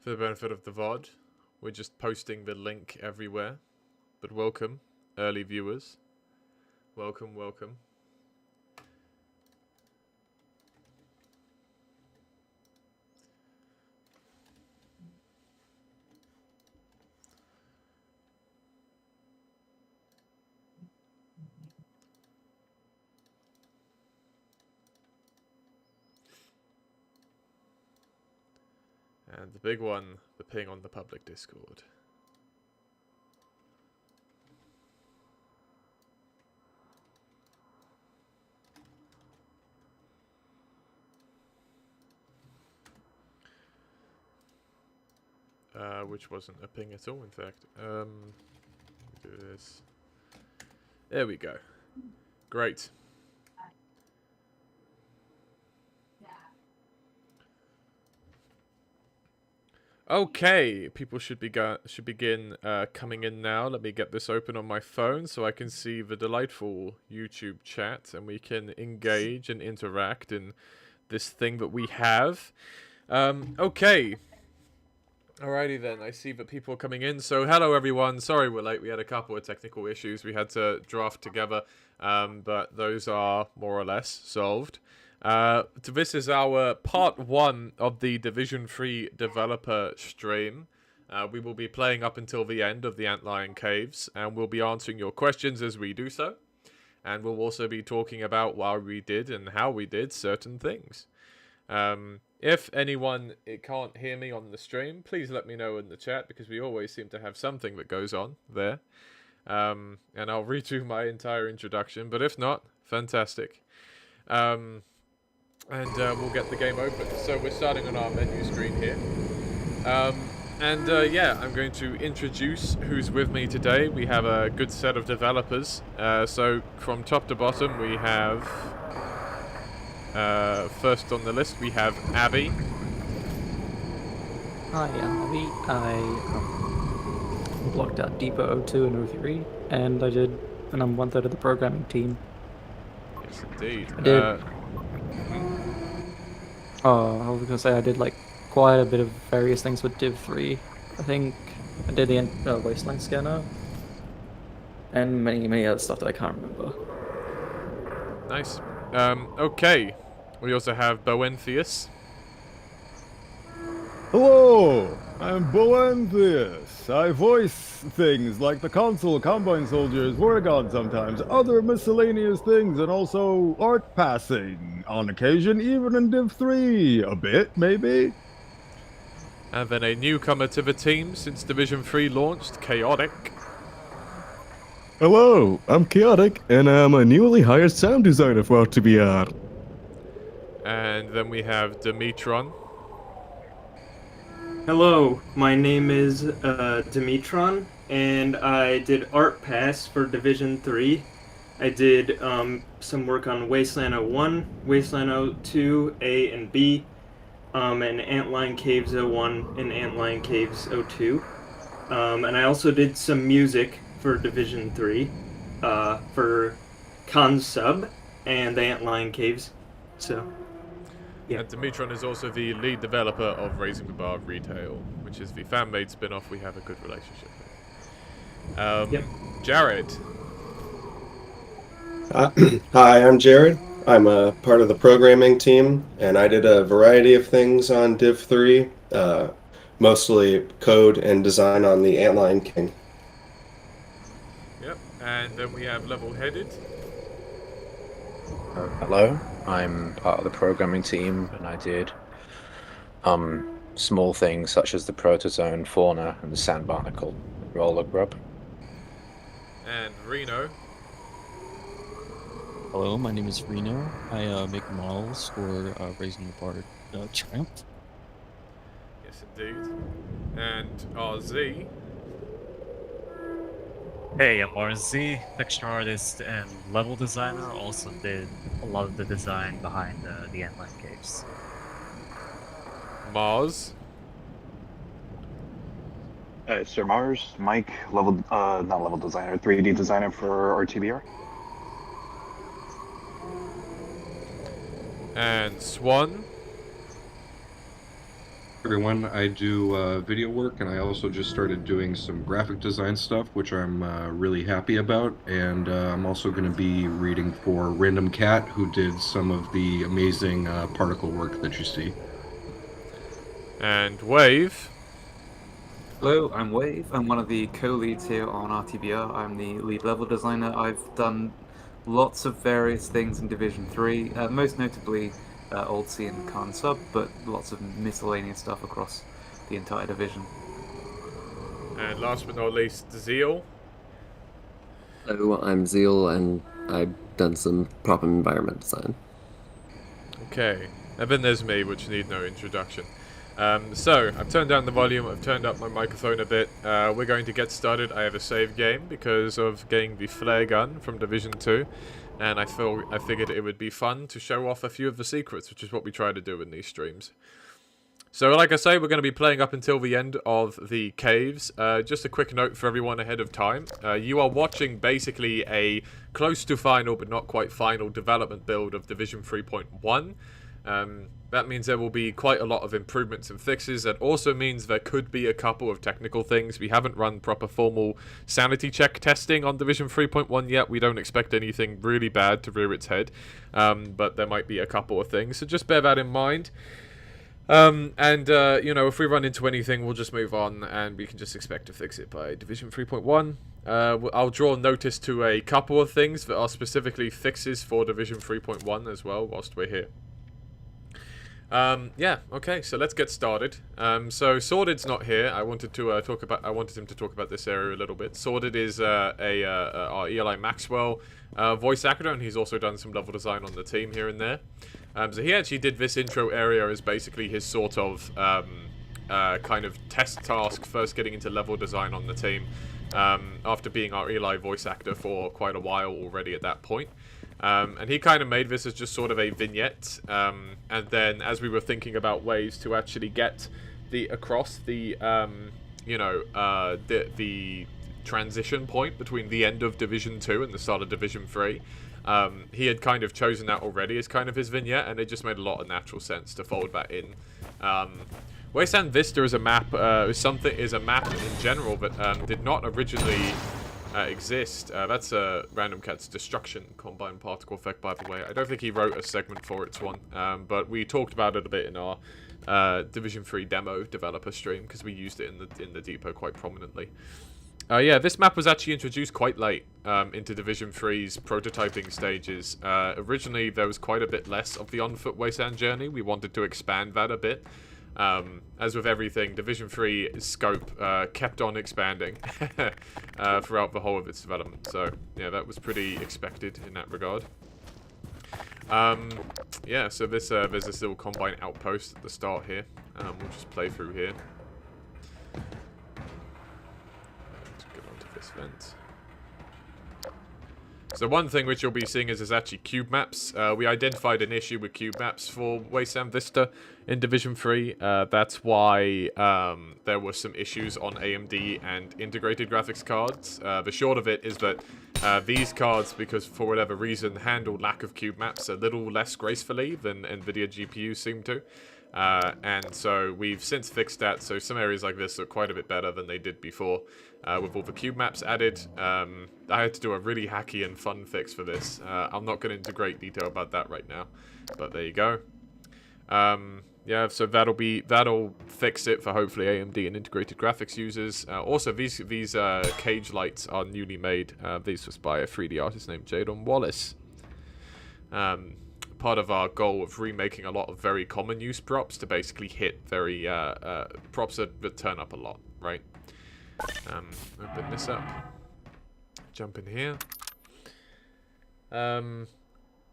For the benefit of the VOD, we're just posting the link everywhere. But welcome, early viewers. Welcome, welcome. And the big one, the ping on the public Discord. Which wasn't a ping at all, in fact. Do this. There we go. Great. Okay, people should begin coming in now. Let me get this open on my phone so I can see the delightful YouTube chat and we can engage and interact in this thing that we have. Okay. Alrighty then, I see that people are coming in. So hello everyone, sorry we're late, we had a couple of technical issues we had to draft together, but those are more or less solved. This is our part 1 of the Division 3 developer stream. We will be playing up until the end of the Antlion Caves, and we'll be answering your questions as we do so. And we'll also be talking about why we did and how we did certain things. If anyone can't hear me on the stream, please let me know in the chat, because we always seem to have something that goes on there. And I'll redo my entire introduction, but if not, fantastic. And we'll get the game open. So we're starting on our menu screen here. Yeah, I'm going to introduce who's with me today. We have a good set of developers. So from top to bottom, we have... first on the list, we have Abby. Hi, I'm Abby. I blocked out Depot 02 and 03, and I'm 1/3 of the programming team. Yes, indeed. I was gonna say I did like quite a bit of various things with Div 3. I think I did the Wasteland scanner, and many other stuff that I can't remember. Nice. Okay. We also have Boenthius. Hello, I'm Boenthius. I voice things like the console, combine soldiers, Vortigaunt sometimes, other miscellaneous things, and also art passing on occasion, even in Div 3, a bit, maybe. And then a newcomer to the team since Division 3 launched, Chaotic. Hello, I'm Chaotic, and I'm a newly hired sound designer for RTBR. And then we have Dimitron. Hello, my name is Dimitron, and I did Art Pass for Division 3. I did some work on Wasteland 01, Wasteland 02, A and B, and Antlion Caves 01 and Antlion Caves 02. And I also did some music for Division 3 for Con Sub and the Antlion Caves. So, yeah. And Dimitron is also the lead developer of Raising the Bar Retail, which is the fan-made spin-off we have a good relationship with. Yep. Jared. Hi, I'm Jared. I'm a part of the programming team, and I did a variety of things on Div 3, mostly code and design on the Antlion King. Yep. And then we have Level-Headed. Hello, I'm part of the programming team, and I did small things such as the protozoan, fauna, and the sand barnacle roller grub. And Reno. Hello, my name is Reno. I make models for Raising the Bar Triumph. Yes, indeed. And RZ. Hey, I'm RZ, texture artist and level designer. Also did a lot of the design behind the Antlion Caves. Mars. Sir Mars, Mike, not level designer, 3D designer for RTBR. And Swan. everyone. I do video work, and I also just started doing some graphic design stuff, which I'm really happy about. And I'm also going to be reading for Random Cat, who did some of the amazing particle work that you see. And Wave. Hello, I'm Wave. I'm one of the co-leads here on RTBR. I'm the lead level designer. I've done lots of various things in Division 3, most notably Old Sea and Khan Sub, but lots of miscellaneous stuff across the entire division. And last but not least, Zeal. Hello, I'm Zeal, and I've done some problem environment design. Okay, and then there's me, which need no introduction. So, I've turned down the volume, I've turned up my microphone a bit. We're going to get started. I have a save game because of getting the flare gun from Division 2. And I figured it would be fun to show off a few of the secrets, which is what we try to do in these streams. So, like I say, we're going to be playing up until the end of the caves. Just a quick note for everyone ahead of time. You are watching basically a close to final, but not quite final, development build of Division 3.1. That means there will be quite a lot of improvements and fixes. That also means there could be a couple of technical things. We haven't run proper formal sanity check testing on Division 3.1 yet. We don't expect anything really bad to rear its head. But there might be a couple of things. So just bear that in mind. You know, if we run into anything, we'll just move on. And we can just expect to fix it by Division 3.1. I'll draw notice to a couple of things that are specifically fixes for Division 3.1 as well whilst we're here. Yeah, okay, so let's get started. So Sordid's not here. I wanted him to talk about this area a little bit. Sordid is our Eli Maxwell voice actor, and he's also done some level design on the team here and there. So he actually did this intro area as basically his sort of kind of test task, first getting into level design on the team, after being our Eli voice actor for quite a while already at that point. And he kind of made this as just sort of a vignette, and then as we were thinking about ways to actually get across the transition point between the end of Division 2 and the start of Division 3, he had kind of chosen that already as kind of his vignette, and it just made a lot of natural sense to fold that in. Wasteland Vista is a map, is a map in general that did not originally exist. That's a Random Cat's Destruction Combined Particle Effect, by the way. I don't think he wrote a segment for its one, but we talked about it a bit in our Division 3 demo developer stream, because we used it in the depot quite prominently. Yeah, this map was actually introduced quite late into Division 3's prototyping stages. Originally, there was quite a bit less of the on-foot Wasteland journey. We wanted to expand that a bit. As with everything, Division 3's scope kept on expanding throughout the whole of its development. So, yeah, that was pretty expected in that regard. Yeah, so there's this little Combine outpost at the start here. We'll just play through here. Let's get onto this vent. So one thing which you'll be seeing is there's actually cube maps. We identified an issue with cube maps for Wasteland Vista in Division 3. That's why there were some issues on AMD and integrated graphics cards. The short of it is that these cards, because for whatever reason, handle lack of cube maps a little less gracefully than NVIDIA GPUs seem to. And so we've since fixed that, so some areas like this are quite a bit better than they did before. With all the cube maps added, I had to do a really hacky and fun fix for this. I'm not going into great detail about that right now, but there you go. Yeah, so that'll fix it for hopefully AMD and integrated graphics users. Also, these cage lights are newly made. These was by a 3D artist named Jadon Wallace. Part of our goal of remaking a lot of very common use props to basically hit very props that turn up a lot, right? Open this up. Jump in here.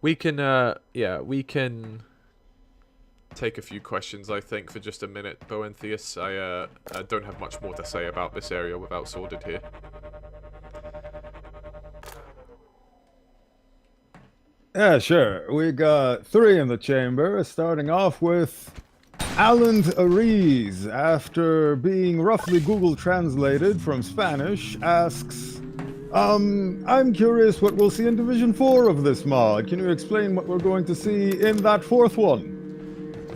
We can take a few questions, I think, for just a minute, Boenthius. I don't have much more to say about this area without Sordid here. Yeah, sure. We got 3 in the chamber, starting off with Alan Ariz, after being roughly Google translated from Spanish, asks, I'm curious what we'll see in Division 4 of this mod. Can you explain what we're going to see in that 4th one?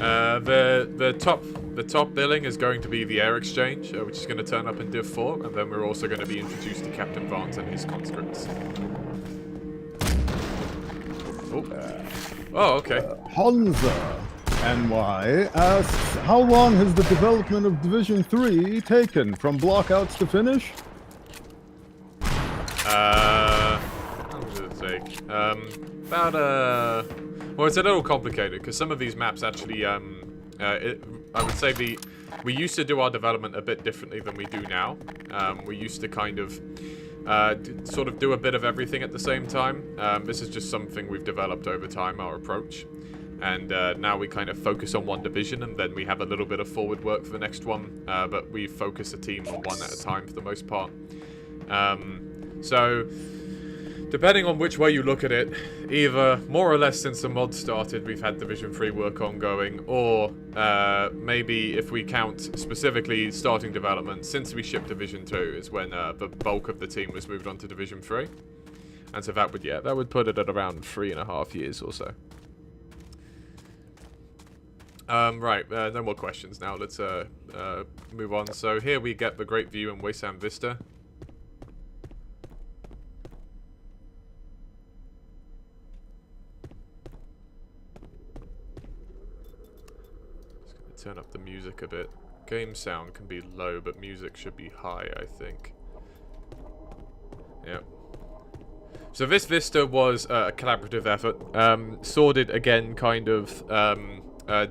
The top billing is going to be the air exchange, which is going to turn up in Div 4, and then we're also going to be introduced to Captain Vance and his conscripts. Oh, okay. Hansa NY asks, how long has the development of Division 3 taken from blockouts to finish? How long did it take? Well, it's a little complicated because some of these maps actually, I would say we used to do our development a bit differently than we do now. We used to kind of sort of do a bit of everything at the same time. This is just something we've developed over time, our approach. And now we kind of focus on one division, and then we have a little bit of forward work for the next one. But we focus a team on one at a time for the most part. So, depending on which way you look at it, either more or less since the mod started we've had Division 3 work ongoing, or maybe if we count specifically starting development, since we shipped Division 2 is when the bulk of the team was moved on to Division 3. And so that would put it at around 3.5 years or so. Right, no more questions now. Let's move on. So here we get the great view in Wasteland Vista. Just gonna turn up the music a bit. Game sound can be low, but music should be high, I think. Yep. So this Vista was a collaborative effort. Sworded again kind of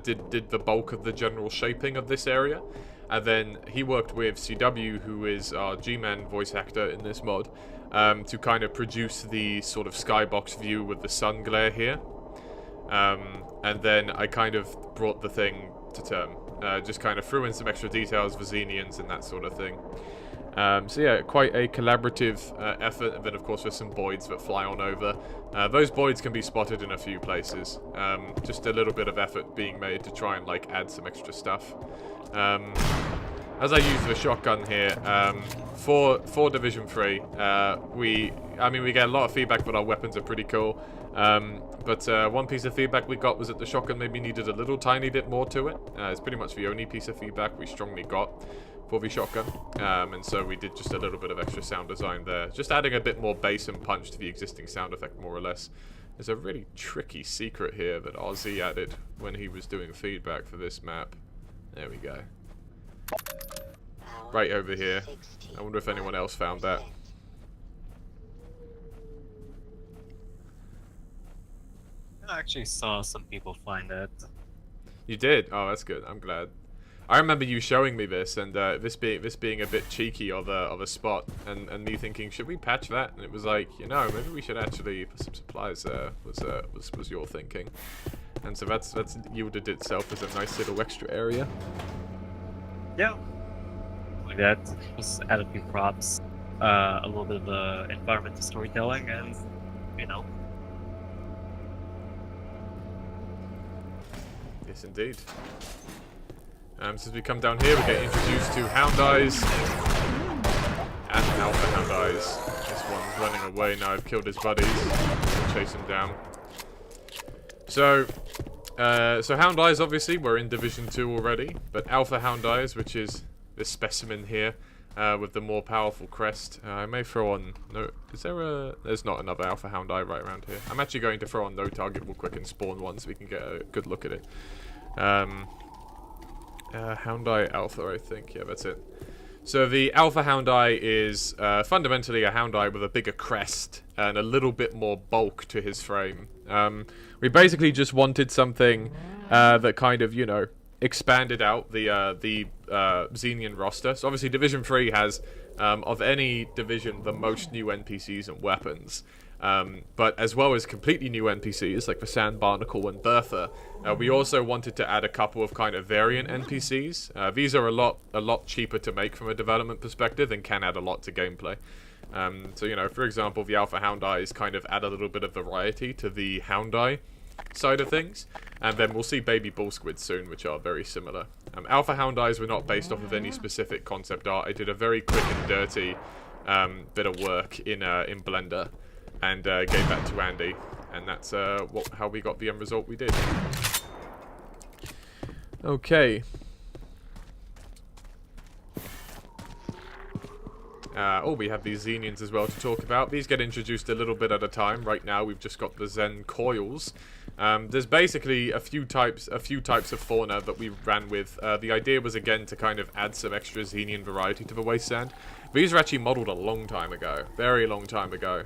did the bulk of the general shaping of this area, and then he worked with CW, who is our G-Man voice actor in this mod, to kind of produce the sort of skybox view with the sun glare here. And then I kind of brought the thing to term. Just kind of threw in some extra details, Vizenians and that sort of thing. So yeah, quite a collaborative effort, and then of course there's some boids that fly on over. Those boids can be spotted in a few places. Just a little bit of effort being made to try and like add some extra stuff. As I use the shotgun here, for Division 3, we get a lot of feedback that our weapons are pretty cool. But one piece of feedback we got was that the shotgun maybe needed a little tiny bit more to it. It's pretty much the only piece of feedback we strongly got for the shotgun, and so we did just a little bit of extra sound design there, just adding a bit more bass and punch to the existing sound effect, more or less. There's a really tricky secret here that RZ added when he was doing feedback for this map. There we go. Right over here. I wonder if anyone else found that. I actually saw some people find that. You did? Oh, that's good. I'm glad. I remember you showing me this, and this being a bit cheeky of a spot, and me thinking, should we patch that? And it was like, you know, maybe we should actually put some supplies there. Was your thinking? And so that's yielded itself as a nice little extra area. Yeah, like that. Just add a few props, a little bit of environmental storytelling, and you know. Yes, indeed. Since we come down here, we get introduced to hound eyes and alpha hound eyes. This one's running away now. I've killed his buddies. We'll chase him down. So hound eyes, obviously, we're in Division 2 already, but alpha hound eyes, which is this specimen here with the more powerful crest. I may throw on. No, is there a? There's not another alpha hound eye right around here. I'm actually going to throw on no target real quick and spawn one so we can get a good look at it. Hound Eye Alpha, I think. Yeah, that's it. So the Alpha Hound Eye is fundamentally a Hound Eye with a bigger crest and a little bit more bulk to his frame. We basically just wanted something that kind of, you know, expanded out the Xenian roster. So obviously Division 3 has, of any division, the most new NPCs and weapons. But as well as completely new NPCs like the Sand Barnacle and Bertha, we also wanted to add a couple of kind of variant NPCs. These are a lot cheaper to make from a development perspective and can add a lot to gameplay. So, you know, for example, the Alpha Hound Eyes kind of add a little bit of variety to the Hound Eye side of things. And then we'll see Baby Bull Squid soon, which are very similar. Alpha Hound Eyes were not based off of any specific concept art. I did a very quick and dirty bit of work in Blender. And gave that to Andy, and that's how we got the end result we did. Okay. Oh, we have these Xenians as well to talk about. These get introduced a little bit at a time. Right now, we've just got the Zen coils. There's basically a few types of fauna that we ran with. The idea was again to kind of add some extra Xenian variety to the Wasteland. These were actually modeled a long time ago, very long time ago,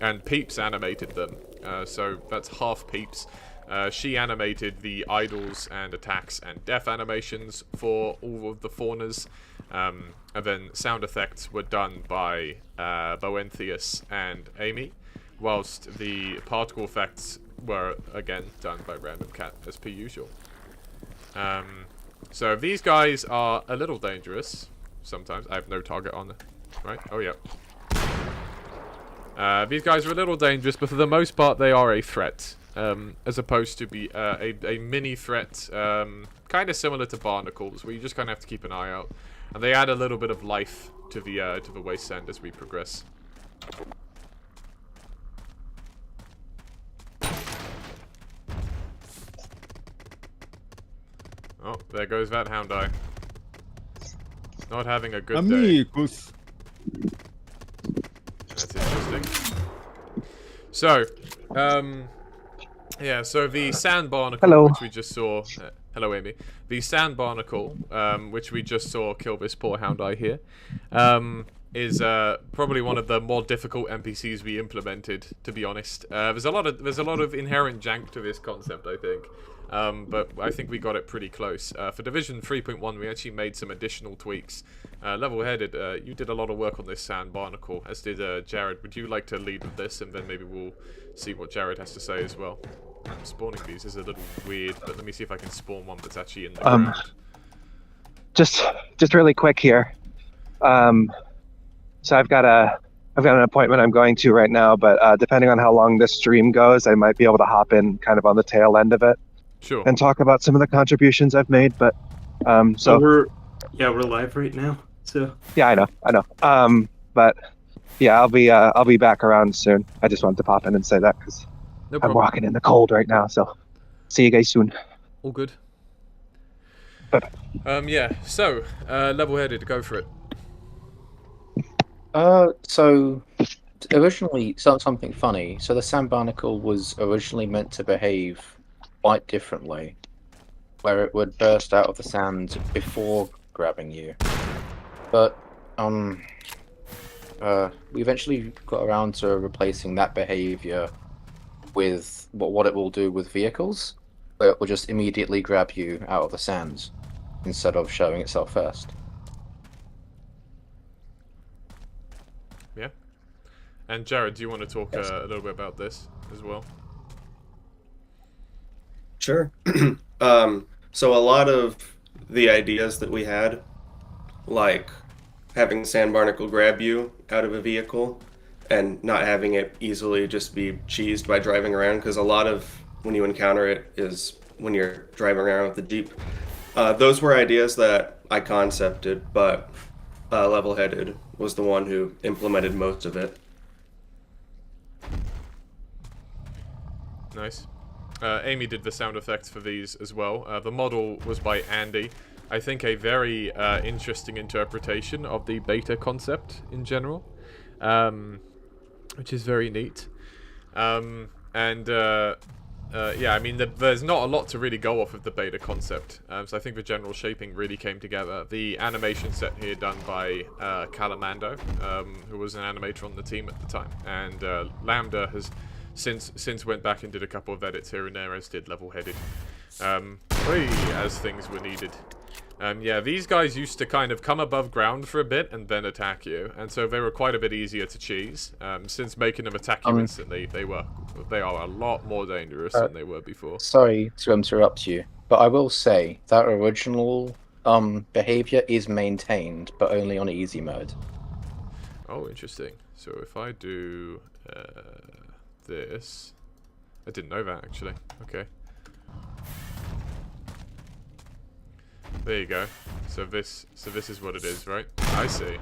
and Peeps animated them. So that's half Peeps. She animated the idols and attacks and death animations for all of the faunas. And then sound effects were done by Boenthius and Amy, whilst the particle effects were again done by Random Cat as per usual. So these guys are a little dangerous sometimes. I have no target on, right? Oh yeah. These guys are a little dangerous, but for the most part they are a threat, as opposed to be a mini threat, kind of similar to barnacles, where you just kind of have to keep an eye out. And they add a little bit of life to the Wasteland as we progress. Oh, there goes that hound eye. Not having a good Amicus. day. That's interesting. So, yeah, so the sand barnacle, which we just saw... hello, Amy. The sand barnacle, which we just saw kill this poor hound eye here, is probably one of the more difficult NPCs we implemented, to be honest. There's a lot of inherent jank to this concept, I think. But I think we got it pretty close. For Division 3.1, we actually made some additional tweaks. Level-headed, you did a lot of work on this sand barnacle, as did Jared. Would you like to lead with this, and then maybe we'll see what Jared has to say as well? Spawning these is a little weird, but let me see if I can spawn one that's actually in the ground. Just really quick here. So I've got an appointment I'm going to right now, but depending on how long this stream goes, I might be able to hop in kind of on the tail end of it. Sure. And talk about some of the contributions I've made, but so we're live right now. So yeah, I know. But yeah, I'll be back around soon. I just wanted to pop in and say that because I'm walking in the cold right now. So see you guys soon. All good. Bye-bye. Yeah. So level-headed, go for it. So originally something funny. So the sand barnacle was originally meant to behave quite differently, where it would burst out of the sand before grabbing you. But we eventually got around to replacing that behavior with what it will do with vehicles, where it will just immediately grab you out of the sand instead of showing itself first. Yeah. And Jared, do you want to talk a little bit about this as well? Sure. So a lot of the ideas that we had, like having sand barnacle grab you out of a vehicle and not having it easily just be cheesed by driving around, because a lot of when you encounter it is when you're driving around with the Jeep. Those were ideas that I concepted, but Level-Headed was the one who implemented most of it. Nice. Amy did the sound effects for these as well. The model was by Andy. I think a very interesting interpretation of the beta concept in general, which is very neat. Yeah, I mean, there's not a lot to really go off of the beta concept, so I think the general shaping really came together. The animation set here done by Calamando, who was an animator on the team at the time, and Lambda has since went back and did a couple of edits here and there, as did Level-Headed, as things were needed. Yeah, these guys used to kind of come above ground for a bit and then attack you, and so they were quite a bit easier to cheese. Since making them attack you instantly, they are a lot more dangerous than they were before. Sorry to interrupt you, but I will say that original behavior is maintained, but only on easy mode. Oh, interesting. So if I do this, I didn't know that actually. Okay. There you go. So this is what it is, right? I see.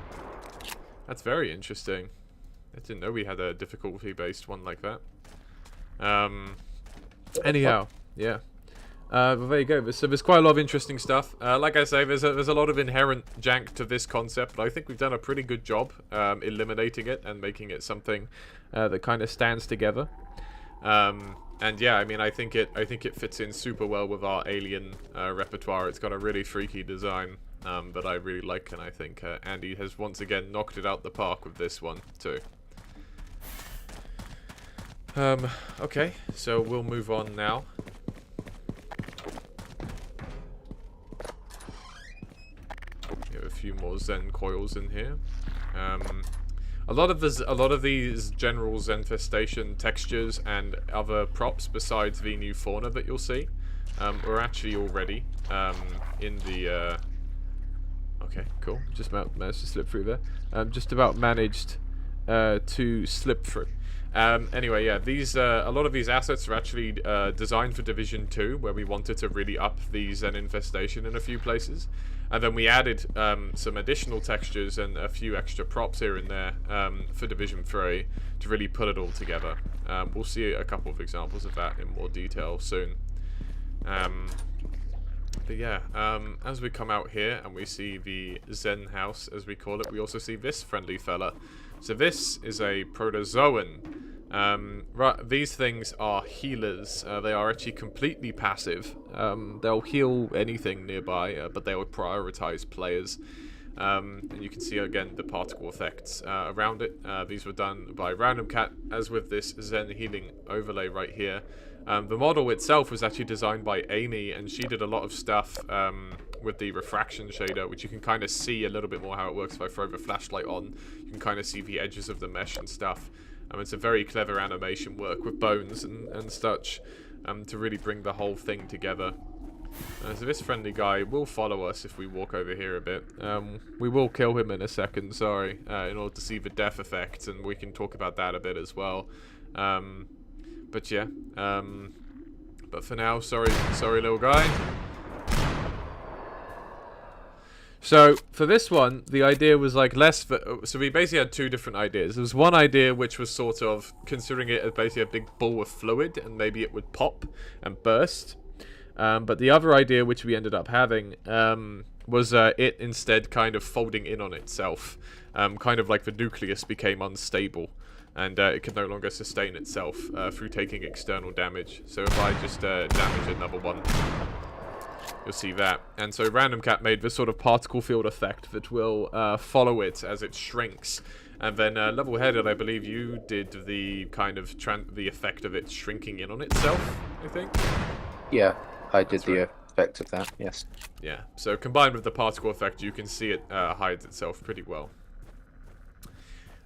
That's very interesting. I didn't know we had a difficulty-based one like that. Anyhow, yeah. But there you go. So there's quite a lot of interesting stuff. Like I say, there's a lot of inherent jank to this concept, but I think we've done a pretty good job eliminating it and making it something that kind of stands together. And yeah, I mean, I think it fits in super well with our alien repertoire. It's got a really freaky design that I really like, and I think Andy has once again knocked it out the park with this one too. Okay, so we'll move on now. We have a few more Zen coils in here. A lot of these general Zenfestation textures and other props besides the new fauna that you'll see are actually already in the. Okay, cool. Just about managed to slip through there. Just about managed to slip through. Anyway, yeah, these a lot of these assets are actually designed for Division 2, where we wanted to really up the Zen infestation in a few places. And then we added some additional textures and a few extra props here and there for Division 3 to really put it all together. We'll see a couple of examples of that in more detail soon. But yeah, as we come out here and we see the Zen house, as we call it, we also see this friendly fella. So this is a protozoan. Right, these things are healers. They are actually completely passive. They'll heal anything nearby, but they will prioritize players. And you can see again the particle effects around it. These were done by Random Cat, as with this Zen healing overlay right here. The model itself was actually designed by Amy, and she did a lot of stuff with the refraction shader, which you can kind of see a little bit more how it works if I throw the flashlight on. You can kind of see the edges of the mesh and stuff. It's a very clever animation work with bones and such to really bring the whole thing together. So this friendly guy will follow us if we walk over here a bit. We will kill him in a second, sorry, in order to see the death effect, and we can talk about that a bit as well. But yeah, but for now, sorry little guy. So for this one, the idea was like less. So we basically had two different ideas. There was one idea which was sort of considering it as basically a big ball of fluid, and maybe it would pop and burst. But the other idea, which we ended up having, was it instead kind of folding in on itself, kind of like the nucleus became unstable, and it could no longer sustain itself through taking external damage. So if I just damage another one, you'll see that. And so Random Cat made this sort of particle field effect that will follow it as it shrinks. And then Level-Headed, I believe you did the kind of the effect of it shrinking in on itself, I think? Yeah, I did the effect of that, yes. Yeah, so combined with the particle effect, you can see it hides itself pretty well.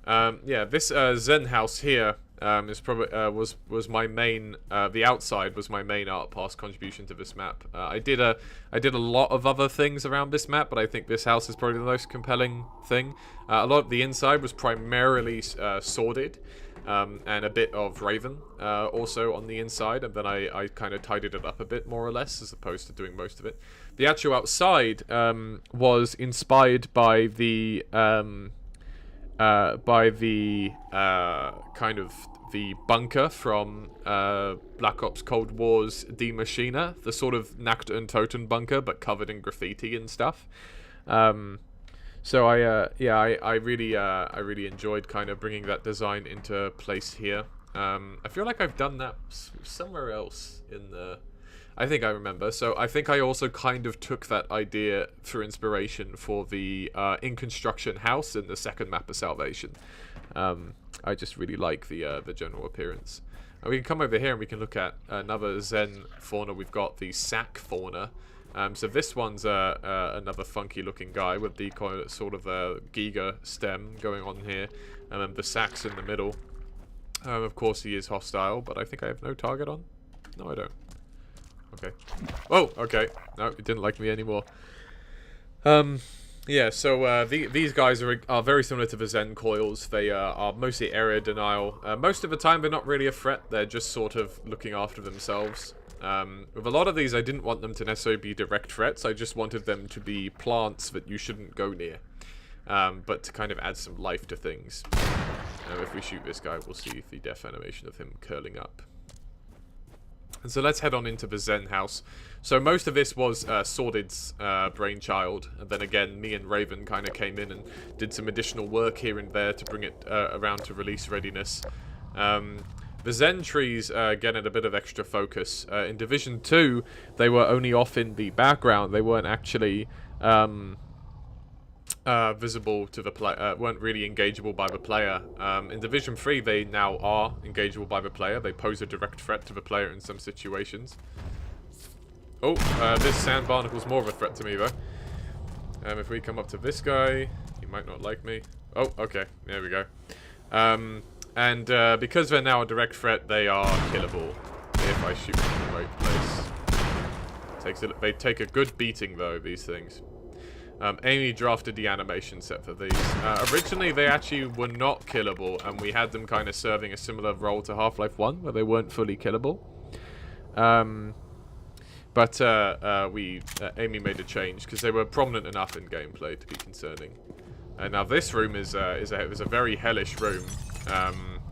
Yeah, this Zen house here is probably was my main. The outside was my main art pass contribution to this map. I did a lot of other things around this map, but I think this house is probably the most compelling thing. A lot of the inside was primarily sworded, and a bit of Raven also on the inside, and then I kind of tidied it up a bit more or less, as opposed to doing most of it. The actual outside was inspired by the kind of the bunker from Black Ops Cold War's Die Maschine, the sort of Nacht und Toten bunker, but covered in graffiti and stuff. So I really enjoyed kind of bringing that design into place here. I feel like I've done that somewhere else in the. I think I remember. So I think I also kind of took that idea for inspiration for the in construction house in the second map of Salvation. I just really like the general appearance. And we can come over here and we can look at another Zen fauna. We've got the sack fauna. So this one's another funky looking guy with the sort of Giga stem going on here, and then the sacks in the middle. Of course he is hostile, but I think I have no target on. No, I don't. Okay. Oh, okay. No, it didn't like me anymore. Yeah, so these guys are very similar to the Zen coils. They are mostly area denial. Most of the time they're not really a threat. They're just sort of looking after themselves. With a lot of these, I didn't want them to necessarily be direct threats. I just wanted them to be plants that you shouldn't go near. But to kind of add some life to things. If we shoot this guy, we'll see the death animation of him curling up. And so let's head on into the Zen house. So most of this was Sordid's brainchild, and then again, me and Raven kind of came in and did some additional work here and there to bring it around to release readiness. The Zen trees getting a bit of extra focus. In Division 2, they were only off in the background. They weren't actually visible to the player, weren't really engageable by the player. In Division 3, they now are engageable by the player. They pose a direct threat to the player in some situations. Oh, this sand barnacle's more of a threat to me, though. If we come up to this guy, he might not like me. Oh, okay, there we go. And because they're now a direct threat, they are killable if I shoot them in the right place. They take a good beating, though, these things. Amy drafted the animation set for these. Originally, they actually were not killable, and we had them kind of serving a similar role to Half-Life 1, where they weren't fully killable. But Amy made a change, because they were prominent enough in gameplay to be concerning. Now this room is a very hellish room,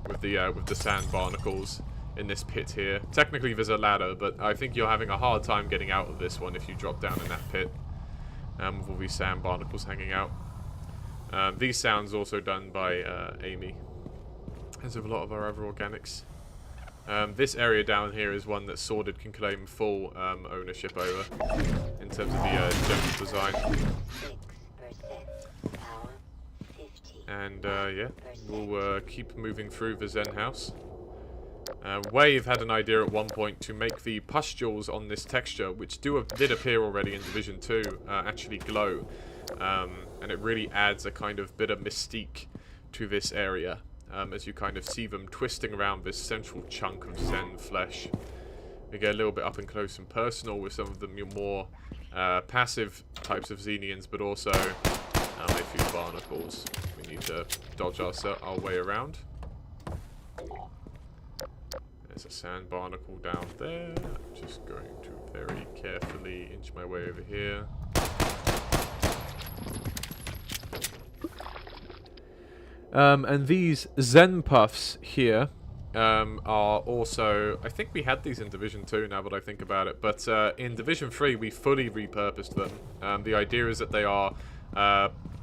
with the sand barnacles in this pit here. Technically, there's a ladder, but I think you're having a hard time getting out of this one if you drop down in that pit. With all these sand barnacles hanging out. These sounds also done by Amy, as of a lot of our other organics. This area down here is one that Sordid can claim full ownership over, in terms of the general design. And yeah, we'll keep moving through the Zen house. Wave had an idea at one point to make the pustules on this texture, which did appear already in Division 2, actually glow. And it really adds a kind of bit of mystique to this area, as you kind of see them twisting around this central chunk of Zen flesh. We get a little bit up and close and personal with some of the more passive types of Xenians, but also a few barnacles. We need to dodge our way around. There's a sand barnacle down there. I'm just going to very carefully inch my way over here. And these Zen puffs here are also... I think we had these in Division 2 now that I think about it. But in Division 3 we fully repurposed them. The idea is that they are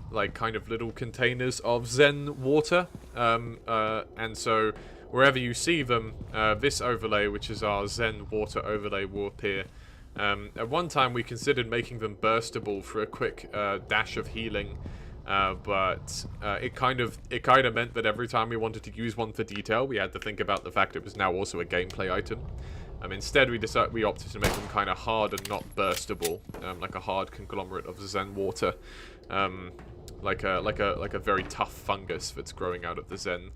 like kind of little containers of Zen water. And so... wherever you see them, this overlay, which is our Zen water overlay, will appear. At one time, we considered making them burstable for a quick dash of healing, but it kind of meant that every time we wanted to use one for detail, we had to think about the fact it was now also a gameplay item. Instead, we opted to make them kind of hard and not burstable, like a hard conglomerate of Zen water, like a very tough fungus that's growing out of the Zen.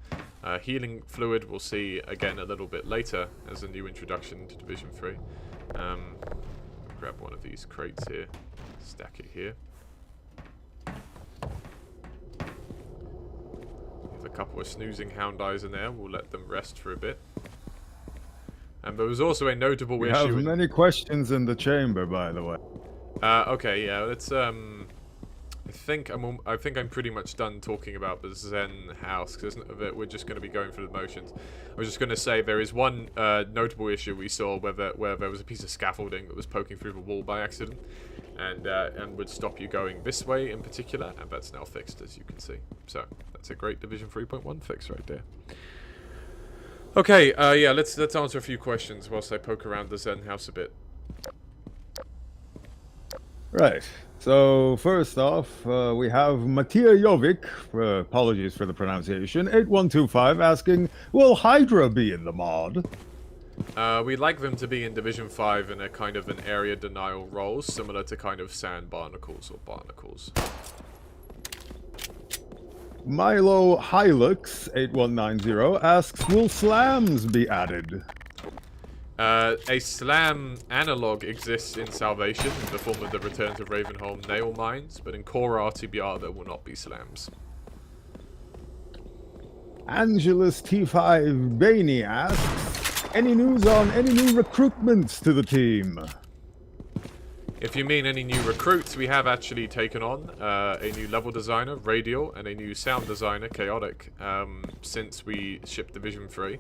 Healing fluid we'll see again a little bit later as a new introduction to Division 3. Grab one of these crates here, stack it here. There's a couple of snoozing hound eyes in there, we'll let them rest for a bit. And there was also a notable we issue... have many questions in the chamber, by the way. Okay, yeah, let's I think I'm pretty much done talking about the Zen house, because we're just going to be going through the motions. I was just going to say there is one notable issue we saw where there was a piece of scaffolding that was poking through the wall by accident, and would stop you going this way in particular, and that's now fixed, as you can see. So that's a great Division 3.1 fix right there. Okay, yeah, let's answer a few questions whilst I poke around the Zen house a bit. Right. So first off, we have Matija Jovic, apologies for the pronunciation, 8125 asking, will Hydra be in the mod? We'd like them to be in Division 5 in a kind of an area denial role, similar to kind of sand barnacles or barnacles. Milo Hilux, 8190 asks, will slams be added? A slam analog exists in Salvation in the form of the Return to Ravenholm nail mines, but in core RTBR there will not be slams. Angelus T5 Bainey asks, any news on any new recruitments to the team? If you mean any new recruits, we have actually taken on a new level designer, Radial, and a new sound designer, Chaotic, since we shipped Division 3.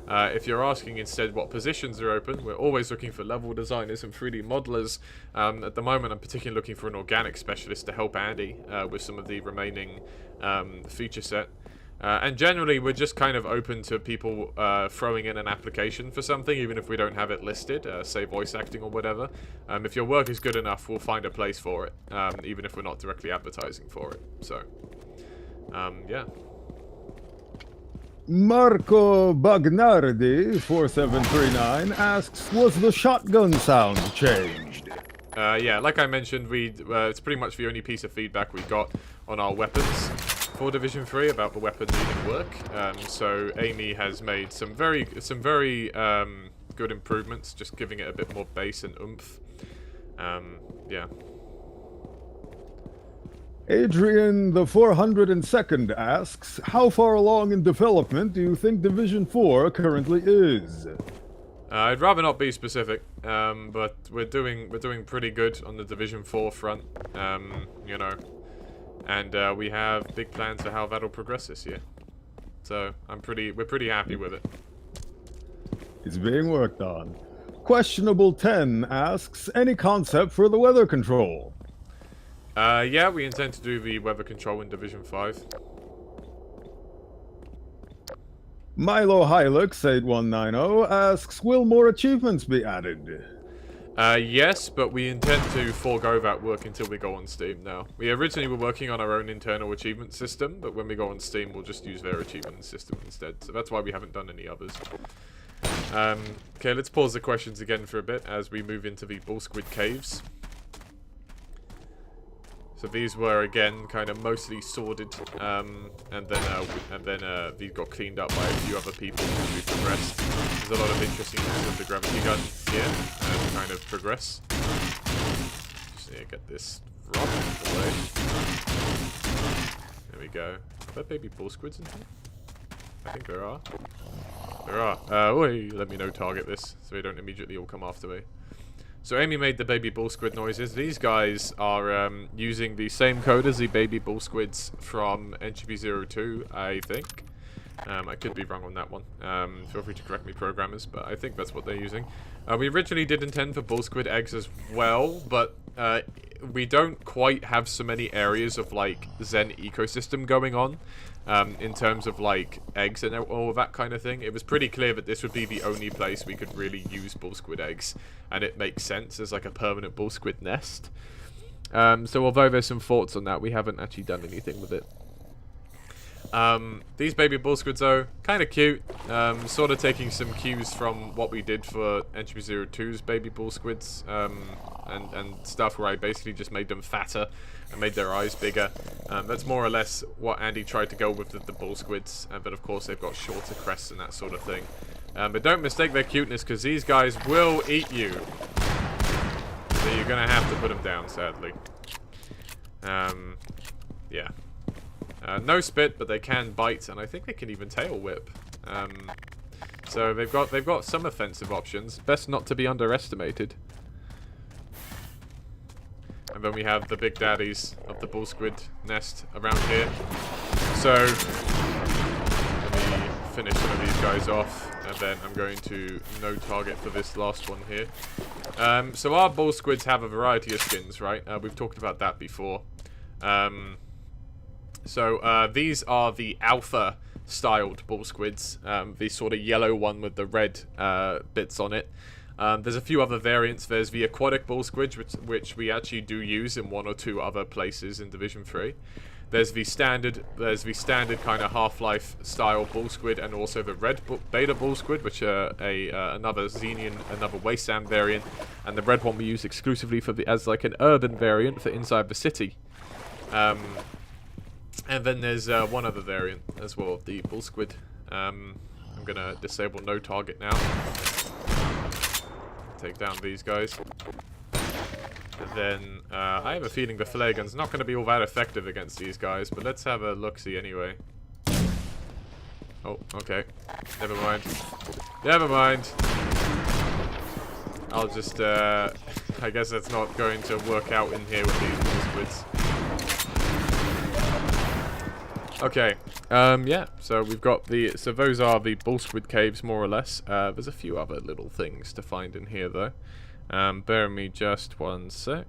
If you're asking instead what positions are open, we're always looking for level designers and 3D modelers. At the moment, I'm particularly looking for an organic specialist to help Andy with some of the remaining feature set. And generally, we're just kind of open to people throwing in an application for something, even if we don't have it listed, say voice acting or whatever. If your work is good enough, we'll find a place for it, even if we're not directly advertising for it. So, yeah. Marco Bagnardi, 4739, asks, was the shotgun sound changed? Yeah, like I mentioned, it's pretty much the only piece of feedback we got on our weapons for Division 3 about the weapon needing work. So Amy has made some very good improvements, just giving it a bit more bass and oomph. Yeah. Adrian the 402nd asks, how far along in development do you think Division 4 currently is? I'd rather not be specific, but we're doing pretty good on the Division 4 front, you know, and we have big plans for how that'll progress this year. So we're pretty happy with it. It's being worked on. Questionable 10 asks, any concept for the weather control? Yeah, we intend to do the weather control in Division 5. Milo Hilux 8190 asks, will more achievements be added? Yes, but we intend to forego that work until we go on Steam now. We originally were working on our own internal achievement system, but when we go on Steam, we'll just use their achievement system instead. So that's why we haven't done any others. Okay, let's pause the questions again for a bit as we move into the bull squid caves. So these were again kind of mostly sorted, and then these got cleaned up by a few other people as we progressed. There's a lot of interesting uses of the gravity gun here as we kind of progress. Just need to get this rock away. There we go. Are there baby bull squids in here? I think there are. There are. Wait, let me no target this so they don't immediately all come after me. So Amy made the baby bull squid noises. These guys are using the same code as the baby bull squids from NGP02, I think. I could be wrong on that one. Feel free to correct me, programmers, but I think that's what they're using. We originally did intend for bull squid eggs as well, but we don't quite have so many areas of like Zen ecosystem going on. In terms of like eggs and all that kind of thing. It was pretty clear that this would be the only place we could really use bull squid eggs, and it makes sense as like a permanent bull squid nest. So although there's some thoughts on that, we haven't actually done anything with it. These baby bull squids though, kind of cute, sort of taking some cues from what we did for NGP02's baby bull squids, and stuff where I basically just made them fatter and made their eyes bigger. That's more or less what Andy tried to go with the bull squids, but of course they've got shorter crests and that sort of thing. But don't mistake their cuteness, because these guys will eat you. So you're going to have to put them down, sadly. Yeah. No spit, but they can bite, and I think they can even tail whip. So they've got some offensive options. Best not to be underestimated. And then we have the big daddies of the bull squid nest around here. So let me finish some of these guys off, and then I'm going to no target for this last one here. So our bull squids have a variety of skins, right? We've talked about that before. So these are the alpha styled bull squids, the sort of yellow one with the red bits on it. There's a few other variants. There's the aquatic bull squid, which we actually do use in 1 or 2 other places in Division 3. There's the standard kind of Half-Life style bull squid, and also the red beta bull squid, which are another Xenian, another Wasteland variant, and the red one we use exclusively for as like an urban variant for inside the city. And then there's one other variant as well of the bull squid. I'm gonna disable no target now. Take down these guys. And then I have a feeling the flare gun's not going to be all that effective against these guys, but let's have a look-see anyway. Oh, okay. Never mind. Never mind. I'll just, I guess that's not going to work out in here with these bull squids. Okay, yeah, so we've got so those are the bull squid caves, more or less. There's a few other little things to find in here, though. Bear with me just one sec.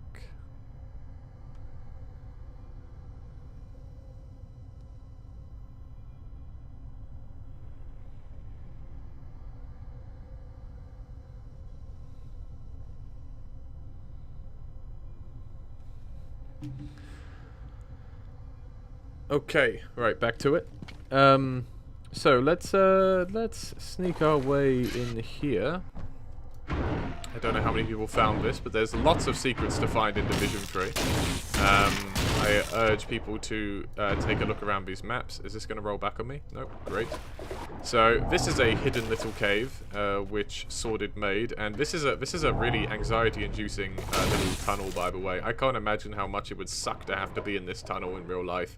Okay, right, back to it. So let's sneak our way in here. I don't know how many people found this, but there's lots of secrets to find in Division 3. I urge people to take a look around these maps. Is this going to roll back on me? Nope, great. So this is a hidden little cave, which Sordid made, and this is a really anxiety-inducing little tunnel, by the way. I can't imagine how much it would suck to have to be in this tunnel in real life.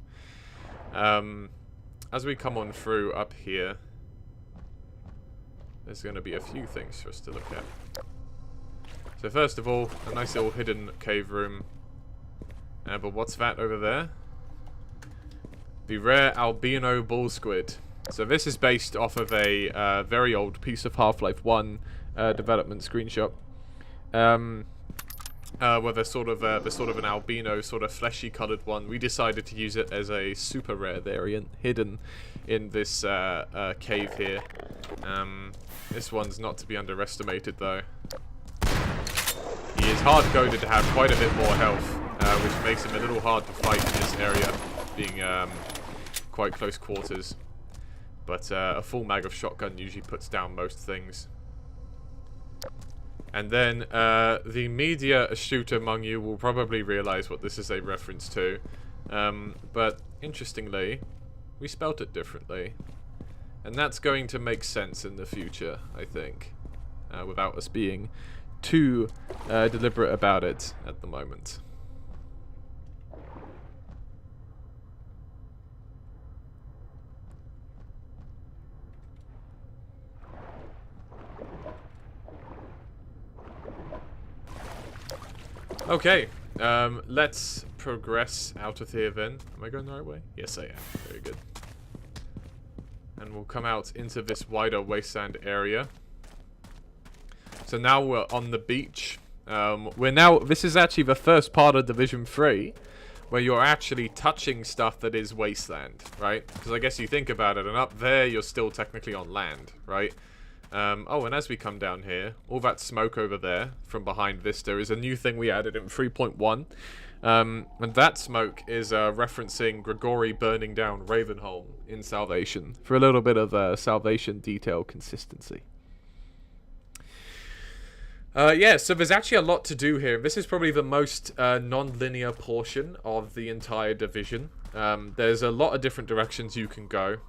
As we come on through up here, there's going to be a few things for us to look at. So first of all, a nice little hidden cave room. But what's that over there? The rare albino bull squid. So this is based off of a very old piece of Half-Life 1 development screenshot. Where there's sort of an albino, sort of fleshy coloured one. We decided to use it as a super rare variant, hidden in this cave here. This one's not to be underestimated, though. He is hard-coded to have quite a bit more health, which makes him a little hard to fight in this area, being quite close quarters. But a full mag of shotgun usually puts down most things. And then the media astute among you will probably realize what this is a reference to. But interestingly, we spelt it differently. And that's going to make sense in the future, I think, without us being too deliberate about it at the moment. Okay, let's progress out of here then. Am I going the right way? Yes, I am. Very good. And we'll come out into this wider wasteland area. So now we're on the beach. This is actually the first part of Division 3 where you're actually touching stuff that is wasteland, right? Because I guess you think about it, and up there you're still technically on land, right? Oh, and as we come down here, all that smoke over there from behind Vista is a new thing we added in 3.1. And that smoke is referencing Gregory burning down Ravenholm in Salvation for a little bit of Salvation detail consistency. Yeah, so there's actually a lot to do here. This is probably the most non-linear portion of the entire division. There's a lot of different directions you can go.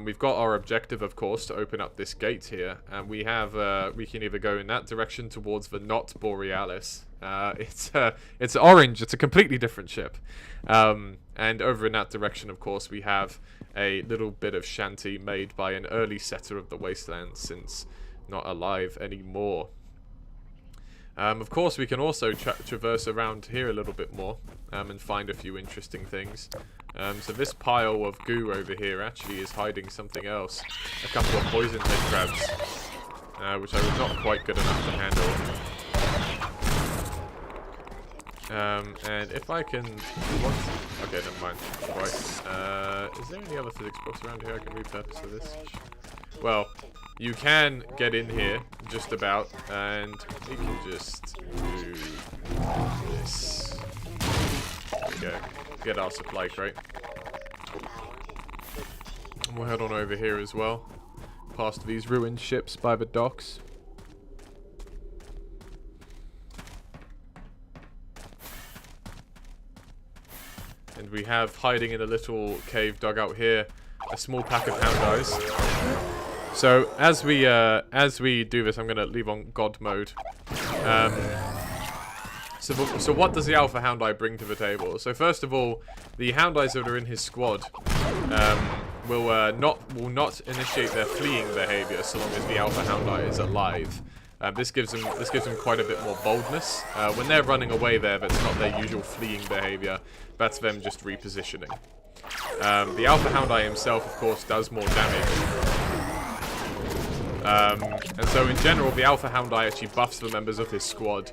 We've got our objective, of course, to open up this gate here, and we can either go in that direction towards the Not Borealis. It's orange. It's a completely different ship. And over in that direction, of course, we have a little bit of shanty made by an early setter of the wasteland, since not alive anymore. Of course, we can also traverse around here a little bit more and find a few interesting things. So this pile of goo over here actually is hiding something else. A couple of poison head crabs, which I was not quite good enough to handle. And if I can... Okay, never mind. Right. Is there any other physics books around here I can repurpose for this? Well, you can get in here, just about, and we can just do this. There we go. Get our supply crate. And we'll head on over here as well, past these ruined ships by the docks. And we have, hiding in a little cave dugout here, a small pack of hound eyes. So as we do this, I'm gonna leave on God mode. So what does the Alpha Hound Eye bring to the table? So first of all, the Hound Eyes that are in his squad will not initiate their fleeing behavior so long as the Alpha Hound Eye is alive. This gives them quite a bit more boldness. When they're running away there, that's not their usual fleeing behavior. That's them just repositioning. The Alpha Hound Eye himself, of course, does more damage. And so in general, the Alpha Hound Eye actually buffs the members of his squad.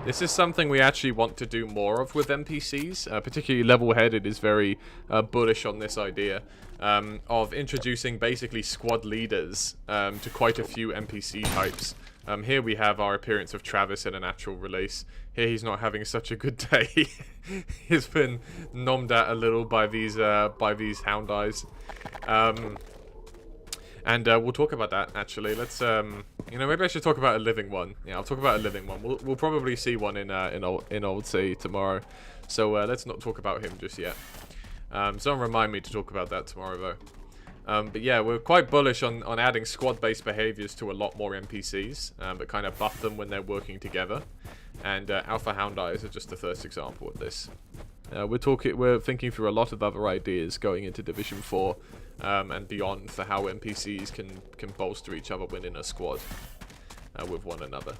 This is something we actually want to do more of with NPCs. Particularly Level-Headed is very bullish on this idea of introducing basically squad leaders to quite a few NPC types. Here we have our appearance of Travis in a natural release. Here he's not having such a good day. He's been nommed at a little by these Hound Eyes. And we'll talk about that, actually. Let's, you know, maybe I should talk about a living one. Yeah, I'll talk about a living one. We'll probably see one in Old Sea tomorrow. So let's not talk about him just yet. Someone remind me to talk about that tomorrow, though. But yeah, we're quite bullish on adding squad-based behaviors to a lot more NPCs, but kind of buff them when they're working together. And Alpha Hound Eyes are just the first example of this. We're thinking through a lot of other ideas going into Division 4 and beyond for how NPCs can bolster each other within a squad with one another.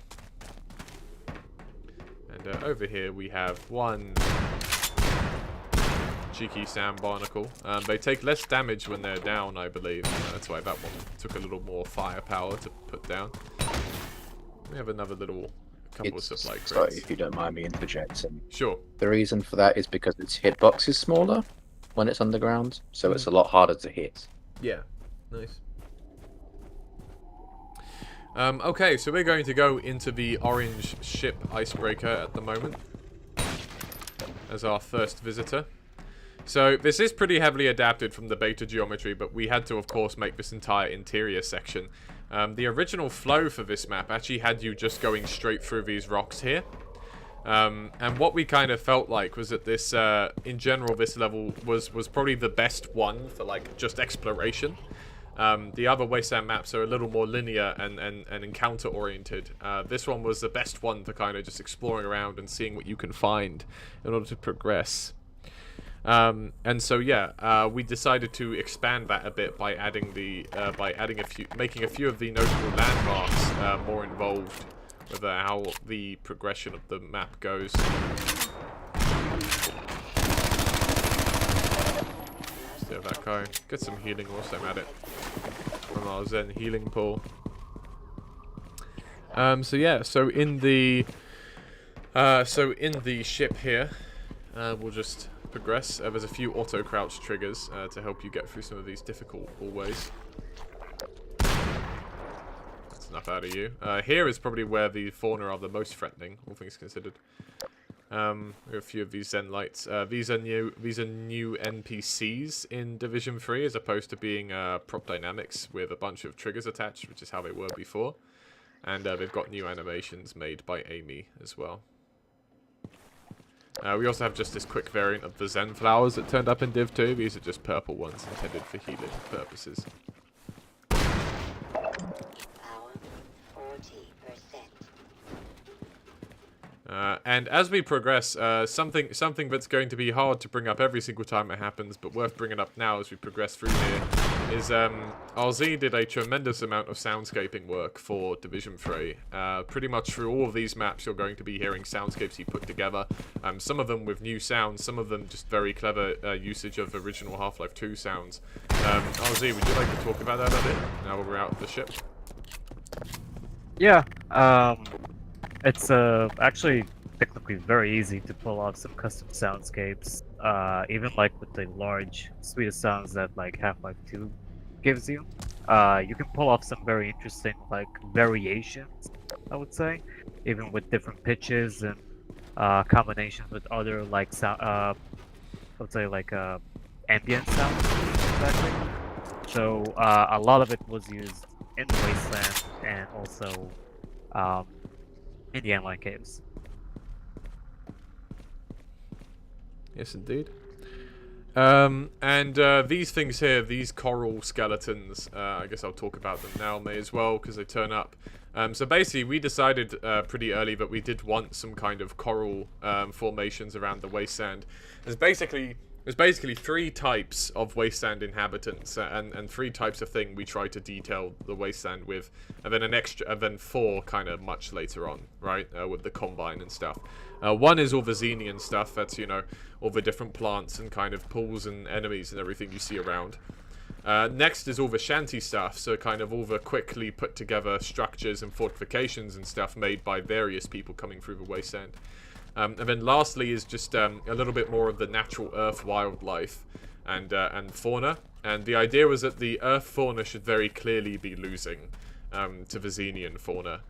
And over here we have one cheeky sand barnacle. They take less damage when they're down, I believe. That's why that one took a little more firepower to put down. We have another little couple of supply crates. Sorry, if you don't mind me interjecting. Sure. The reason for that is because its hitbox is smaller when it's underground, so it's a lot harder to hit. Yeah, nice. Okay, so we're going to go into the orange ship Icebreaker at the moment as our first visitor. So this is pretty heavily adapted from the beta geometry, but we had to, of course, make this entire interior section. The original flow for this map actually had you just going straight through these rocks here. And what we kind of felt like was that this, in general, this level was probably the best one for, like, just exploration. The other Wasteland maps are a little more linear and encounter-oriented. This one was the best one for kind of just exploring around and seeing what you can find in order to progress. And so yeah, we decided to expand that a bit by adding making a few of the notable landmarks more involved with how the progression of the map goes. Still have that guy. Get some healing whilst I'm at it from our Zen healing pool. So yeah, so in the ship here, we'll just progress. There's a few auto crouch triggers to help you get through some of these difficult hallways. That's enough out of you. Here is probably where the fauna are the most threatening, all things considered. We have a few of these Zen lights. These are new NPCs in Division 3 as opposed to being prop dynamics with a bunch of triggers attached, which is how they were before. And they've got new animations made by Amy as well. We also have just this quick variant of the Zen flowers that turned up in Div 2. These are just purple ones intended for healing purposes. And as we progress, something that's going to be hard to bring up every single time it happens, but worth bringing up now as we progress through here, is RZ did a tremendous amount of soundscaping work for Division 3. Pretty much through all of these maps, you're going to be hearing soundscapes he put together. Some of them with new sounds, some of them just very clever usage of original Half-Life 2 sounds. RZ, would you like to talk about that a bit, now we're out of the ship? Yeah, it's actually technically very easy to pull off some custom soundscapes, even like with the large suite of sounds that like Half-Life 2 gives you. You can pull off some very interesting like variations, I would say, even with different pitches and combinations with other like sound, I would say like ambient sounds, exactly. So a lot of it was used in the Wasteland and also in the Endline Caves. Yes, indeed. These things here, these coral skeletons, I guess I'll talk about them now, may as well, because they turn up. So basically, we decided pretty early that we did want some kind of coral formations around the Wasteland. As basically, There's basically 3 types of Wasteland inhabitants, and 3 types of thing we try to detail the Wasteland with, and then 4 kind of much later on, right? With the Combine and stuff. 1 is all the Xenian stuff. That's, you know, all the different plants and kind of pools and enemies and everything you see around. Next is all the shanty stuff, so kind of all the quickly put together structures and fortifications and stuff made by various people coming through the Wasteland. And then lastly is just a little bit more of the natural earth wildlife and fauna. And the idea was that the earth fauna should very clearly be losing to the Xenian fauna.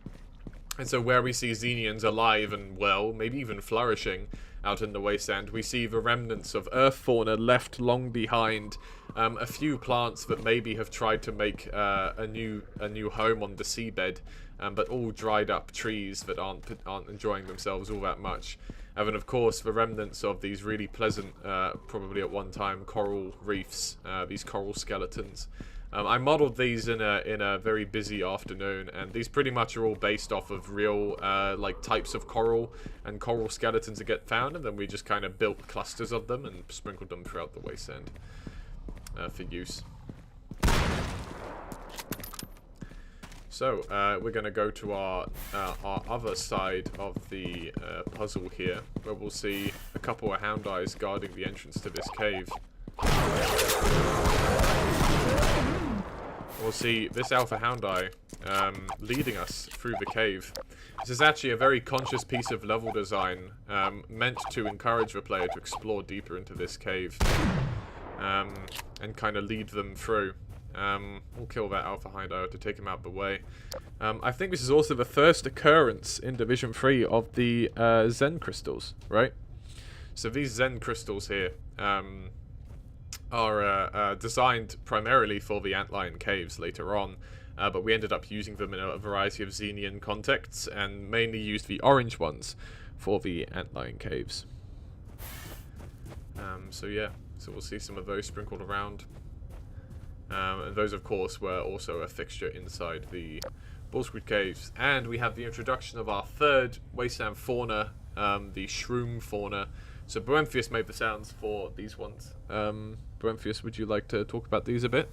And so where we see Xenians alive and well, maybe even flourishing out in the Wasteland, we see the remnants of earth fauna left long behind. A few plants that maybe have tried to make a new home on the seabed, but all dried up trees that aren't enjoying themselves all that much. And then of course the remnants of these really pleasant, probably at one time, coral reefs, these coral skeletons. I modeled these in a very busy afternoon, and these pretty much are all based off of real like types of coral and coral skeletons that get found, and then we just kind of built clusters of them and sprinkled them throughout the Wasteland for use. So we're going to go to our other side of the puzzle here, where we'll see a couple of hound eyes guarding the entrance to this cave. We'll see this alpha hound eye leading us through the cave. This is actually a very conscious piece of level design meant to encourage the player to explore deeper into this cave and kind of lead them through. We'll kill that alpha hound eye to take him out of the way. I think this is also the first occurrence in Division 3 of the Zen crystals, right? So these Zen crystals here are designed primarily for the antlion caves later on, but we ended up using them in a variety of Xenian contexts, and mainly used the orange ones for the antlion caves. So yeah, so we'll see some of those sprinkled around. And those, of course, were also a fixture inside the bull squid caves. And we have the introduction of our third Wasteland fauna, the Shroom fauna. So Boemphius made the sounds for these ones. Boemphius, would you like to talk about these a bit?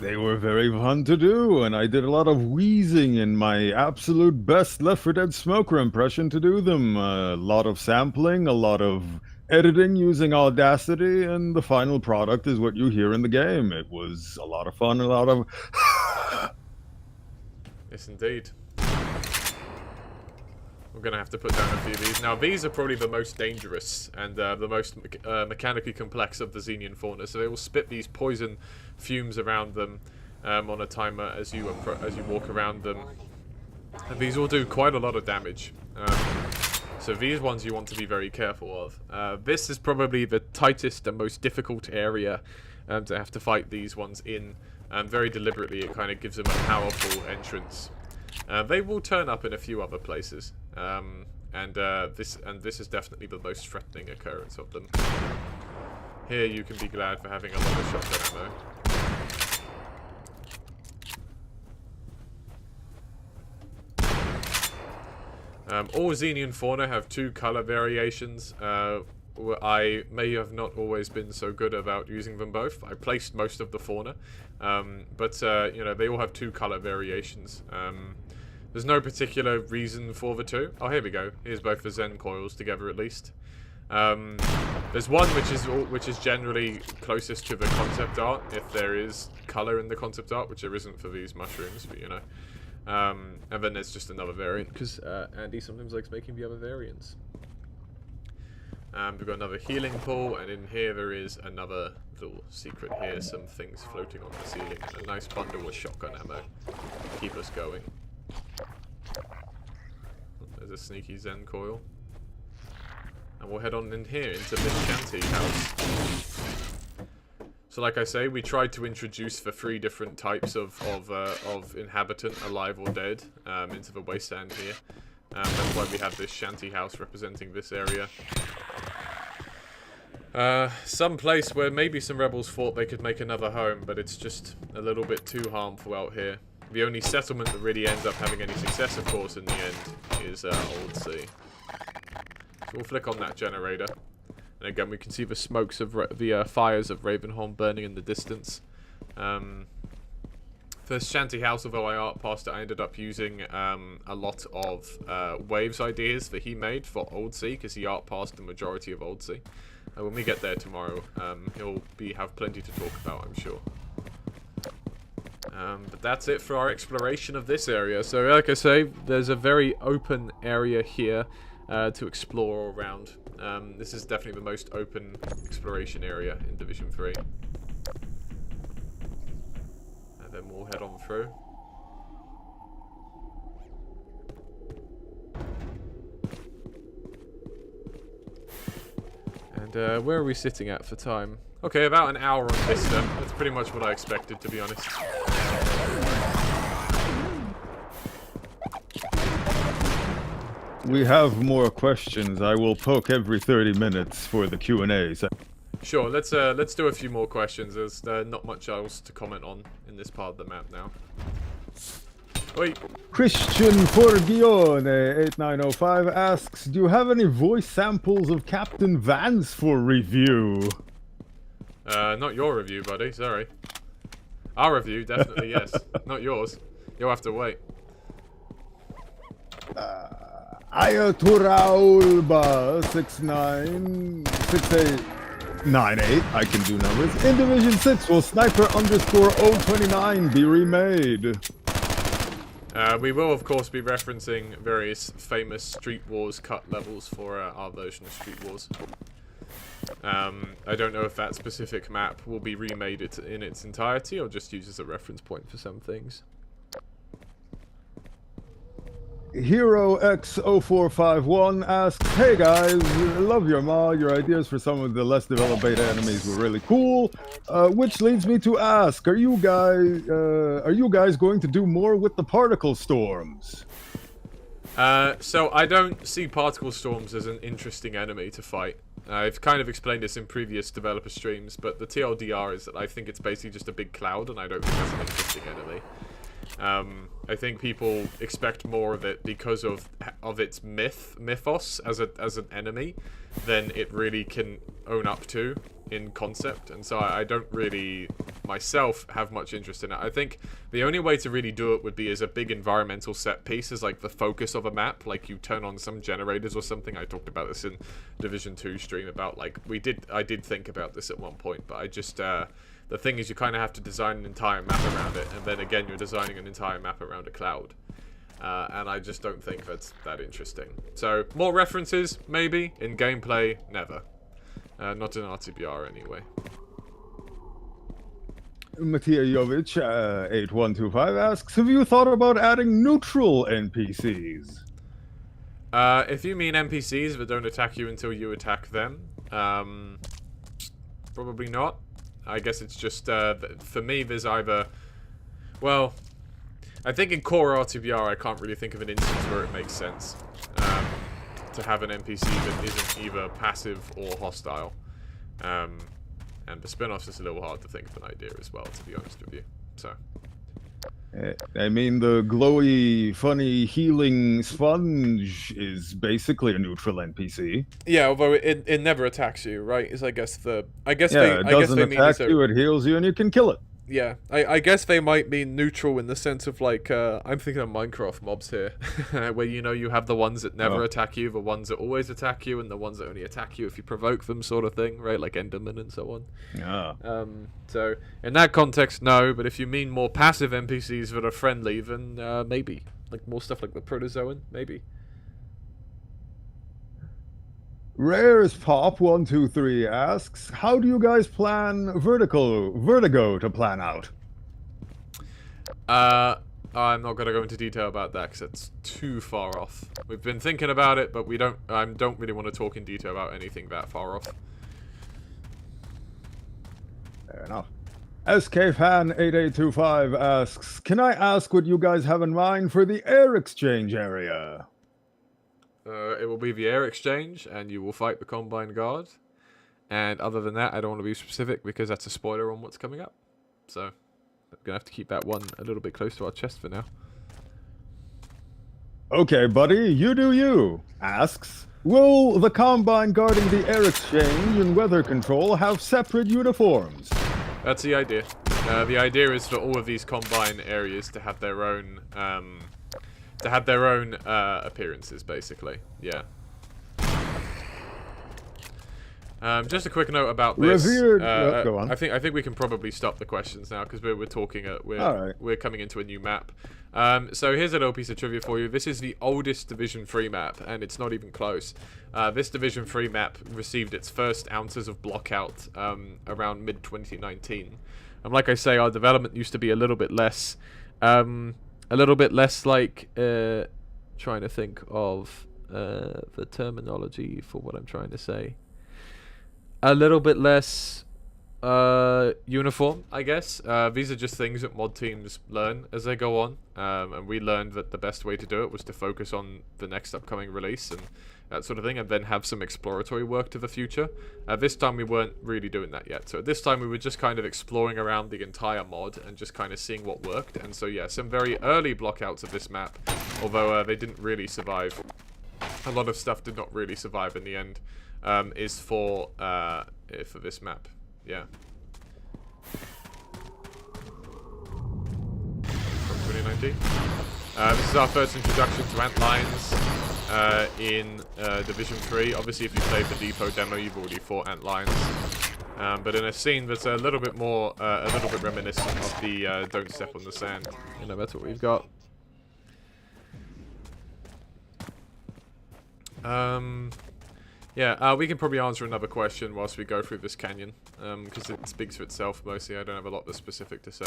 They were very fun to do, and I did a lot of wheezing in my absolute best Left 4 Dead Smoker impression to do them. A lot of sampling, a lot of editing using Audacity, and the final product is what you hear in the game. It was a lot of fun, a lot of... Yes, indeed. We're going to have to put down a few of these. Now, these are probably the most dangerous and the most mechanically complex of the Xenian fauna. So they will spit these poison fumes around them on a timer as you walk around them. And these all do quite a lot of damage. So these ones you want to be very careful of. This is probably the tightest and most difficult area to have to fight these ones in. Very deliberately, it kind of gives them a powerful entrance. They will turn up in a few other places, and this is definitely the most threatening occurrence of them. Here you can be glad for having a lot of shotgun ammo. All Xenian fauna have 2 color variations. I may have not always been so good about using them both. I placed most of the fauna, but you know, they all have 2 color variations. There's no particular reason for the 2. Oh, here we go. Here's both the Zen coils together, at least. There's one which is generally closest to the concept art, if there is color in the concept art, which there isn't for these mushrooms, but you know. And then there's just another variant, because Andy sometimes likes making the other variants. We've got another healing pool, and in here there is another little secret here, some things floating on the ceiling, and a nice bundle of shotgun ammo to keep us going. There's a sneaky Zen coil. And we'll head on in here into this shanty house. So like I say, we tried to introduce the 3 different types of inhabitant, alive or dead, into the Wasteland here. That's why we have this shanty house representing this area. Some place where maybe some rebels thought they could make another home, but it's just a little bit too harmful out here. The only settlement that really ends up having any success, of course, in the end, is Old Sea. So we'll flick on that generator. And again, we can see the smokes of the fires of Ravenholm burning in the distance. For Shanty House, although I art passed it, I ended up using a lot of Waves ideas that he made for Old Sea, because he art passed the majority of Old Sea. When we get there tomorrow, he'll have plenty to talk about, I'm sure. But that's it for our exploration of this area. So, like I say, there's a very open area here to explore all around. This is definitely the most open exploration area in Division 3. And then we'll head on through. And where are we sitting at for time? Okay, about an hour on Vista. That's pretty much what I expected, to be honest. We have more questions. I will poke every 30 minutes for the Q&A. Sure, let's do a few more questions. There's not much else to comment on in this part of the map now. Oi. Christian Vortigaunt 8905 asks, do you have any voice samples of Captain Vance for review? Not your review, buddy, sorry. Our review, definitely, yes. Not yours. You'll have to wait. Ayaturaulba 696898. I can do numbers. In Division 6, will Sniper _ 029 be remade? We will, of course, be referencing various famous Street Wars cut levels for our version of Street Wars. I don't know if that specific map will be remade in its entirety or just used as a reference point for some things. Hero X0451 asks, hey guys, love your mod. Your ideas for some of the less developed beta enemies were really cool. Which leads me to ask, are you guys going to do more with the particle storms? So I don't see particle storms as an interesting enemy to fight. I've kind of explained this in previous developer streams, but the TLDR is that I think it's basically just a big cloud, and I don't think that's an interesting enemy. I think people expect more of it because of its mythos as an enemy than it really can own up to in concept, and so I don't really myself have much interest in it. I think the only way to really do it would be as a big environmental set piece, as like the focus of a map, like you turn on some generators or something. I talked about this in Division 2 stream about like I did think about this at one point, but I just the thing is, you kind of have to design an entire map around it, and then again, you're designing an entire map around a cloud. And I just don't think that's that interesting. So, more references, maybe. In gameplay, never. Not in RTBR, anyway. Matija 8125 asks, have you thought about adding neutral NPCs? If you mean NPCs that don't attack you until you attack them, probably not. I guess it's just, for me, there's either... Well, I think in core RTBR, I can't really think of an instance where it makes sense to have an NPC that isn't either passive or hostile. And the spin-offs is a little hard to think of an idea as well, to be honest with you. So... I mean, the glowy, funny, healing sponge is basically a neutral NPC. Yeah, although it never attacks you, right? Is I guess it doesn't attack you, it heals you, and you can kill it. Yeah, I guess they might be neutral in the sense of like, I'm thinking of Minecraft mobs here, where you have the ones that never attack you, the ones that always attack you, and the ones that only attack you if you provoke them, sort of thing, right? Like Enderman and so on. Yeah. So in that context, no. But if you mean more passive NPCs that are friendly, then maybe like more stuff like the protozoan, maybe. Rares Pop 123 asks, how do you guys plan Vertigo to plan out? I'm not going to go into detail about that because it's too far off. We've been thinking about it, but I don't really want to talk in detail about anything that far off. Fair enough. SKFan8825 asks, can I ask what you guys have in mind for the air exchange area? It will be the air exchange, and you will fight the Combine Guard. And other than that, I don't want to be specific because that's a spoiler on what's coming up. So, I'm going to have to keep that one a little bit close to our chest for now. Okay, buddy, you do you. Asks, Will the Combine guarding the air exchange and weather control have separate uniforms? That's the idea. The idea is for all of these Combine areas to have their own, appearances, basically. Yeah. Just a quick note about this. Revered. Go on. I think we can probably stop the questions now because we're talking. We're coming into a new map. So here's a little piece of trivia for you. This is the oldest Division 3 map, and it's not even close. This Division 3 map received its first ounces of blockout around mid-2019. And like I say, our development used to be a little bit less like trying to think of the terminology for what I'm trying to say. A little bit less uniform, I guess. These are just things that mod teams learn as they go on, and we learned that the best way to do it was to focus on the next upcoming release and that sort of thing, and then have some exploratory work to the future. This time we weren't really doing that yet, so this time we were just kind of exploring around the entire mod and just kind of seeing what worked. And so yeah, some very early blockouts of this map, although they didn't really survive. A lot of stuff did not really survive in the end. Is for this map, yeah. From 2019. This is our first introduction to antlions in Division 3. Obviously, if you played the depot demo, you've already fought antlions. But in a scene that's a little bit more, a little bit reminiscent of the "Don't Step on the Sand." You know, that's what we've got. Yeah, we can probably answer another question whilst we go through this canyon, because it speaks for itself mostly. I don't have a lot that's specific to say.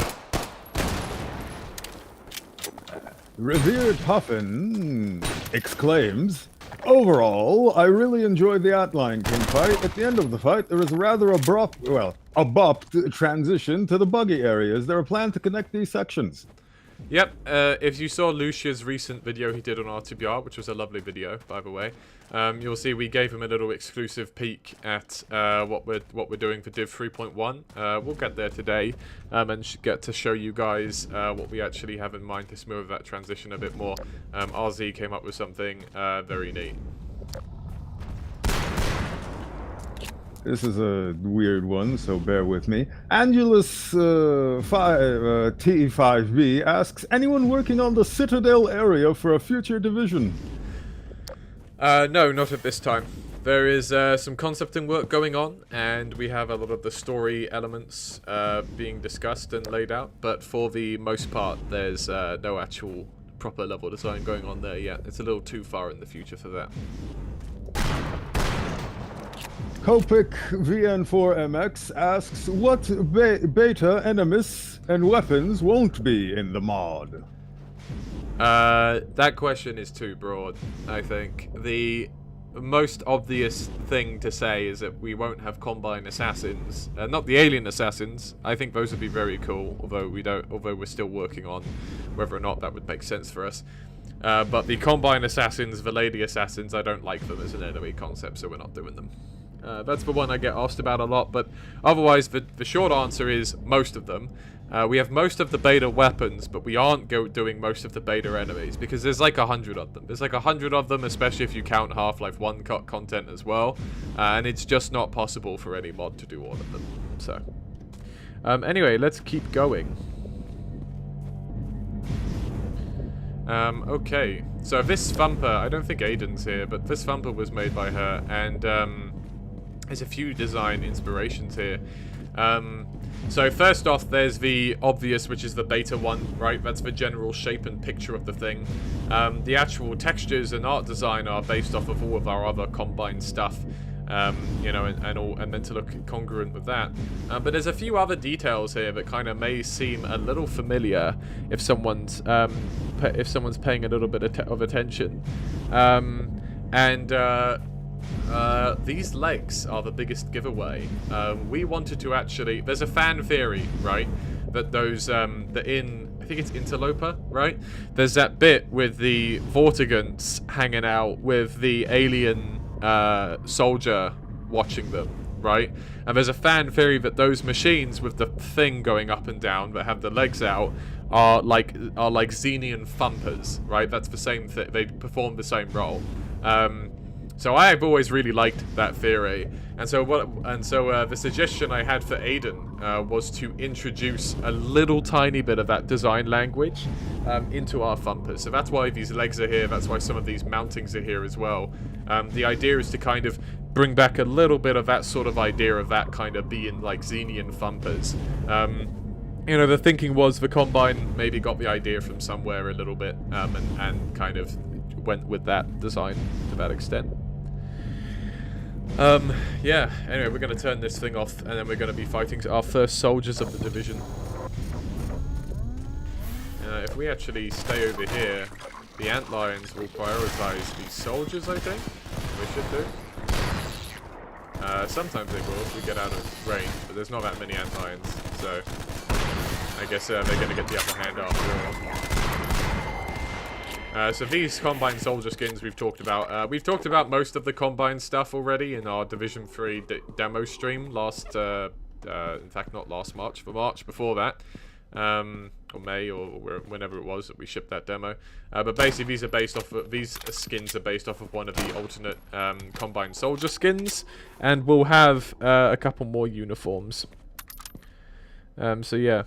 Revered Puffin exclaims, overall, I really enjoyed the Outline King fight. At the end of the fight, there was a rather abrupt transition to the buggy areas. There a plan to connect these sections. Yep, if you saw Lucia's recent video he did on RTBR, which was a lovely video, by the way, you'll see we gave him a little exclusive peek at what we're doing for Div 3.1. We'll get there today and get to show you guys what we actually have in mind to smooth that transition a bit more. RZ came up with something very neat. This is a weird one, so bear with me. Angulus T5B asks, anyone working on the Citadel area for a future division? No, not at this time. There is some concepting work going on, and we have a lot of the story elements being discussed and laid out, but for the most part, there's no actual proper level design going on there yet. It's a little too far in the future for that. Copic VN4MX asks, what beta enemies and weapons won't be in the mod? That question is too broad, I think. The most obvious thing to say is that we won't have Combine assassins. Not the alien assassins. I think those would be very cool, although we're still working on whether or not that would make sense for us. But the Combine assassins, the lady assassins, I don't like them as an enemy concept, so we're not doing them. That's the one I get asked about a lot, but otherwise the short answer is most of them. We have most of the beta weapons, but we aren't doing most of the beta enemies, because there's like 100 of them. There's like 100 of them, especially if you count Half-Life 1 content as well, and it's just not possible for any mod to do all of them. So, anyway, let's keep going. Okay, so this thumper, I don't think Aiden's here, but this thumper was made by her, and there's a few design inspirations here. So first off, there's the obvious, which is the beta one, right? That's the general shape and picture of the thing. The actual textures and art design are based off of all of our other Combine stuff, you know, and meant to look congruent with that. But there's a few other details here that kind of may seem a little familiar if someone's paying a little bit of attention. These legs are the biggest giveaway. We wanted to actually... There's a fan theory, right? That those... I think it's Interloper, right? There's that bit with the Vortigaunts hanging out with the alien soldier watching them, right? And there's a fan theory that those machines with the thing going up and down that have the legs out are like Xenian thumpers, right? That's the same thing. They perform the same role. So I've always really liked that theory, and so the suggestion I had for Aiden was to introduce a little tiny bit of that design language into our thumpers. So that's why these legs are here. That's why some of these mountings are here as well. The idea is to kind of bring back a little bit of that sort of idea of that kind of being like Xenian thumpers. You know, the thinking was the Combine maybe got the idea from somewhere a little bit, and kind of went with that design to that extent. Yeah, anyway, we're going to turn this thing off, and then we're going to be fighting our first soldiers of the division. If we actually stay over here, the antlions will prioritize these soldiers, I think. We should do. Sometimes they will if we get out of range, but there's not that many antlions, so I guess they're going to get the upper hand after all. So these Combine soldier skins we've talked about. We've talked about most of the Combine stuff already in our Division 3 demo stream last, in fact not last March, the March before that. Or May, or whenever it was that we shipped that demo. But basically these skins are based off of one of the alternate Combine soldier skins, and we'll have a couple more uniforms. So yeah.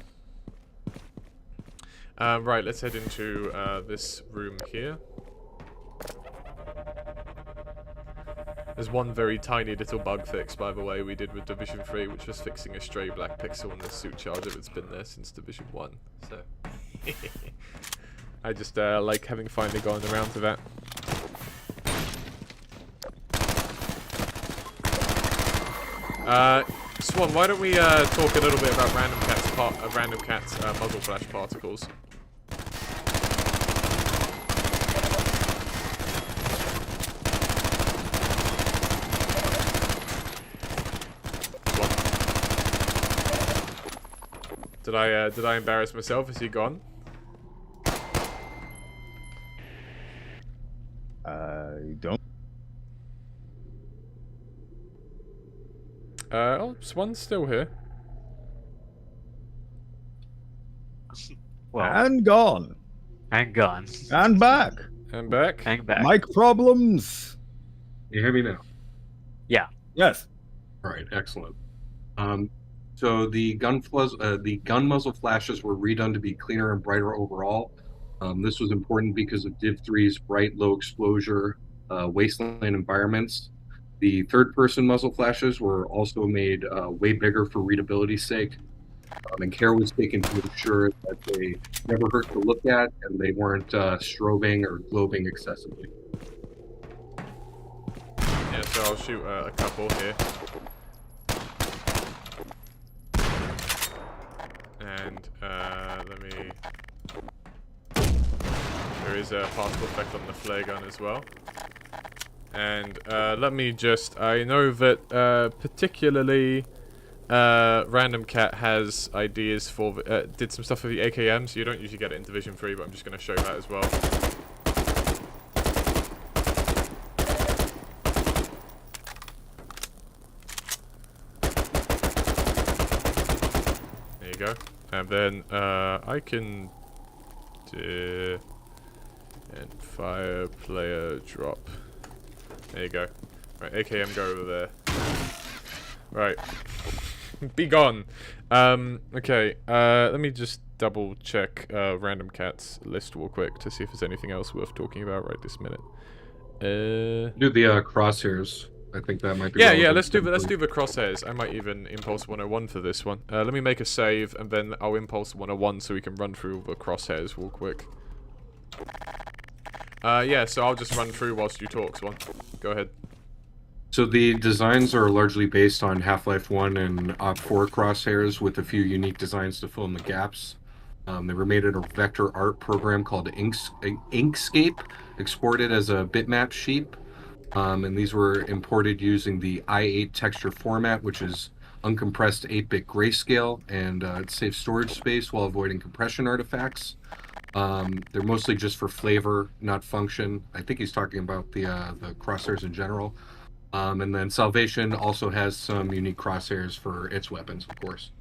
Right, let's head into this room here. There's one very tiny little bug fix, by the way, we did with Division 3, which was fixing a stray black pixel in the suit charger that's been there since Division 1, so... I just like having finally gone around to that. Swan, why don't we talk a little bit about random cat's muzzle flash particles? Did I embarrass myself? Is he gone? I don't. Oh, Swan's still here. Well, And gone. and gone. And back. And back. And back. Mic problems. You hear me now? Yeah. Yes. All right, excellent. So the gun muzzle flashes were redone to be cleaner and brighter overall. This was important because of Div 3's bright, low exposure wasteland environments. The third-person muzzle flashes were also made way bigger for readability's sake, and care was taken to ensure that they never hurt to look at and they weren't strobing or globing excessively. Yeah, so I'll shoot a couple here. And let me... There is a particle effect on the flare gun as well. And let me just... I know that particularly Random Cat has ideas for... did some stuff for the AKM, so you don't usually get it in Division 3, but I'm just going to show that as well. There you go. And then I can do and fire player drop. There you go. Right, AKM go over there. Right. Be gone. Okay, let me just double check Random Cat's list real quick to see if there's anything else worth talking about right this minute. Do the crosshairs. I think that might be yeah, relevant. let's do the crosshairs. I might even impulse 101 for this one. Let me make a save, and then I'll impulse 101 so we can run through the crosshairs real quick. Yeah, so I'll just run through whilst you talk, Swan. Go ahead. So the designs are largely based on Half-Life 1 and Op4 crosshairs with a few unique designs to fill in the gaps. They were made in a vector art program called Inkscape, exported as a bitmap sheet. And these were imported using the i8 texture format, which is uncompressed 8-bit grayscale, and it saves storage space while avoiding compression artifacts. They're mostly just for flavor, not function. I think he's talking about the crosshairs in general. And then Salvation also has some unique crosshairs for its weapons, of course.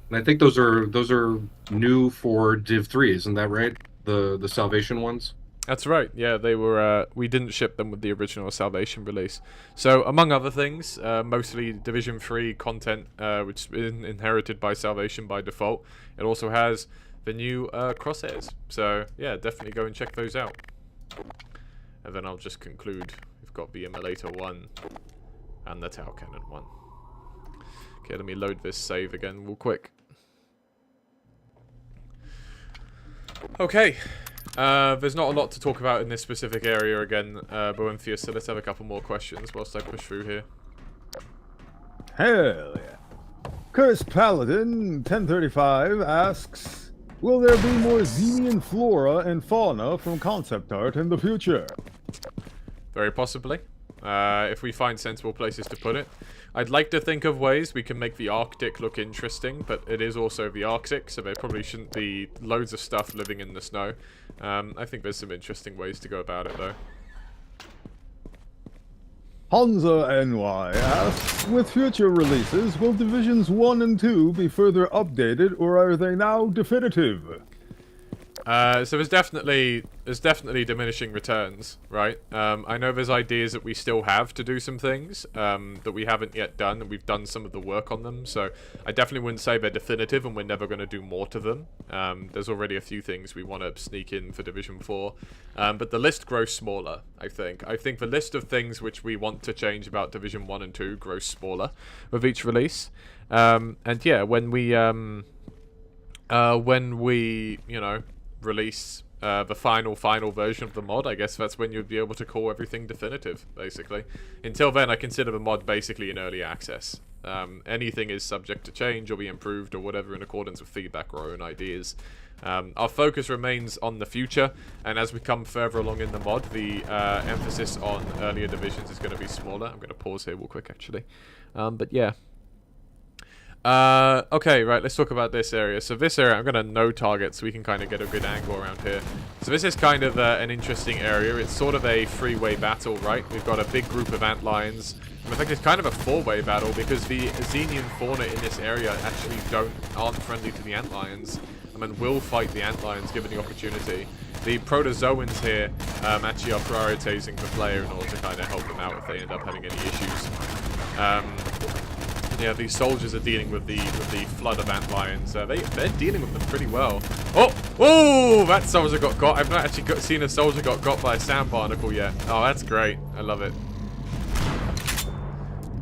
And I think those are new for Div 3, isn't that right? The Salvation ones? That's right. Yeah, they were. We didn't ship them with the original Salvation release. So, among other things, mostly Division 3 content, which is inherited by Salvation by default. It also has the new crosshairs. So, yeah, definitely go and check those out. And then I'll just conclude. We've got the Immolator 1 and the Tau Cannon 1. Okay, let me load this save again real quick. Okay. There's not a lot to talk about in this specific area again, Boenthius, so let's have a couple more questions whilst I push through here. Hell yeah. Cursed Paladin 1035 asks, will there be more Xenian flora and fauna from concept art in the future? Very possibly. If we find sensible places to put it. I'd like to think of ways we can make the Arctic look interesting, but it is also the Arctic, so there probably shouldn't be loads of stuff living in the snow. I think there's some interesting ways to go about it, though. Hansa NY asks, with future releases, will Divisions 1 and 2 be further updated, or are they now definitive? So there's definitely diminishing returns, right? I know there's ideas that we still have to do some things that we haven't yet done, and we've done some of the work on them, so I definitely wouldn't say they're definitive and we're never going to do more to them. There's already a few things we want to sneak in for Division 4, but the list grows smaller, I think. I think the list of things which we want to change about Division 1 and 2 grows smaller with each release. And yeah, when we you know, release the final version of the mod, I guess that's when you'd be able to call everything definitive, basically. Until then, I consider the mod basically in early access. Anything is subject to change or be improved or whatever in accordance with feedback or our own ideas. Our focus remains on the future, and as we come further along in the mod, the emphasis on earlier divisions is going to be smaller. I'm going to pause here real quick, actually. But yeah. Okay, right, let's talk about this area. So this area, I'm going to no target so we can kind of get a good angle around here. So this is kind of an interesting area. It's sort of a three-way battle, right? We've got a big group of antlions. In fact, it's kind of a four-way battle because the Xenian fauna in this area actually aren't friendly to the antlions. I mean, will fight the antlions given the opportunity. The protozoans here actually are prioritizing the player in order to kind of help them out if they end up having any issues. Yeah, these soldiers are dealing with the flood of antlions. They're dealing with them pretty well. Oh, that soldier got. I've not actually seen a soldier got by a sand barnacle yet. Oh, that's great. I love it.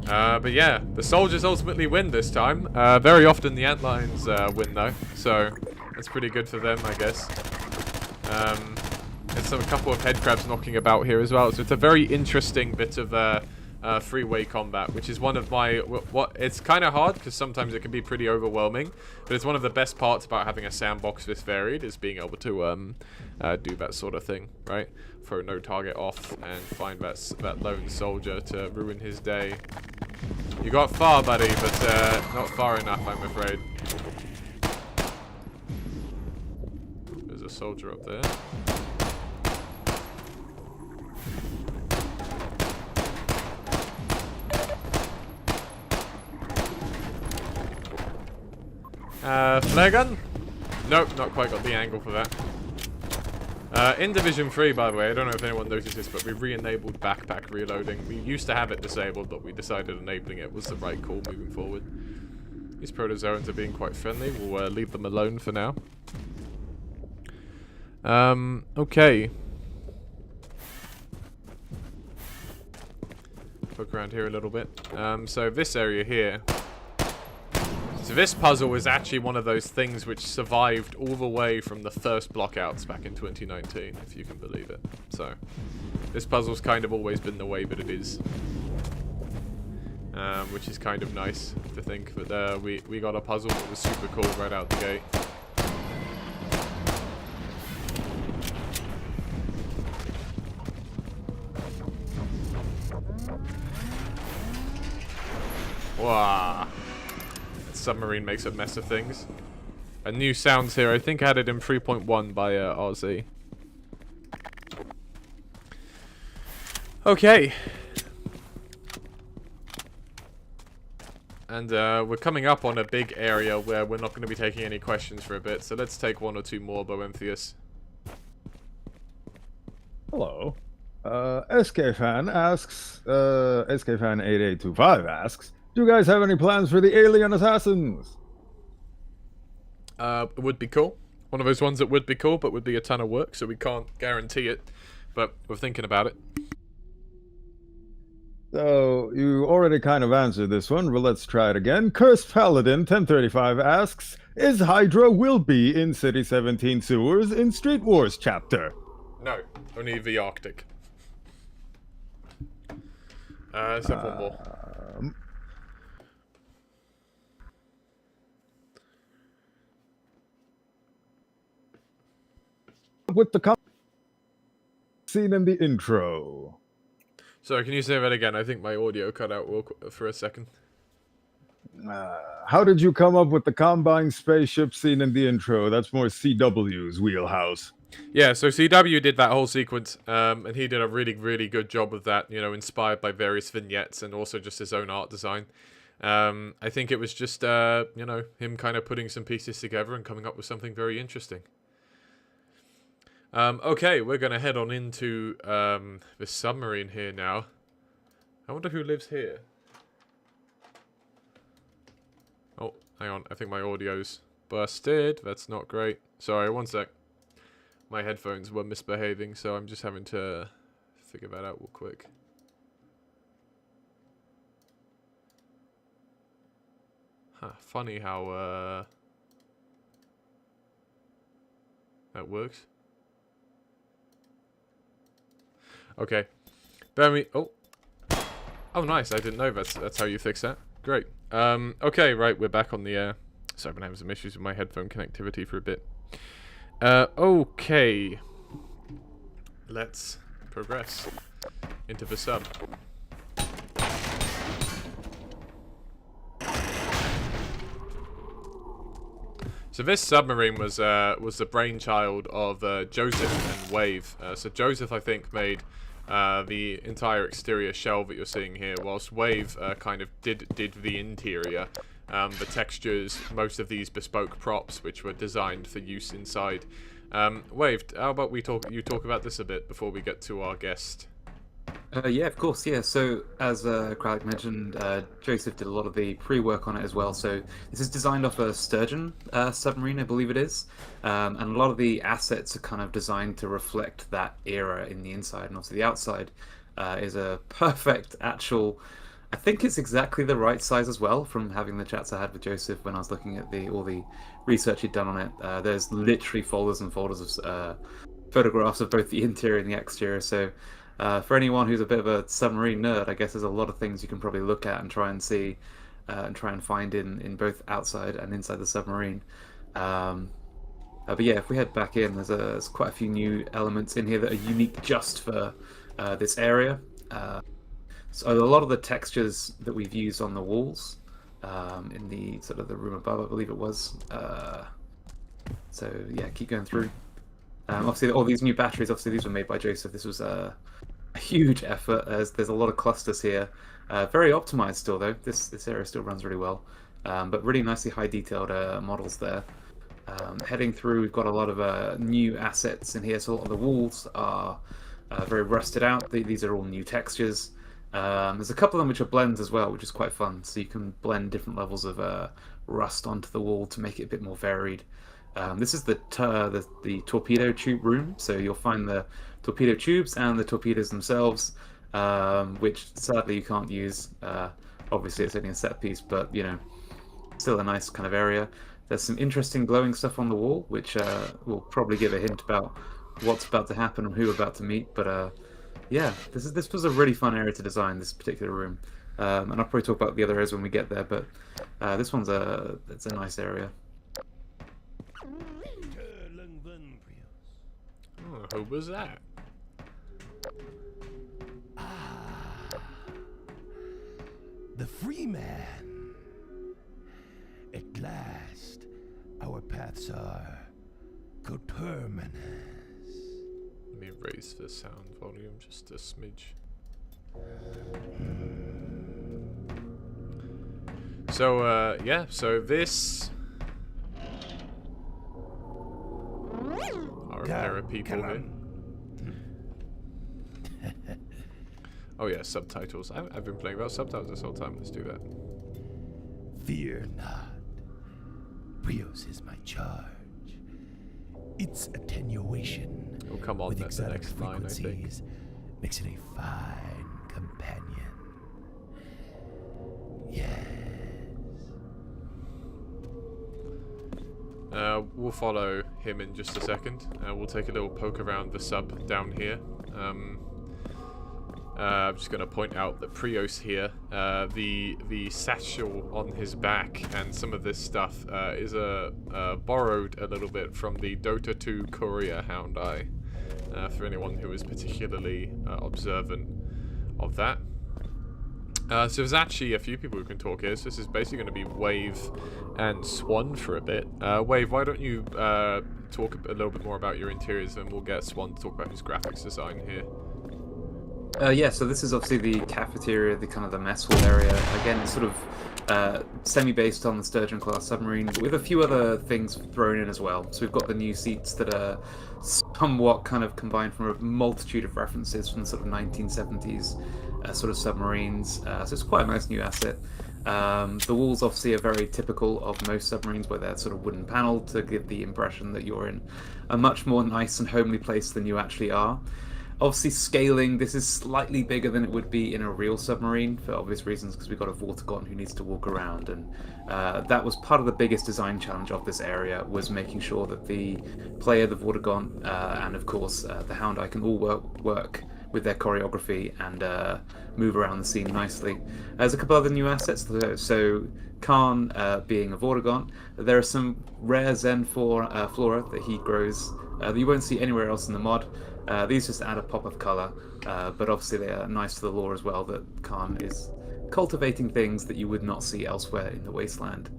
But yeah, the soldiers ultimately win this time. Very often the antlions win though, so that's pretty good for them, I guess. There's a couple of head crabs knocking about here as well, so it's a very interesting bit of three-way combat, which is one of my it's kind of hard because sometimes it can be pretty overwhelming, but it's one of the best parts about having a sandbox this varied is being able to do that sort of thing, right? Throw no target off and find that lone soldier to ruin his day. You got far, buddy, but not far enough, I'm afraid. There's a soldier up there. Flare gun? Nope, not quite got the angle for that. In Division 3, by the way, I don't know if anyone noticed this, but we re-enabled backpack reloading. We used to have it disabled, but we decided enabling it was the right call moving forward. These protozoans are being quite friendly. We'll leave them alone for now. Okay. Poke around here a little bit. So this area here. So this puzzle is actually one of those things which survived all the way from the first blockouts back in 2019, if you can believe it. So, this puzzle's kind of always been the way that it is. Which is kind of nice to think that we got a puzzle that was super cool right out the gate. Wow. Submarine makes a mess of things. A new sounds here, I think added in 3.1 by RZ. Okay. And we're coming up on a big area where we're not going to be taking any questions for a bit, so let's take one or two more, Boenthius. Hello. SKFan asks, SKFan8825 asks, do you guys have any plans for the alien assassins? It would be cool. One of those ones that would be cool, but would be a ton of work, so we can't guarantee it. But we're thinking about it. So, you already kind of answered this one, but let's try it again. Cursed Paladin 1035 asks, is Hydra will be in City 17 sewers in Street Wars chapter? No, only the Arctic. Let's have one more. With the scene in the intro. Sorry, can you say that again? I think my audio cut out for a second. How did you come up with the combine spaceship scene in the intro? That's more CW's wheelhouse. Yeah, so CW did that whole sequence, and he did a really, really good job of that, you know, inspired by various vignettes and also just his own art design. I think it was just, you know, him kind of putting some pieces together and coming up with something very interesting. Okay, we're going to head on into the submarine here now. I wonder who lives here. Oh, hang on. I think my audio's busted. That's not great. Sorry, one sec. My headphones were misbehaving, so I'm just having to figure that out real quick. Huh, funny how that works. Okay. Bear me. Oh. Oh, nice. I didn't know that's how you fix that. Great. Okay, right. We're back on the air. Sorry, I've been having some issues with my headphone connectivity for a bit. Okay. Let's progress into the sub. So this submarine was the brainchild of Joseph and Wave. So Joseph, I think, made the entire exterior shell that you're seeing here, whilst Wave kind of did the interior, the textures, most of these bespoke props which were designed for use inside. Wave, how about you talk about this a bit before we get to our guest? Yeah, of course, yeah. So, as Kralik mentioned, Joseph did a lot of the pre-work on it as well. So, this is designed off a Sturgeon submarine, I believe it is. And a lot of the assets are kind of designed to reflect that era in the inside. And also the outside is a perfect actual... I think it's exactly the right size as well, from having the chats I had with Joseph when I was looking at all the research he'd done on it. There's literally folders and folders of photographs of both the interior and the exterior. So... for anyone who's a bit of a submarine nerd, I guess there's a lot of things you can probably look at and try and see and try and find in both outside and inside the submarine. But yeah, if we head back in, there's quite a few new elements in here that are unique just for this area. So a lot of the textures that we've used on the walls in the sort of the room above, I believe it was. So yeah, keep going through. Obviously, all these new batteries, obviously these were made by Joseph. This was a huge effort, as there's a lot of clusters here. Very optimized still, though. This area still runs really well. But really nicely high detailed models there. Heading through, we've got a lot of new assets in here. So a lot of the walls are very rusted out. These are all new textures. There's a couple of them which are blends as well, which is quite fun. So you can blend different levels of rust onto the wall to make it a bit more varied. This is the torpedo tube room, so you'll find the torpedo tubes and the torpedoes themselves, which sadly you can't use. Obviously it's only a set piece, but you know, still a nice kind of area. There's some interesting glowing stuff on the wall, which will probably give a hint about what's about to happen and who we're about to meet. But yeah, this was a really fun area to design, this particular room. And I'll probably talk about the other areas when we get there, but this one's it's a nice area. Oh, who was that? The free man. At last, our paths are coterminous. Let me raise the sound volume just a smidge. So, yeah, so this... are a pair of people here. Oh yeah, subtitles. I've been playing without subtitles this whole time. Let's do that. Fear not. Brios is my charge. Its attenuation Oh, come on, with that's the exotic next line, I think. frequencies makes it a fine companion. Yes. We'll follow him in just a second. We'll take a little poke around the sub down here. I'm just going to point out that Prios here, the satchel on his back and some of this stuff is borrowed a little bit from the Dota 2 Courier Hound Eye, for anyone who is particularly observant of that. So there's actually a few people who can talk here, so this is basically going to be Wave and Swan for a bit. Wave, why don't you talk a little bit more about your interiors, and we'll get Swan to talk about his graphics design here. Yeah, so this is obviously the cafeteria, the kind of the mess hall area. Again, sort of semi-based on the Sturgeon class submarine, but with a few other things thrown in as well. So we've got the new seats that are somewhat kind of combined from a multitude of references from the sort of 1970s sort of submarines. So it's quite a nice new asset. The walls obviously are very typical of most submarines, where they're sort of wooden panelled to give the impression that you're in a much more nice and homely place than you actually are. Obviously, scaling, this is slightly bigger than it would be in a real submarine for obvious reasons, because we've got a Vortigaunt who needs to walk around, and that was part of the biggest design challenge of this area, was making sure that the player, the Vortigaunt, and of course the Hound Eye can all work with their choreography and move around the scene nicely. There's a couple other new assets, so Khan being a Vortigaunt, there are some rare Zen flora that he grows that you won't see anywhere else in the mod. These just add a pop of colour, but obviously they are nice to the lore as well, that Khan is cultivating things that you would not see elsewhere in the Wasteland.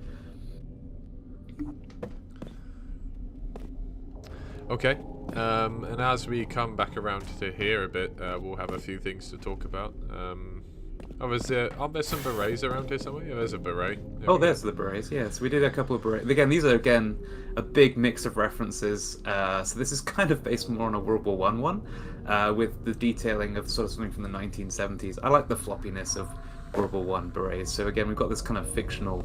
Okay, and as we come back around to here a bit, we'll have a few things to talk about. Aren't there some berets around here somewhere? Yeah, there's a beret. There's the berets, yes. We did a couple of berets. Again, these are, a big mix of references. So this is kind of based more on a World War I one, with the detailing of sort of something from the 1970s. I like the floppiness of World War I berets. So again, we've got this kind of fictional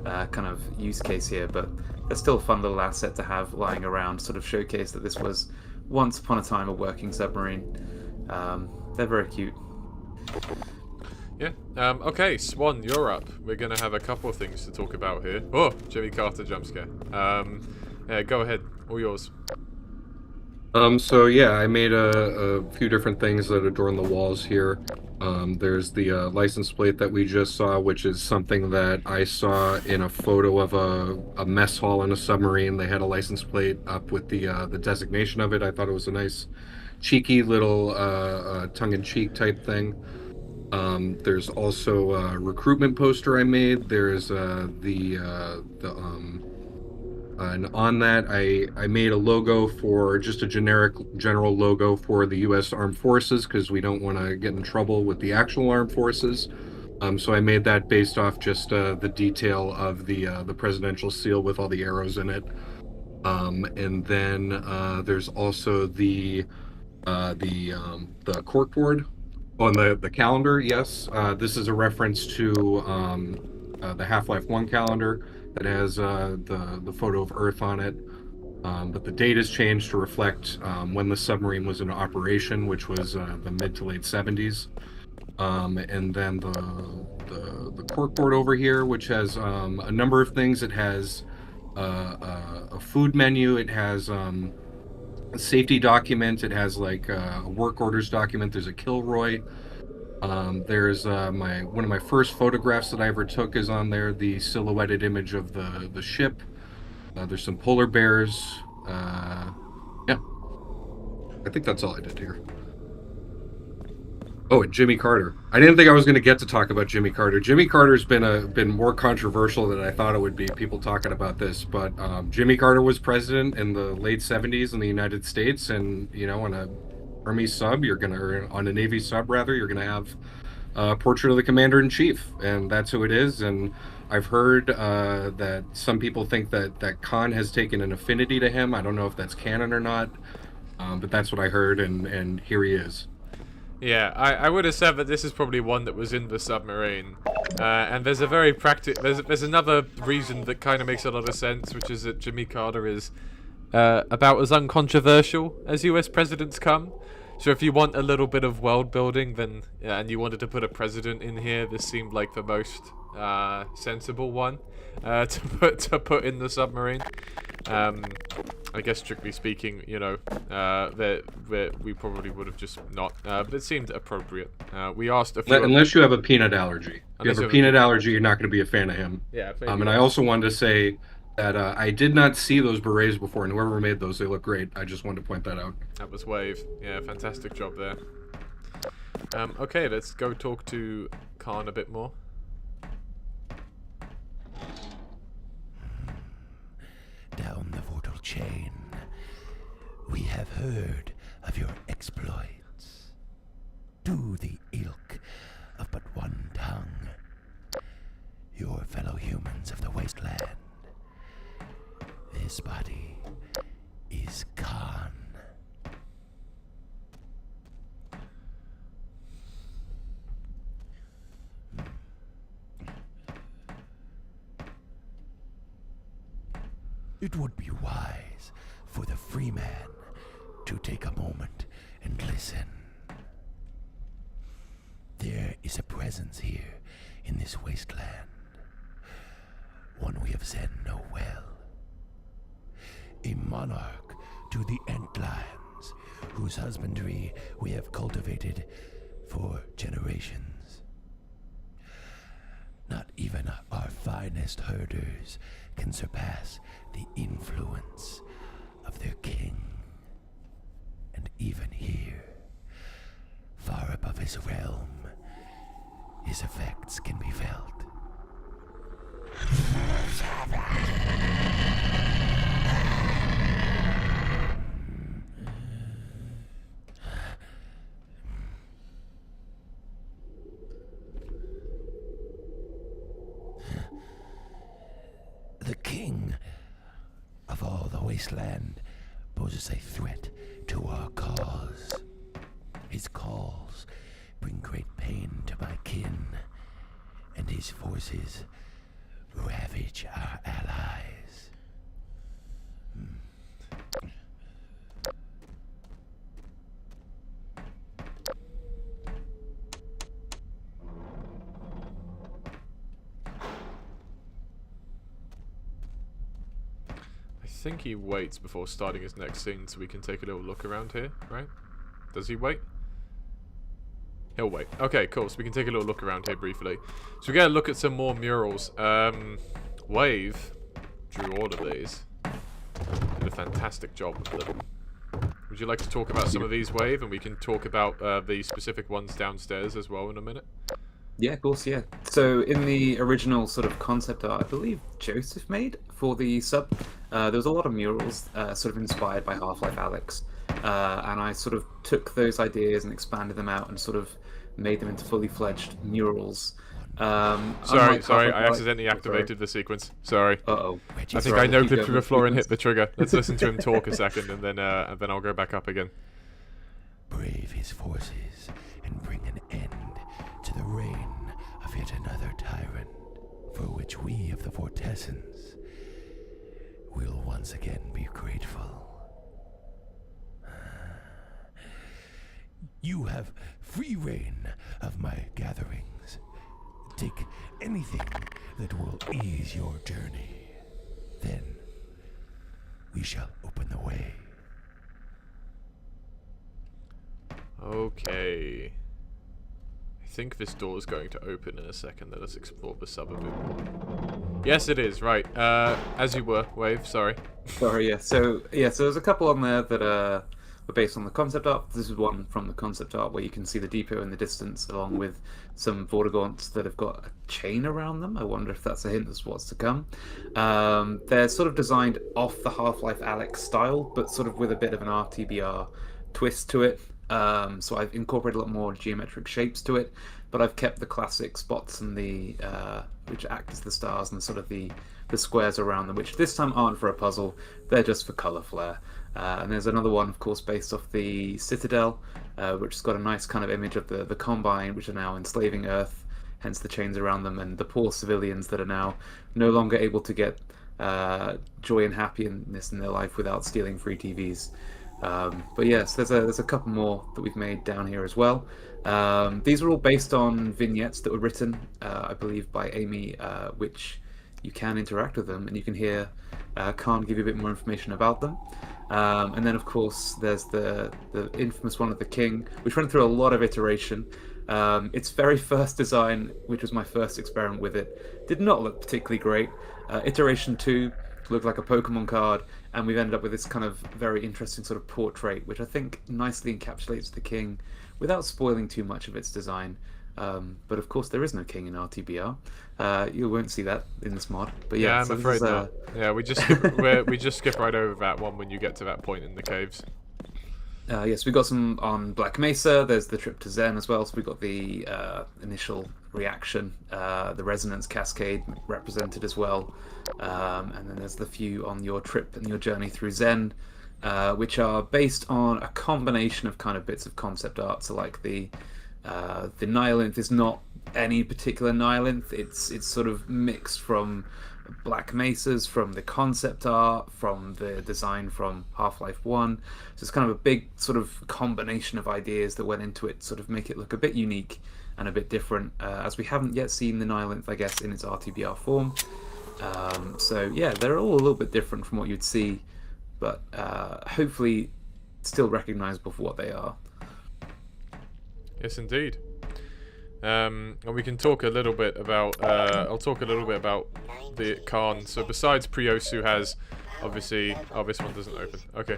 kind of use case here, but they're still a fun little asset to have lying around, sort of showcase that this was once upon a time a working submarine. They're very cute. Yeah. Okay, Swan, you're up. We're going to have a couple of things to talk about here. Oh, Jimmy Carter jump scare. Yeah, go ahead. All yours. So yeah, I made a few different things that adorn the walls here. There's the license plate that we just saw, which is something that I saw in a photo of a mess hall in a submarine. They had a license plate up with the designation of it. I thought it was a nice, cheeky little tongue-in-cheek type thing. There's also a recruitment poster I made. There's and on that I made a logo for just a general logo for the U.S. Armed Forces, because we don't want to get in trouble with the actual armed forces. So I made that based off just the detail of the presidential seal with all the arrows in it. And then there's also the corkboard on the calendar. Yes, this is a reference to the Half-Life 1 calendar that has the photo of Earth on it, but the date has changed to reflect when the submarine was in operation, which was the mid to late 70s. And then the corkboard over here, which has a number of things. It has a food menu. It has a safety document. It has like a work orders document. There's a Kilroy. There's one of my first photographs that I ever took is on there, the silhouetted image of the ship. There's some polar bears. Yeah, I think that's all I did here. Oh, and Jimmy Carter. I didn't think I was going to get to talk about Jimmy Carter. Jimmy Carter's been more controversial than I thought it would be, people talking about this. But Jimmy Carter was president in the late 70s in the United States, and on a Army sub, on a Navy sub rather, you're gonna have a portrait of the Commander-in-Chief, and that's who it is. And I've heard that some people think that Khan has taken an affinity to him. I don't know if that's canon or not, but that's what I heard, and here he is. Yeah, I would have said that this is probably one that was in the submarine. And there's a very there's another reason that kind of makes a lot of sense, which is that Jimmy Carter is about as uncontroversial as US presidents come. So if you want a little bit of world building, then and you wanted to put a president in here, this seemed like the most sensible one to put in the submarine. I guess strictly speaking, you know, that we probably would have just not, but it seemed appropriate. We asked a few unless you have a peanut allergy. If you have a peanut allergy, you're not going to be a fan of him. Yeah. And I also wanted to say that I did not see those berets before, and whoever made those, they look great. I just wanted to point that out. That was Wave. Yeah, fantastic job there. Okay, let's go talk to Khan a bit more. Down the vortal chain, we have heard of your exploits. To the ilk of but one tongue, your fellow humans of the Wasteland. This body is Khan. It would be wise for the free man to take a moment and listen. There is a presence here in this wasteland, one we have said know well. A monarch to the antlands, whose husbandry we have cultivated for generations. Not even our finest herders can surpass the influence of their king. And even here, far above his realm, his effects can be felt. The king of all the wasteland poses a threat to our cause. His calls bring great pain to my kin, and his forces ravage our allies. I think he waits before starting his next scene so we can take a little look around here, right? Does he wait? He'll wait. Okay, cool. So we can take a little look around here briefly. So we get a look at some more murals. Wave drew all of these. Did a fantastic job with them. Would you like to talk about some of these, Wave? And we can talk about the specific ones downstairs as well in a minute. Yeah, of course, yeah. So in the original sort of concept art, I believe Joseph made for the sub, there was a lot of murals sort of inspired by Half-Life Alyx. And I sort of took those ideas and expanded them out and sort of made them into fully fledged murals. Sorry, I accidentally activated the sequence. Sorry. Uh-oh. I think I no-clipped through the floor and hit the trigger. Let's listen to him talk a second and then I'll go back up again. Brave his forces and bring an end to the reign of yet another tyrant, for which we of the Vortessans will once again be grateful. You have free reign of my gatherings. Take anything that will ease your journey. Then we shall open the way. Okay. I think this door is going to open in a second. Let us explore the sub a bit more. Yes, it is. Right. As you were, Wave. Sorry. Sorry, yeah. So there's a couple on there that were based on the concept art. This is one from the concept art where you can see the depot in the distance, along with some Vortigaunts that have got a chain around them. I wonder if that's a hint as to what's to come. They're sort of designed off the Half-Life Alyx style, but sort of with a bit of an RTBR twist to it. So I've incorporated a lot more geometric shapes to it. but I've kept the classic spots and the which act as the stars and sort of the squares around them, which this time aren't for a puzzle, they're just for colour flair. And there's another one, of course, based off the Citadel, which has got a nice kind of image of the Combine, which are now enslaving Earth, hence the chains around them, and the poor civilians that are now no longer able to get joy and happiness in their life without stealing free TVs. But yes, there's a couple more that we've made down here as well. These are all based on vignettes that were written, I believe, by Amy, which you can interact with them, and you can hear Khan give you a bit more information about them. And then, of course, there's the infamous one of the King, which went through a lot of iteration. Its very first design, which was my first experiment with it, did not look particularly great. Iteration 2 looked like a Pokemon card, and we've ended up with this kind of very interesting sort of portrait, which I think nicely encapsulates the King without spoiling too much of its design. But of course, there is no King in RTBR. You won't see that in this mod. But yeah, I'm afraid not. Yeah, we just skip right over that one when you get to that point in the caves. Yes, we got some on Black Mesa. There's the trip to Zen as well. So we got the initial reaction, the resonance cascade represented as well, and then there's the few on your trip and your journey through Zen, which are based on a combination of kind of bits of concept art. So like the Nihilinth is not any particular Nihilinth. It's sort of mixed from Black Mesas, from the concept art, from the design from Half-Life 1. So it's kind of a big sort of combination of ideas that went into it, sort of make it look a bit unique and a bit different, as we haven't yet seen the Nihilinth, I guess, in its RTBR form. So yeah, they're all a little bit different from what you'd see, but hopefully still recognizable for what they are. Yes, indeed. And we can talk a little bit about. I'll talk a little bit about the Khan. So besides Priosu has, obviously, oh, this one doesn't open. Okay.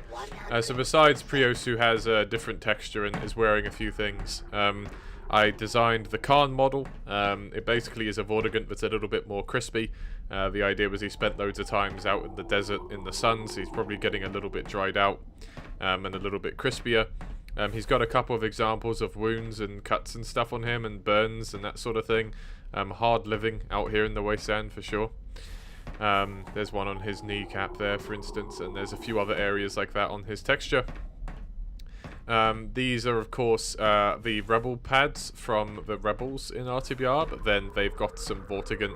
So besides Priosu has a different texture and is wearing a few things. I designed the Khan model. It basically is a Vortigaunt that's a little bit more crispy. The idea was he spent loads of times out in the desert in the sun, so he's probably getting a little bit dried out and a little bit crispier. He's got a couple of examples of wounds and cuts and stuff on him, and burns and that sort of thing. Hard living out here in the Wasteland for sure. There's one on his kneecap there, for instance, and there's a few other areas like that on his texture. These are, of course, the Rebel pads from the Rebels in RTBR, but then they've got some Vortigaunt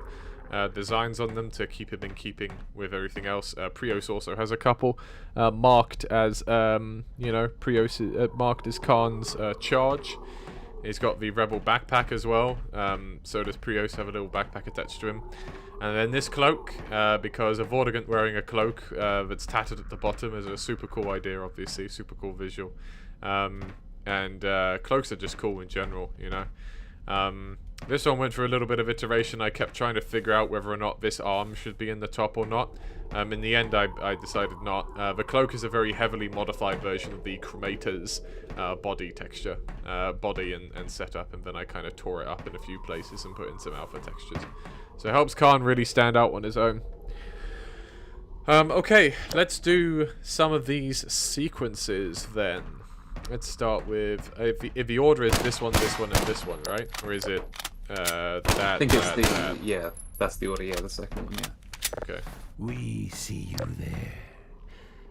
designs on them to keep him in keeping with everything else. Prios also has a couple marked as, Prios marked as Khan's charge. He's got the Rebel backpack as well. So does Prios have a little backpack attached to him. And then this cloak, because a Vortigaunt wearing a cloak that's tattered at the bottom is a super cool idea, obviously, super cool visual. And cloaks are just cool in general, you know. This one went through a little bit of iteration. I kept trying to figure out whether or not this arm should be in the top or not. In the end, I decided not. The cloak is a very heavily modified version of the Cremator's body texture, body and setup, and then I kind of tore it up in a few places and put in some alpha textures. So it helps Khan really stand out on his own. Okay, let's do some of these sequences then. Let's start with, if the order is this one, and this one, right? Or is it that, I think it's that? Yeah, that's the order, yeah, the second one, yeah. Okay. We see you there,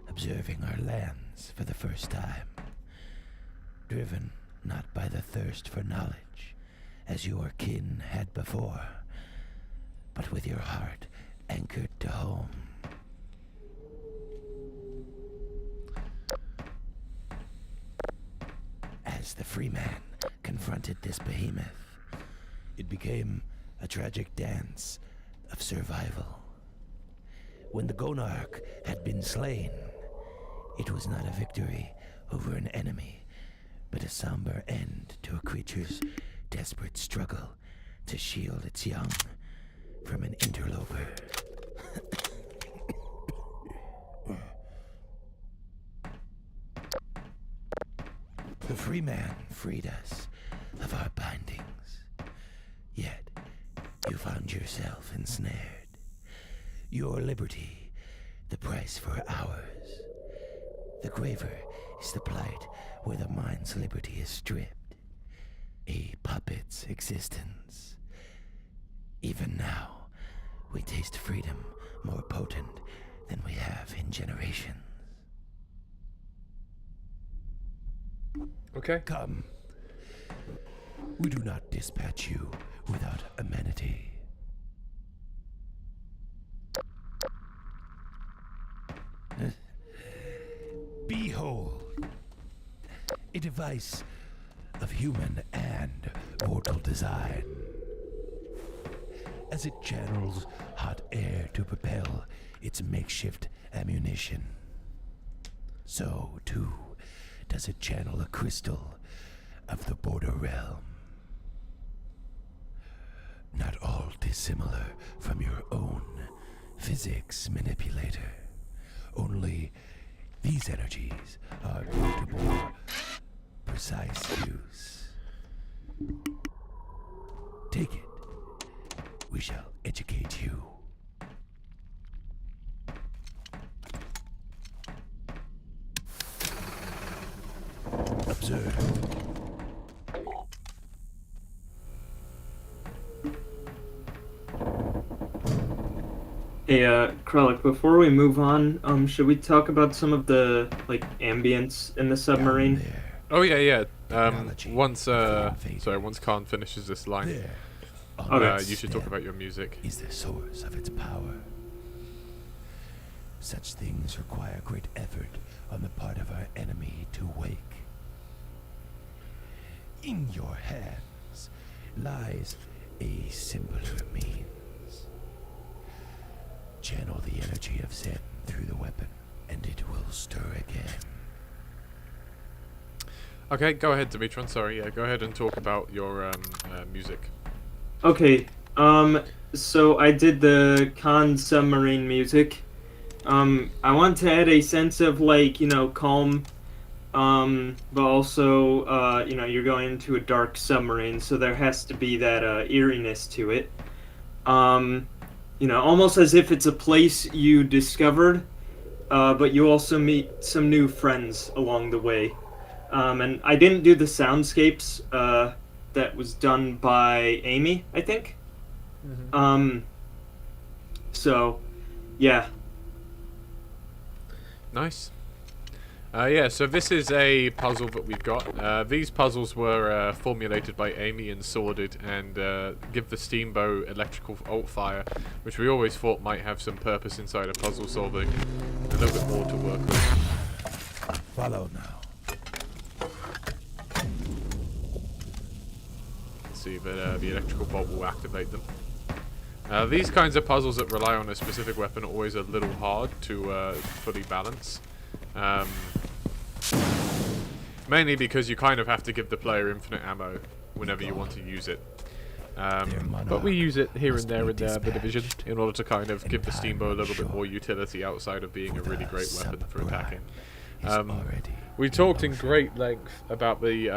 observing our lands for the first time. Driven not by the thirst for knowledge, as your kin had before, but with your heart anchored to home. As the free man confronted this behemoth, it became a tragic dance of survival. When the Gonarch had been slain, it was not a victory over an enemy, but a somber end to a creature's desperate struggle to shield its young from an interloper. The free man freed us of our bindings, yet you found yourself ensnared. Your liberty, the price for ours. The graver is the plight where the mind's liberty is stripped. a puppet's existence. Even now, we taste freedom more potent than we have in generations. Okay. Come. We do not dispatch you without amenity. Behold, a device of human and mortal design. As it channels hot air to propel its makeshift ammunition, so too does it channel a crystal of the border realm. Not all dissimilar from your own physics manipulator. Only these energies are put to more precise use. Take it. We shall educate you. Observe. Hey, Kralik, before we move on, should we talk about some of the, like, ambience in the submarine? Oh, yeah. Once Khan finishes this line, you should talk about your music. Is the source of its power. Such things require great effort on the part of our enemy to wake. In your hands lies a simpler means. Channel the energy of Zen through the weapon, and it will stir again. Okay, go ahead, Dimitron. Sorry, yeah, go ahead and talk about your music. Okay, so I did the Khan submarine music. I want to add a sense of, like, you know, calm, but also, you know, you're going into a dark submarine, so there has to be that eeriness to it. You know, almost as if it's a place you discovered, but you also meet some new friends along the way. And I didn't do the soundscapes, that was done by Amy, I think. So, yeah. Nice. Yeah, so this is a puzzle that we've got. These puzzles were formulated by Amy and sorted and give the Steamboat electrical alt fire, which we always thought might have some purpose inside of puzzle solving. A little bit more to work with. Follow now. Let's see that the electrical bolt will activate them. These kinds of puzzles that rely on a specific weapon are always a little hard to fully balance. Mainly because you kind of have to give the player infinite ammo whenever you want to use it. But we use it here and there in the division in order to kind of give the Steamboat a little bit more utility outside of being a really great weapon for attacking. We talked in great length about the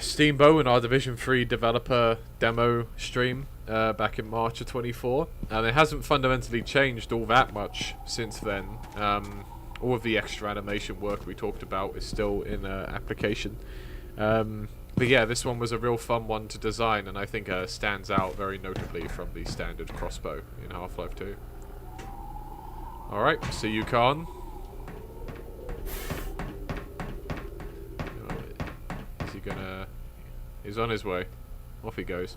Steamboat in our Division 3 developer demo stream back in March of 24, and it hasn't fundamentally changed all that much since then. All of the extra animation work we talked about is still in application. But yeah, this one was a real fun one to design, and I think stands out very notably from the standard crossbow in Half-Life 2. Alright, see you, Khan. Is he gonna... He's on his way. Off he goes.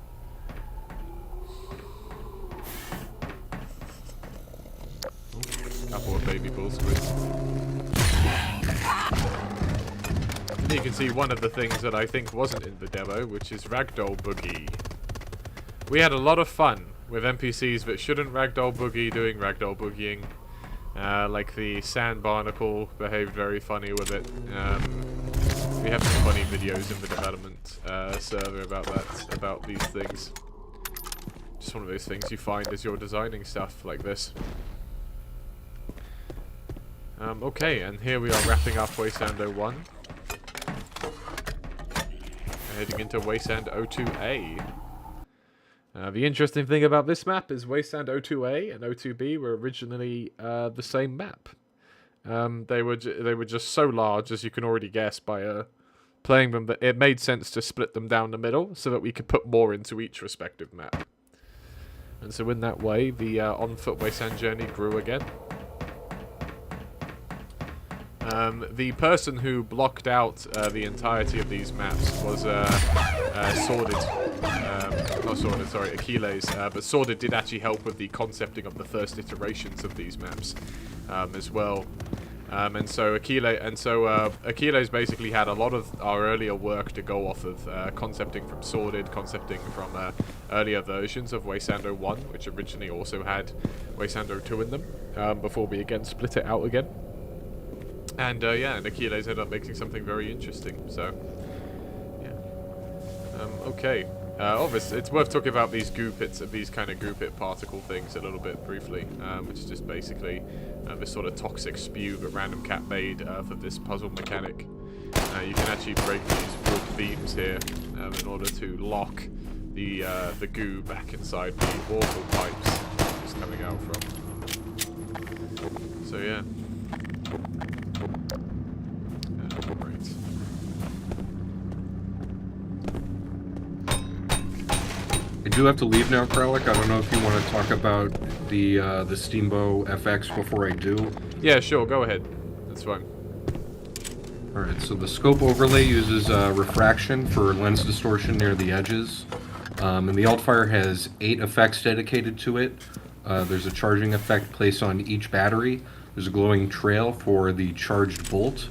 Couple of baby bull squids. And you can see one of the things that I think wasn't in the demo, which is Ragdoll Boogie. We had a lot of fun with NPCs that shouldn't Ragdoll Boogie doing Ragdoll Boogieing. Like the sand barnacle behaved very funny with it. We have some funny videos in the development server about these things. Just one of those things you find as you're designing stuff like this. Okay, and here we are wrapping up Wasteland 01. Heading into Wasteland 02A. The interesting thing about this map is Wasteland 02A and 02B were originally the same map. They were just so large, as you can already guess by playing them, that it made sense to split them down the middle so that we could put more into each respective map. And so in that way, the on-foot Wasteland journey grew again. The person who blocked out the entirety of these maps was Sordid. Not Sordid, sorry, Achilles. But Sordid did actually help with the concepting of the first iterations of these maps as well. And so Achilles basically had a lot of our earlier work to go off of, concepting from Sordid, concepting from earlier versions of Wasteland 1, which originally also had Wasteland 2 in them, before we again split it out again. And yeah, and Achilles ended up making something very interesting. So yeah, okay. Obviously, it's worth talking about these goo pits, these kind of goo pit particle things a little bit briefly, which is just basically this sort of toxic spew that Random Cat made for this puzzle mechanic. You can actually break these wood beams here in order to lock the goo back inside the water pipes it's coming out from. So yeah. Right. I do have to leave now, Kralik. I don't know if you want to talk about the Steamboat FX before I do. Yeah, sure. Go ahead. That's fine. Alright, so the scope overlay uses refraction for lens distortion near the edges. And the Altfire has 8 effects dedicated to it. There's a charging effect placed on each battery. There's a glowing trail for the charged bolt.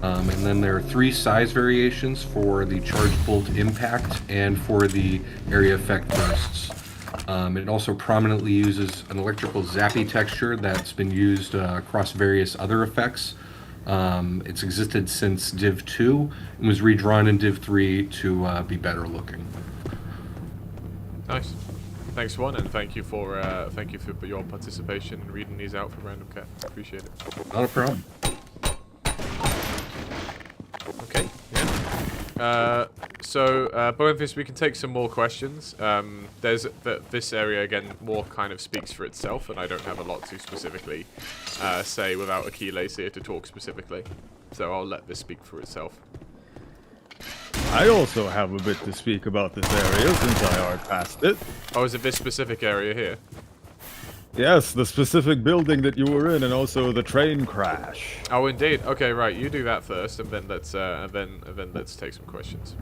And then there are 3 size variations for the charged bolt impact and for the area effect bursts. It also prominently uses an electrical zappy texture that's been used across various other effects. It's existed since Div 2 and was redrawn in Div 3 to be better looking. Nice. Thanks, Juan, and thank you for your participation in reading these out for Random Cat. Appreciate it. Not a problem. Okay. Yeah. Boenthus, we can take some more questions. There's this area again more kind of speaks for itself, and I don't have a lot to specifically say without Achilles here to talk specifically. So I'll let this speak for itself. I also have a bit to speak about this area since I art past it. Oh, is it this specific area here? Yes, the specific building that you were in, and also the train crash. Oh, indeed. Okay, right. You do that first, and then let's take some questions.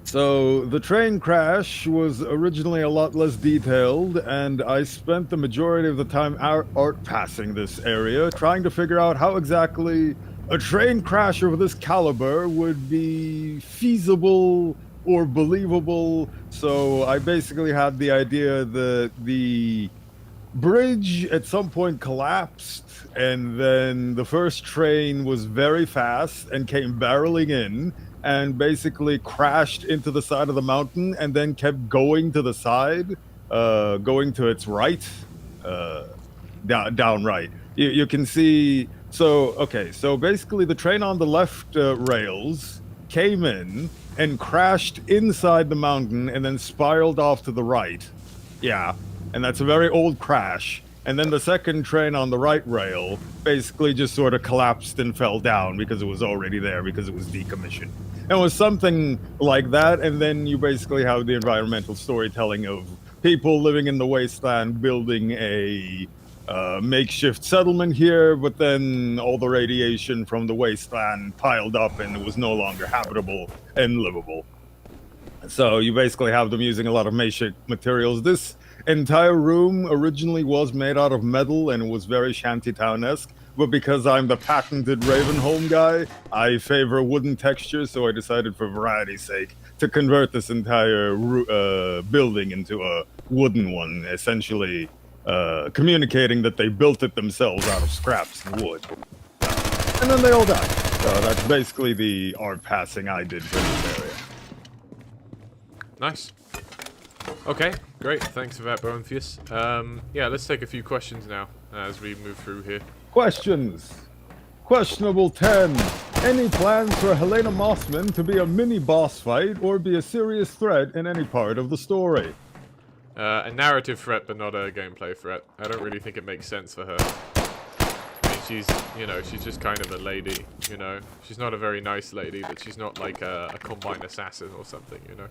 So the train crash was originally a lot less detailed, and I spent the majority of the time art passing this area, trying to figure out how exactly a train crash of this caliber would be feasible or believable. So I basically had the idea that the bridge at some point collapsed, and then the first train was very fast and came barreling in and basically crashed into the side of the mountain and then kept going to the side, going to its right, down right. You can see. So, okay, so basically the train on the left rails came in and crashed inside the mountain and then spiraled off to the right. Yeah, and that's a very old crash. And then the second train on the right rail basically just sort of collapsed and fell down because it was already there, because it was decommissioned. And it was something like that, and then you basically have the environmental storytelling of people living in the wasteland building a makeshift settlement here, but then all the radiation from the wasteland piled up and it was no longer habitable and livable. So you basically have them using a lot of makeshift materials. This entire room originally was made out of metal and was very shantytown-esque, but because I'm the patented Ravenholm guy, I favor wooden texture, so I decided for variety's sake to convert this entire building into a wooden one, essentially communicating that they built it themselves out of scraps and wood. And then they all died. So that's basically the art passing I did for this area. Nice. Okay, great. Thanks for that, Boenthus. Yeah, let's take a few questions now as we move through here. Questions. Questionable 10. Any plans for Helena Mossman to be a mini boss fight or be a serious threat in any part of the story? A narrative threat, but not a gameplay threat. I don't really think it makes sense for her. I mean, she's, you know, she's just kind of a lady, you know. She's not a very nice lady, but she's not like a combined assassin or something, you know.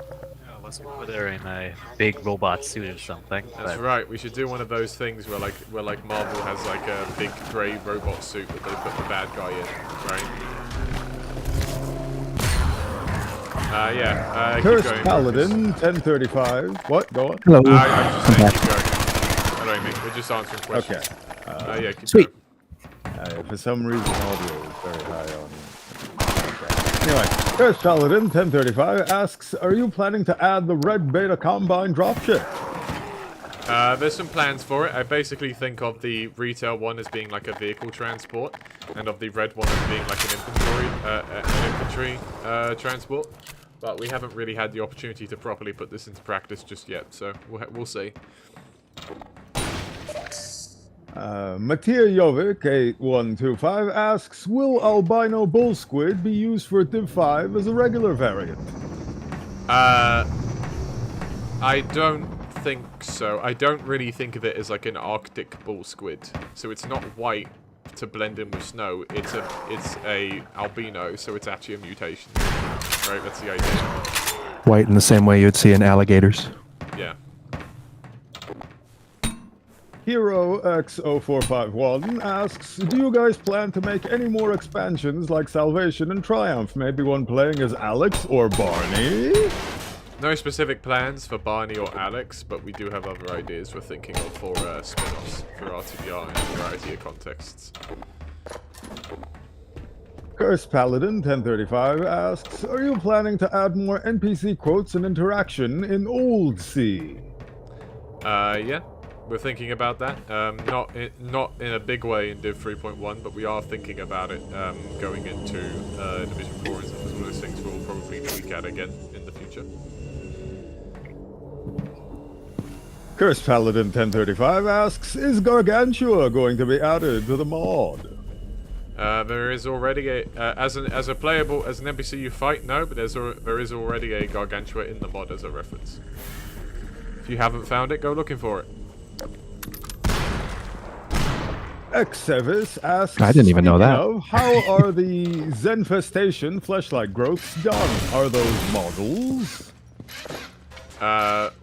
Yeah, let's put her in a big robot suit or something. That's right. We should do one of those things where like Marvel has like a big grey robot suit that they put the bad guy in, right? Yeah. Cursed keep going, Paladin, 1035. What? Go on. Hello. I'm just saying, keep going. I don't mean, we're just answering questions. Okay. Yeah, keep Sweet. going. For some reason, audio is very high on. Okay. Anyway, Cursed Paladin, 1035 asks, are you planning to add the red beta combine dropship? There's some plans for it. I basically think of the retail one as being like a vehicle transport, and of the red one as being like an infantry transport. But we haven't really had the opportunity to properly put this into practice just yet, so we'll see. Mattia Jovic, 8125 asks, will albino bull squid be used for Div 5 as a regular variant? I don't think so. I don't really think of it as like an Arctic bull squid. So it's not white to blend in with snow. It's a albino, so it's actually a mutation. Right, that's the idea. White in the same way you'd see in alligators. Yeah. Hero X0451 asks, do you guys plan to make any more expansions like Salvation and Triumph? Maybe one playing as Alex or Barney? No specific plans for Barney or Alex, but we do have other ideas we're thinking of for spin-offs for RTBR in a variety of contexts. Cursed Paladin 1035 asks, are you planning to add more NPC quotes and interaction in Old Sea? Yeah, we're thinking about that. Not in a big way in Div 3.1, but we are thinking about it going into Division 4 and stuff. It's one of those things we'll probably tweak at again in the future. Cursed Paladin 1035 asks, is Gargantua going to be added to the mod? There is already a as an NPC you fight, no, but there is already a Gargantua in the mod as a reference. If you haven't found it, go looking for it. Xevis asks, I didn't even know that. How are the Zenfestation fleshlight growths done? Are those models?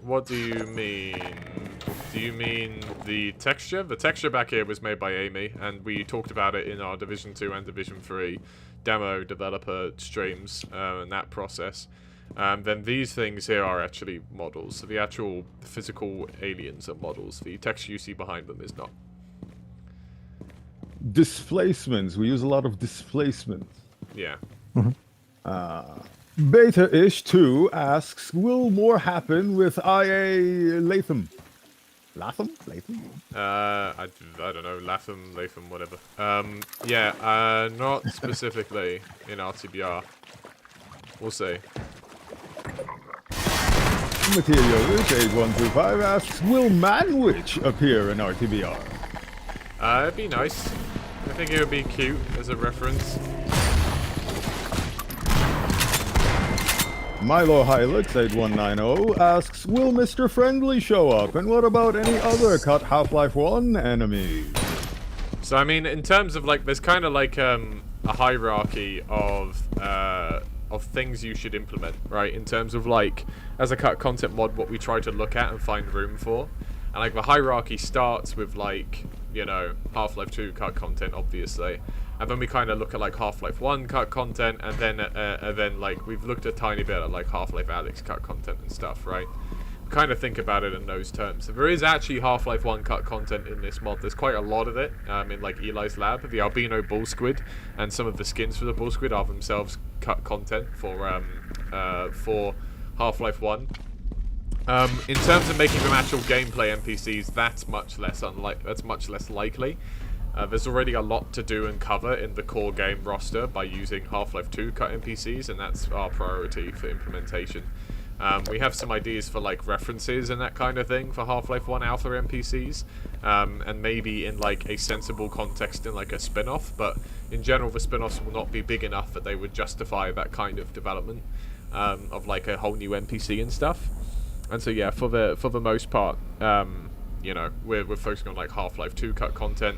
What do you mean? Do you mean the texture? The texture back here was made by Amy, and we talked about it in our Division 2 and Division 3 demo developer streams, and that process. Then these things here are actually models. So the actual physical aliens are models. The texture you see behind them is not. Displacements. We use a lot of displacements. Yeah. Beta-ish 2 asks, will more happen with IA Latham? Latham? I don't know, Latham, whatever. Yeah, not specifically in RTBR. We'll see. Materialist 8125 asks, will Manwich appear in RTBR? It'd be nice. I think it would be cute as a reference. Milo Hilux 8190 asks, will Mr. Friendly show up? And what about any other cut Half-Life 1 enemies? So I mean, in terms of like, there's kind of like a hierarchy of things you should implement, right? In terms of like, as a cut content mod, what we try to look at and find room for. And like the hierarchy starts with like, you know, Half-Life 2 cut content, obviously. And then we kind of look at like Half-Life 1 cut content, and then like we've looked a tiny bit at like Half-Life Alyx cut content and stuff, right? We kind of think about it in those terms. So there is actually Half-Life 1 cut content in this mod. There's quite a lot of it in like Eli's lab. The albino bull squid and some of the skins for the bull squid are themselves cut content for Half-Life 1. In terms of making them actual gameplay NPCs, that's much less likely. There's already a lot to do and cover in the core game roster by using Half-Life 2 cut NPCs, and that's our priority for implementation. We have some ideas for like references and that kind of thing for Half-Life 1 alpha NPCs, and maybe in like a sensible context in like a spin-off, but in general the spin-offs will not be big enough that they would justify that kind of development of like a whole new NPC and stuff. And so yeah, for the most part, you know, we're focusing on like Half-Life 2 cut content.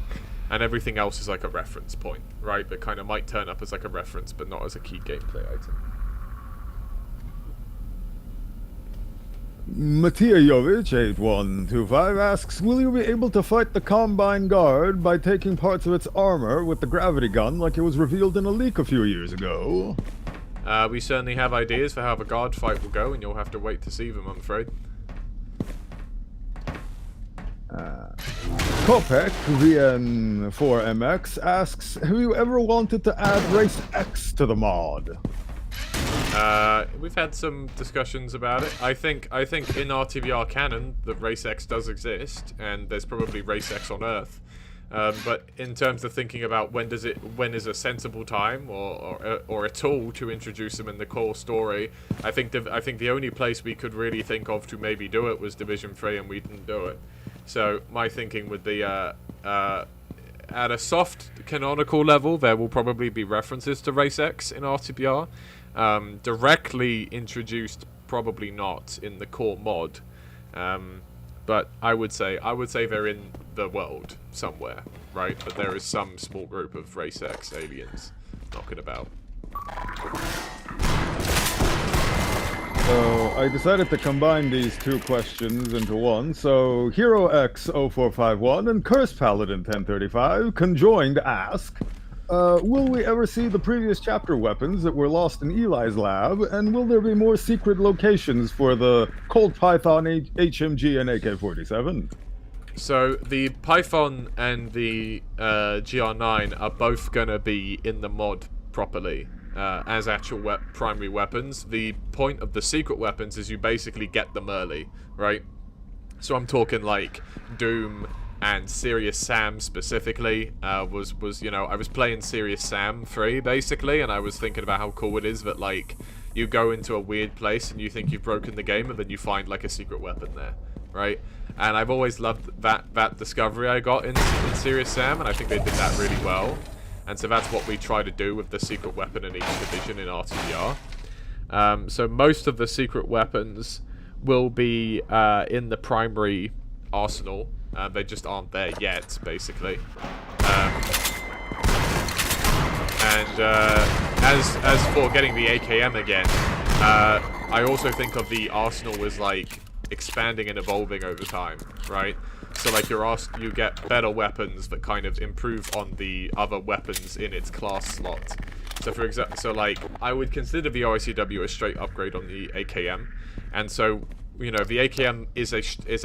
and everything else is like a reference point, right? That kind of might turn up as like a reference, but not as a key gameplay item. Matijovich8125 asks, will you be able to fight the Combine Guard by taking parts of its armor with the gravity gun like it was revealed in a leak a few years ago? We certainly have ideas for how the guard fight will go, and you'll have to wait to see them, I'm afraid. Kopek VN4MX asks, have you ever wanted to add Race X to the mod? We've had some discussions about it. I think in RTVR canon that Race X does exist, and there's probably Race X on Earth. But in terms of thinking about when is a sensible time or at all to introduce them in the core story, I think the only place we could really think of to maybe do it was Division 3, and we didn't do it. So my thinking would be at a soft canonical level, there will probably be references to Race X in RTBR. Directly introduced, probably not in the core mod. But I would say they're in the world somewhere, right? But there is some small group of Race X aliens knocking about. So I decided to combine these two questions into one. So Hero X0451 and Curse Paladin 1035 conjoined ask, will we ever see the previous chapter weapons that were lost in Eli's lab, and will there be more secret locations for the Cold Python HMG and AK-47? So the Python and the GR9 are both going to be in the mod properly as actual primary weapons. The point of the secret weapons is you basically get them early, right? So I'm talking like Doom and Serious Sam specifically. Was you know, I was playing Serious Sam 3 basically, and I was thinking about how cool it is that like you go into a weird place and you think you've broken the game, and then you find like a secret weapon there, right? And I've always loved that discovery I got in Serious Sam, and I think they did that really well. And so that's what we try to do with the secret weapon in each division in RTBR. So most of the secret weapons will be in the primary arsenal. They just aren't there yet, basically. As for getting the AKM again, I also think of the arsenal as like expanding and evolving over time, right? So like you get better weapons that kind of improve on the other weapons in its class slot. So for example, like I would consider the OICW a straight upgrade on the AKM, and so you know the AKM is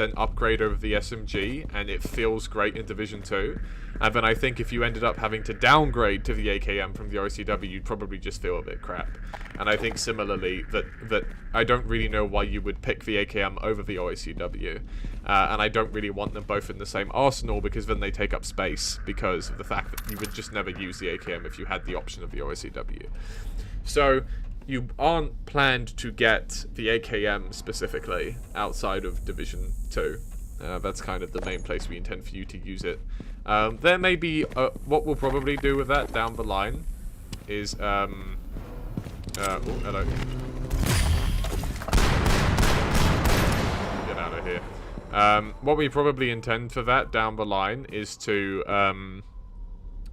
an upgrade over the SMG, and it feels great in Division 2. And then I think if you ended up having to downgrade to the AKM from the OICW, you'd probably just feel a bit crap. And I think similarly that I don't really know why you would pick the AKM over the OICW. And I don't really want them both in the same arsenal, because then they take up space because of the fact that you would just never use the AKM if you had the option of the OICW. So you aren't planned to get the AKM specifically outside of Division 2. That's kind of the main place we intend for you to use it. There may be, what we'll probably do with that down the line is, oh, hello. Get out of here. What we probably intend for that down the line is to,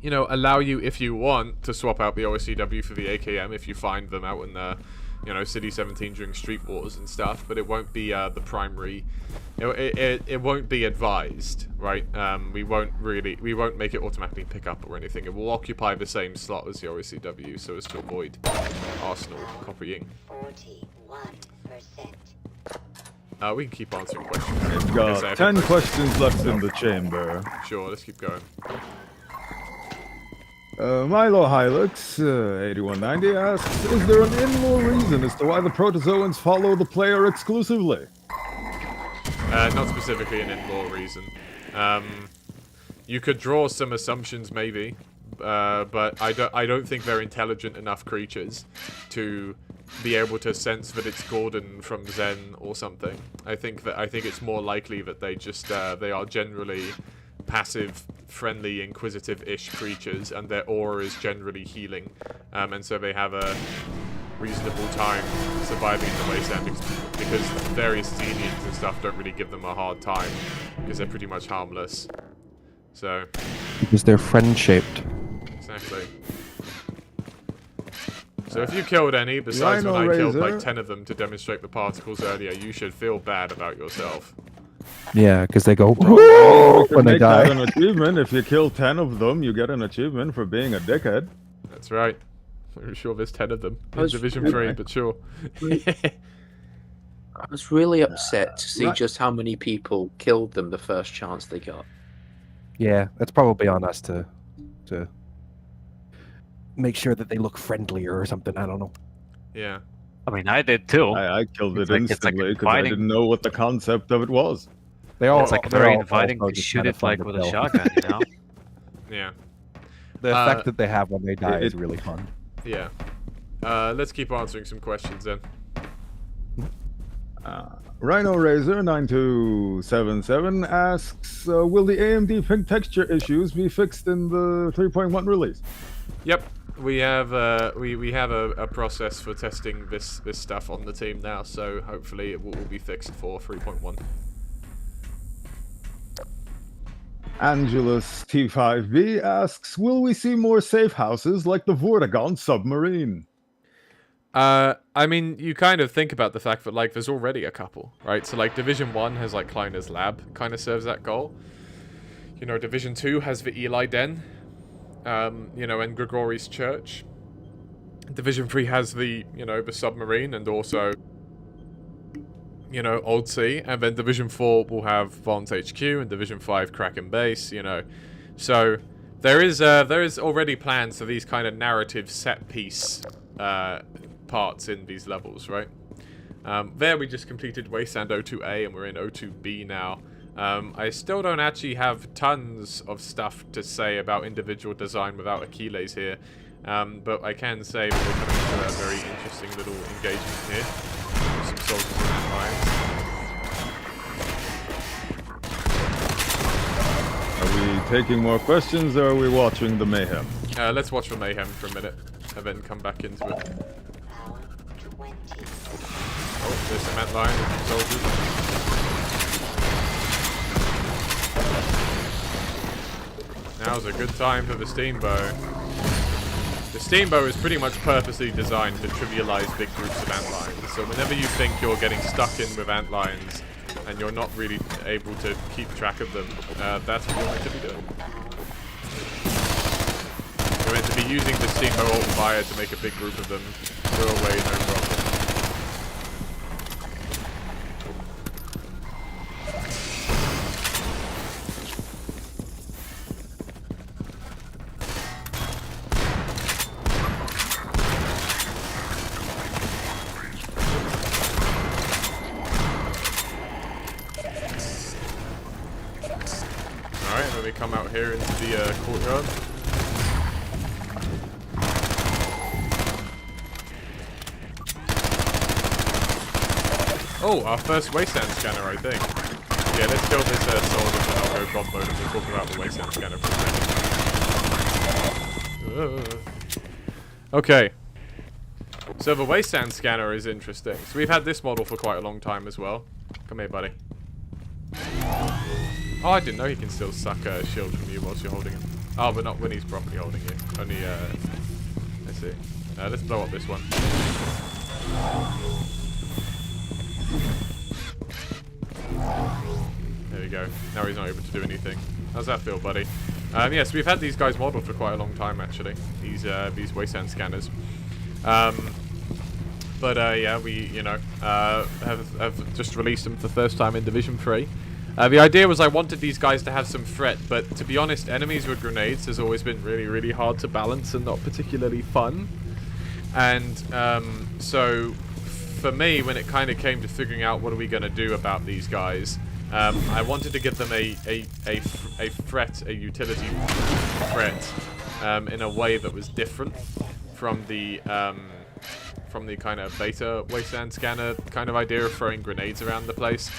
you know, allow you, if you want, to swap out the OSCW for the AKM if you find them out in the, you know, City 17 during Street Wars and stuff, but it won't be the primary. It won't be advised, right? We won't make it automatically pick up or anything. It will occupy the same slot as the OSCW so as to avoid Arsenal copying. 41%. We can keep answering questions. We've got 10 questions left in the chamber. Sure, let's keep going. Milo Hilux, 8190 asks, is there an in-lore reason as to why the protozoans follow the player exclusively? Not specifically an in-lore reason. You could draw some assumptions maybe, but I don't think they're intelligent enough creatures to be able to sense that it's Gordon from Zen or something. I think it's more likely that they just they are generally passive, friendly, inquisitive-ish creatures, and their aura is generally healing, and so they have a reasonable time surviving in the Wasteland because various Xenians and stuff don't really give them a hard time because they're pretty much harmless. So Because they're friend-shaped. Exactly. So if you killed any, besides when I killed like 10 of them to demonstrate the particles earlier, you should feel bad about yourself. Yeah, because they go Well, we can when they make that die. an achievement. If you kill 10 of them, you get an achievement for being a dickhead. That's right. I'm sure there's 10 of them in was- Division 3, but sure. I was really upset to see just how many people killed them the first chance they got. Yeah, that's probably on us to make sure that they look friendlier or something. I don't know. Yeah. I mean, I did too. I killed it It's like instantly because I inviting- didn't know what the concept of it was. They all It's like they're very all inviting also to just shoot kinda it fun like to with a kill. shotgun, you know? Yeah. The effect that they have when they die is really fun. Yeah. Let's keep answering some questions then. Rhino Razor 9277 asks, will the AMD pink texture issues be fixed in the 3.1 release? Yep. We have we have a process for testing this stuff on the team now, so hopefully it will be fixed for 3.1. Angelus T5B asks, will we see more safe houses like the Vortigaunt submarine? I mean, you kind of think about the fact that, like, there's already a couple, right? So, like, Division 1 has, like, Kleiner's Lab, kind of serves that goal. You know, Division 2 has the Eli Den, you know, and Grigori's Church. Division 3 has the, you know, the submarine and also, you know, Old Sea. And then Division 4 will have Vaughn's HQ and Division 5 Kraken Base, you know. So, there is already plans for these kind of narrative set-piece, parts in these levels, right? There we just completed Wasteland 02A and we're in 02B now. I still don't actually have tons of stuff to say about individual design without Achilles here, but I can say that we're coming to a very interesting little engagement here with some soldiers in that line. Are we taking more questions or are we watching the mayhem? Let's watch the mayhem for a minute and then come back into it. Oh, there's some ant line with some soldiers. Now's a good time for the steambow. The steambow is pretty much purposely designed to trivialize big groups of ant lines. So whenever you think you're getting stuck in with ant lines and you're not really able to keep track of them, that's what you're meant to be doing. You're meant to be using the steambow alt fire to make a big group of them go away, no problem. Alright, and then we come out here into the courtyard. Oh, our first Wasteland scanner, I think. Yeah, let's kill this soldier and I'll go bomb mode and we'll talk about the Wasteland scanner for a second. Okay. So the Wasteland scanner is interesting. So we've had this model for quite a long time as well. Come here, buddy. Oh, I didn't know he can still suck a shield from you whilst you're holding him. Oh, but not when he's properly holding you. Only, let's see. Let's blow up this one. There we go. Now he's not able to do anything. How's that feel, buddy? Yes, we've had these guys modeled for quite a long time, actually. These Wasteland scanners. Yeah, we, you know, have just released them for the first time in Division 3. The idea was I wanted these guys to have some threat, but to be honest, enemies with grenades has always been really, really hard to balance and not particularly fun. And so, for me, when it kind of came to figuring out what are we going to do about these guys, I wanted to give them a threat, a utility threat, in a way that was different from the kind of beta Wasteland scanner kind of idea of throwing grenades around the place.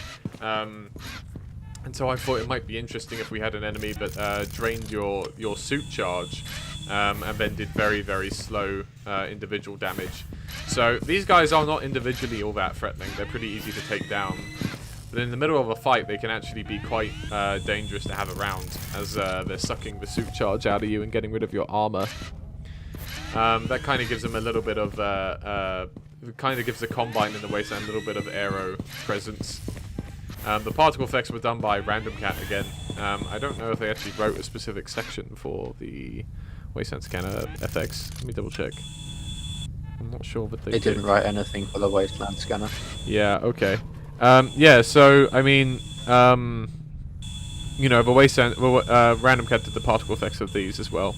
And so I thought it might be interesting if we had an enemy that drained your suit charge and then did very, very slow individual damage. So these guys are not individually all that threatening. They're pretty easy to take down. But in the middle of a fight, they can actually be quite dangerous to have around, as they're sucking the suit charge out of you and getting rid of your armor. That kind of gives them a little bit of, kind of gives the Combine in the Wasteland a little bit of aero presence. The particle effects were done by Random Cat again. I don't know if they actually wrote a specific section for the Wasteland Scanner FX. Let me double check. I'm not sure that they didn't write anything for the Wasteland Scanner. Yeah, okay. Yeah, so, I mean, you know, the Wasteland, Random Cat did the particle effects of these as well.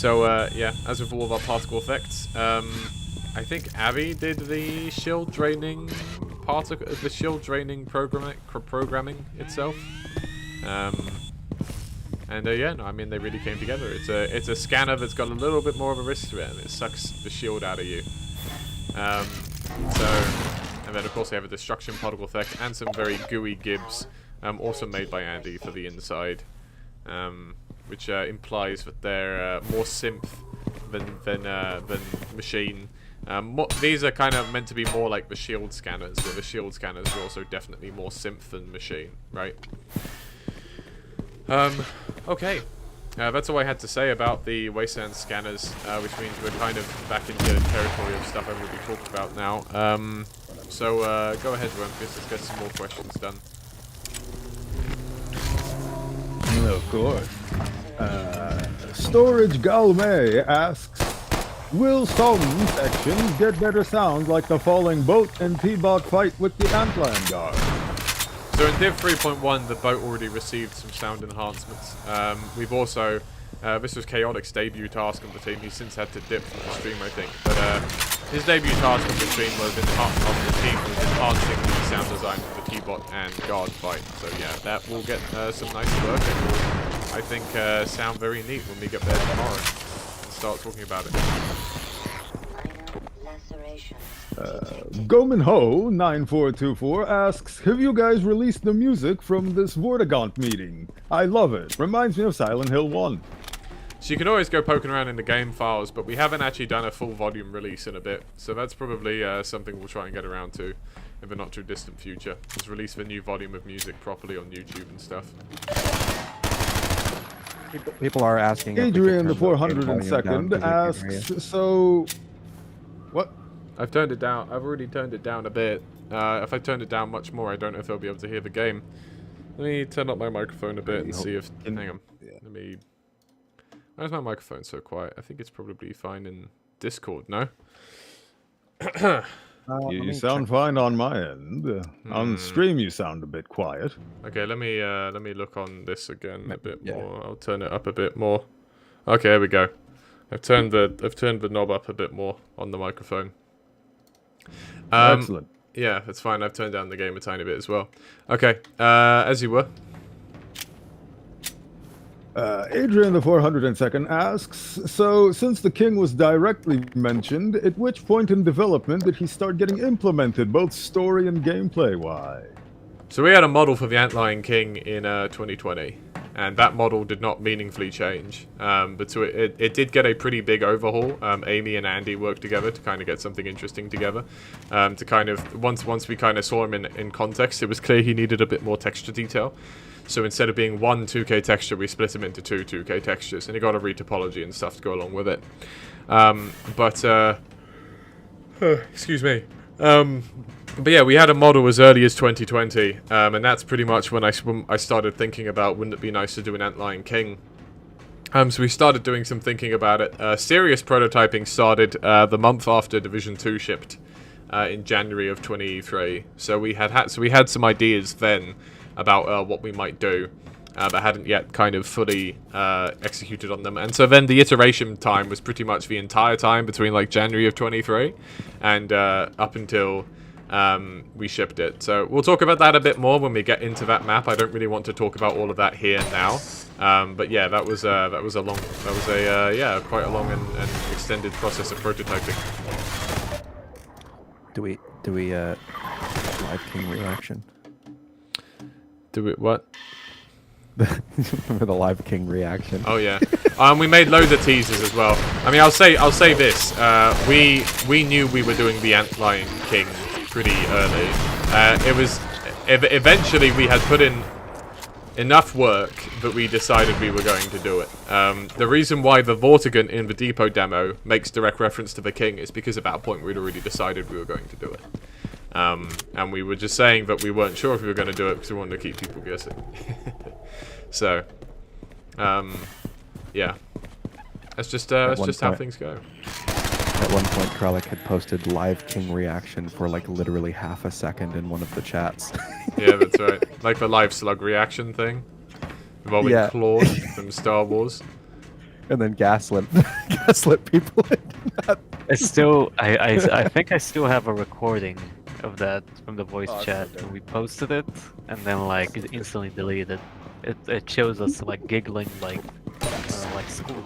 Yeah, as with all of our particle effects, I think Abby did the shield draining programming itself. Yeah, no, I mean, they really came together. It's a scanner that's got a little bit more of a risk to it, and it sucks the shield out of you. And then of course they have a destruction particle effect and some very gooey gibs, also made by Andy for the inside, which implies that they're more synth than machine. These are kind of meant to be more like the shield scanners, where the shield scanners are also definitely more synth than machine, right? Okay. That's all I had to say about the Wasteland scanners, which means we're kind of back into territory of stuff I will be talking about now. Go ahead, Rumpus, let's get some more questions done. Of course. Storage Galme asks, will some sections get better sound like the falling boat and T-Bot fight with the Antlion guard? So in Div 3.1, the boat already received some sound enhancements. We've also, this was Chaotic's debut task on the team. He's since had to dip from the stream, I think. But his debut task on the stream was enhancing the sound design for the T-Bot and guard fight. So yeah, that will get some nice work. It will, I think, sound very neat when we get there tomorrow and start talking about it. Goman Ho 9424 asks, have you guys released the music from this Vortigaunt meeting? I love it. Reminds me of Silent Hill 1. So you can always go poking around in the game files, but we haven't actually done a full volume release in a bit. So that's probably something we'll try and get around to in the not too distant future. Just release the new volume of music properly on YouTube and stuff. People are asking. Adrian the 402nd asks, so what? I've turned it down. I've already turned it down a bit. If I turned it down much more, I don't know if I'll be able to hear the game. Let me turn up my microphone a bit and see if... Hang on. Let me... Why is my microphone so quiet? I think it's probably fine in Discord, no? You sound fine on my end. On stream you sound a bit quiet. Okay, let me look on this again a bit more. I'll turn it up a bit more. Okay, there we go. I've turned the knob up a bit more on the microphone. Excellent. Yeah, that's fine. I've turned down the game a tiny bit as well. Okay, as you were. Adrian the 402nd asks, so since the king was directly mentioned, at which point in development did he start getting implemented, both story and gameplay-wise? So we had a model for the Antlion King in 2020, and that model did not meaningfully change. But so it did get a pretty big overhaul. Amy and Andy worked together to kind of get something interesting together. To kind of, once we kind of saw him in context, it was clear he needed a bit more texture detail. So instead of being one 2K texture, we split him into two 2K textures, and he got a retopology and stuff to go along with it. Excuse me. But yeah, we had a model as early as 2020, and that's pretty much when I started thinking about, wouldn't it be nice to do an Antlion King? So we started doing some thinking about it. Serious prototyping started the month after Division 2 shipped in January of 23. So we had some ideas then about what we might do, but hadn't yet kind of fully executed on them. And so then the iteration time was pretty much the entire time between like January of 23 and up until we shipped it. So we'll talk about that a bit more when we get into that map. I don't really want to talk about all of that here now. But yeah, that was quite a long and extended process of prototyping. Do we live king reaction? Do it what? For the live king reaction. Oh yeah. We made loads of teasers as well. I mean, I'll say this. We knew we were doing the Antlion King pretty early. It was eventually we had put in enough work that we decided we were going to do it. The reason why the Vortigaunt in the depot demo makes direct reference to the king is because at that point we'd already decided we were going to do it. And we were just saying that we weren't sure if we were going to do it because we wanted to keep people guessing. So, yeah. That's just how things go. At one point, Kralik had posted live king reaction for like literally half a second in one of the chats. Yeah, that's right. Like the live slug reaction thing involving Claude from Star Wars. And then gaslit people. I think I still have a recording of that from the voice chat when we posted it, and then like it instantly deleted. It shows us like giggling like school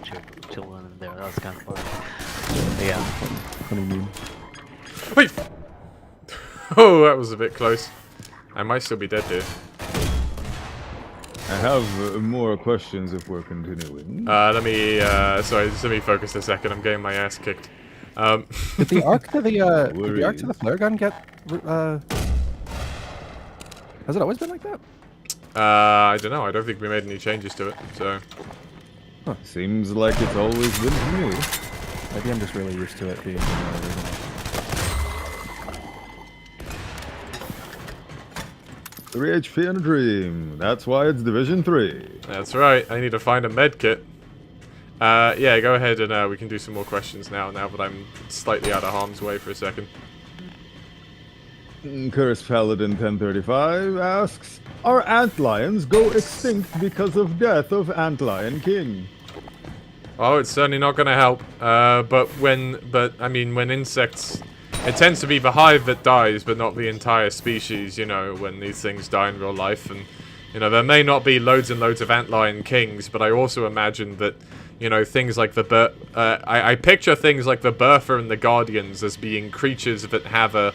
children in there. That was kind of funny. But yeah. Funny meme. Wait. Oh, that was a bit close. I might still be dead here. I have more questions if we're continuing. Let me sorry, just let me focus a second. I'm getting my ass kicked. Did the arc to the flare gun get? Has it always been like that? I don't know. I don't think we made any changes to it. So. Huh. Seems like it's always been to me. Maybe I'm just really used to it being. 3 HP and a dream. That's why it's Division 3. That's right. I need to find a med kit. Yeah, go ahead and we can do some more questions now that I'm slightly out of harm's way for a second. Cursed Paladin 1035 asks, are antlions go extinct because of death of antlion king? Oh, it's certainly not going to help. But I mean, when insects, it tends to be the hive that dies, but not the entire species. You know, when these things die in real life, and you know, there may not be loads and loads of antlion kings, but I also imagine that, you know, things like the I picture things like the Bertha and the Guardians as being creatures that have a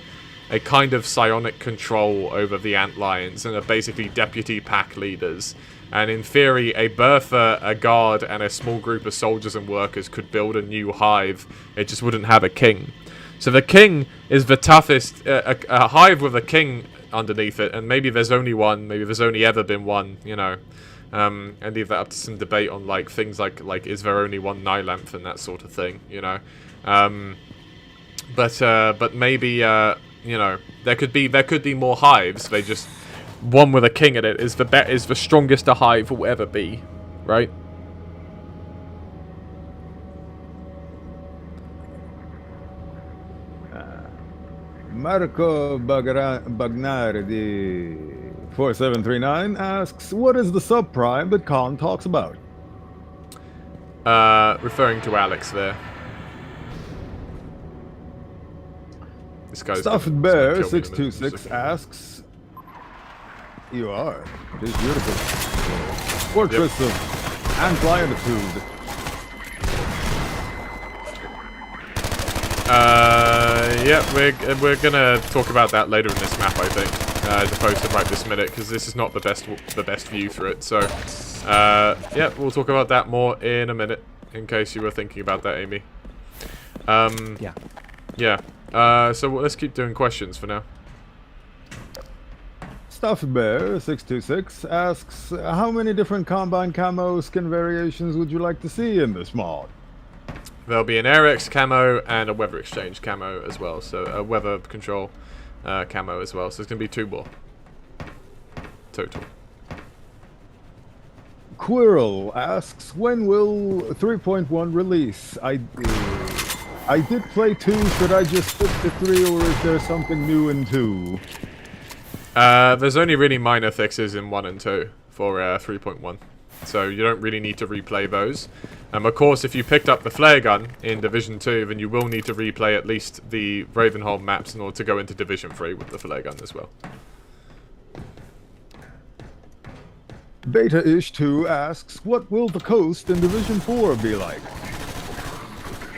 kind of psionic control over the antlions and are basically deputy pack leaders. And in theory, a Bertha, a guard, and a small group of soldiers and workers could build a new hive. It just wouldn't have a king. So the king is the toughest, a hive with a king underneath it, and maybe there's only one, maybe there's only ever been one, you know. And leave that up to some debate on like things like is there only one Nylamph and that sort of thing, you know. But maybe you know, there could be more hives. They just, one with a king in it is the strongest a hive will ever be, right? Marco Bagnardi 4739 asks, what is the subprime that Khan talks about? Referring to Alex there. This guy's Stuffed Bear 626 asks, you are. It is beautiful. Fortress of Antlionitude. Yeah, we're gonna talk about that later in this map, I think, as opposed to right this minute, because this is not the best view for it. So, yeah, we'll talk about that more in a minute, in case you were thinking about that, Amy. Yeah. So let's keep doing questions for now. Stuffed Bear 626 asks, how many different combine camo skin variations would you like to see in this mod? There'll be an Air-X camo and a Weather Exchange camo as well, so a Weather Control camo as well, so it's going to be 2 more. Total. Quirrell asks, when will 3.1 release? I did play 2, should I just stick to 3, or is there something new in 2? There's only really minor fixes in 1 and 2 for 3.1. So you don't really need to replay those. Of course, if you picked up the flare gun in Division 2, then you will need to replay at least the Ravenholm maps in order to go into Division 3 with the flare gun as well. Beta-ish 2 asks, what will the coast in Division 4 be like?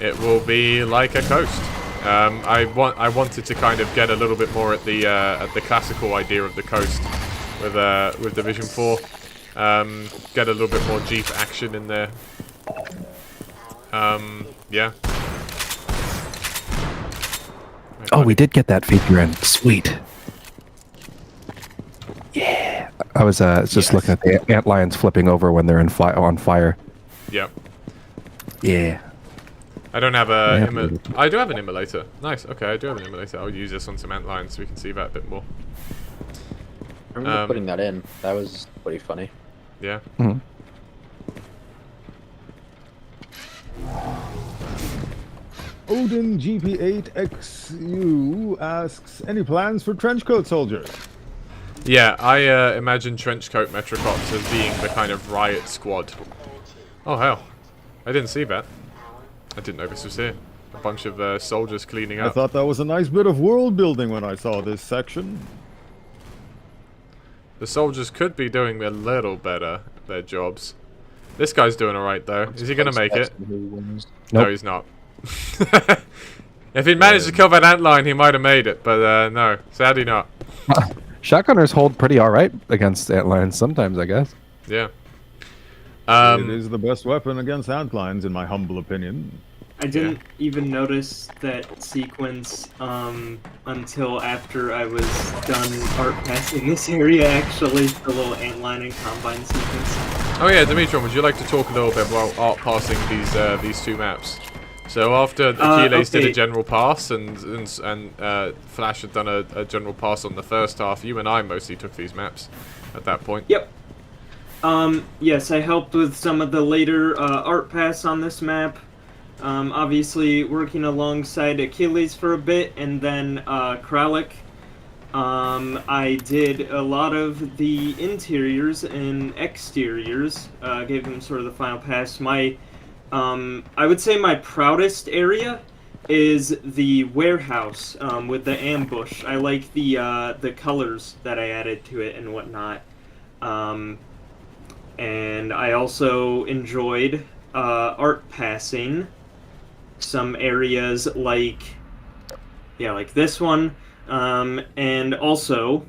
It will be like a coast. I wanted to kind of get a little bit more at the classical idea of the coast with Division 4. Get a little bit more Jeep action in there. Yeah. Oh, we did get that figure in. Sweet. I was just looking at the antlions flipping over when they're on fire. Yep. Yeah. I don't have a... I do have an immolator. Nice, okay, I do have an immolator. I'll use this on some antlions so we can see that a bit more. I remember putting that in. That was pretty funny. Yeah. Mm-hmm. Odin GP8XU asks, any plans for trenchcoat soldiers? Yeah, I imagine Trenchcoat Metrocops as being the kind of riot squad. Oh hell, I didn't see that. I didn't know this was here. A bunch of soldiers cleaning up. I thought that was a nice bit of world building when I saw this section. The soldiers could be doing a little better their jobs. This guy's doing alright though. Is he gonna make it? No, he's not. If he'd managed to kill that antlion, he might have made it, but no, sadly not. Shotgunners hold pretty alright against antlions sometimes, I guess. Yeah. It is the best weapon against antlions, in my humble opinion. I didn't even notice that sequence until after I was done art passing this area, actually. The little antlion and combine sequence. Oh yeah, Dimitron, would you like to talk a little bit about art passing these two maps? So after Achilles did a general pass and Flash had done a general pass on the first half, you and I mostly took these maps at that point. Yep. Yes, I helped with some of the later art pass on this map. Obviously working alongside Achilles for a bit, and then Kralik. I did a lot of the interiors and exteriors, gave them sort of the final pass. I would say my proudest area is the warehouse with the ambush. I like the colors that I added to it and whatnot. And I also enjoyed art passing some areas like this one, and also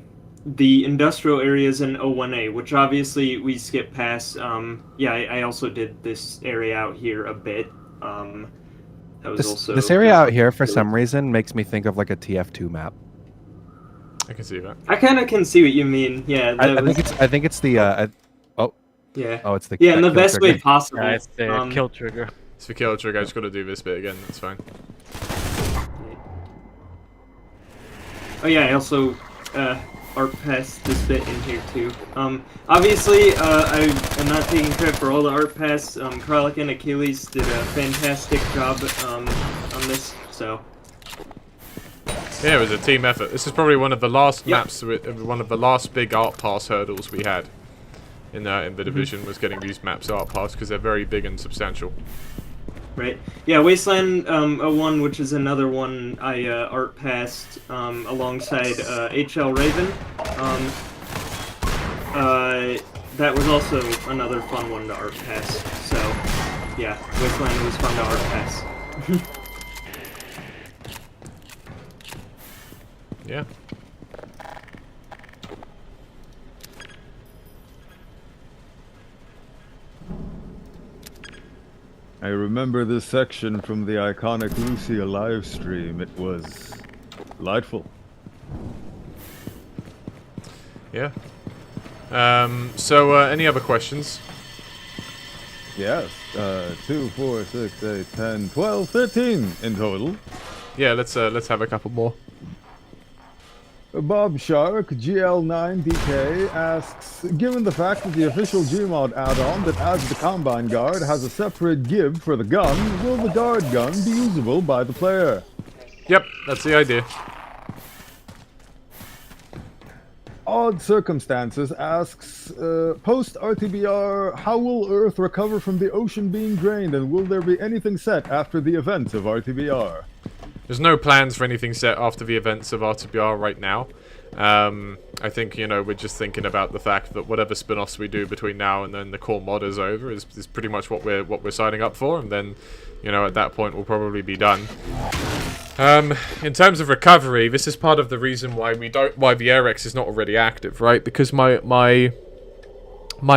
the industrial areas in O1A, which obviously we skipped past. I also did this area out here a bit. That was this area out here, for some reason, makes me think of like a TF2 map. I can see that. I kind of can see what you mean. Yeah, I think it's the yeah. Oh, it's the in the best way possible. Yeah, it's the kill trigger. It's the kill trigger. I just got to do this bit again. That's fine. Oh yeah, I also art pass this bit in here too. Obviously, I am not taking credit for all the art pass. Kralik and Achilles did a fantastic job on this. So. Yeah, it was a team effort. This is probably one of the last maps, one of the last big art pass hurdles we had in the division was getting these maps art pass because they're very big and substantial. Right. Yeah, Wasteland 01, which is another one I art passed alongside HL Raven. That was also another fun one to art pass. So, yeah, Wasteland was fun to art pass. Yeah. I remember this section from the iconic Lucia live stream. It was delightful. Yeah. So, any other questions? Yes. 2, 4, 6, 8, 10, 12, 13 in total. Yeah, let's have a couple more. Bob Shark GL9DK asks, given the fact that the official Gmod add-on that adds the Combine Guard has a separate gib for the gun, will the guard gun be usable by the player? Yep, that's the idea. Odd Circumstances asks, post-RTBR, how will Earth recover from the ocean being drained, and will there be anything set after the events of RTBR? There's no plans for anything set after the events of RTBR right now. I think, we're just thinking about the fact that whatever spin-offs we do between now and then the core mod is over is pretty much what we're signing up for, and then, at that point we'll probably be done. In terms of recovery, this is part of the reason why the AirX is not already active, right? Because my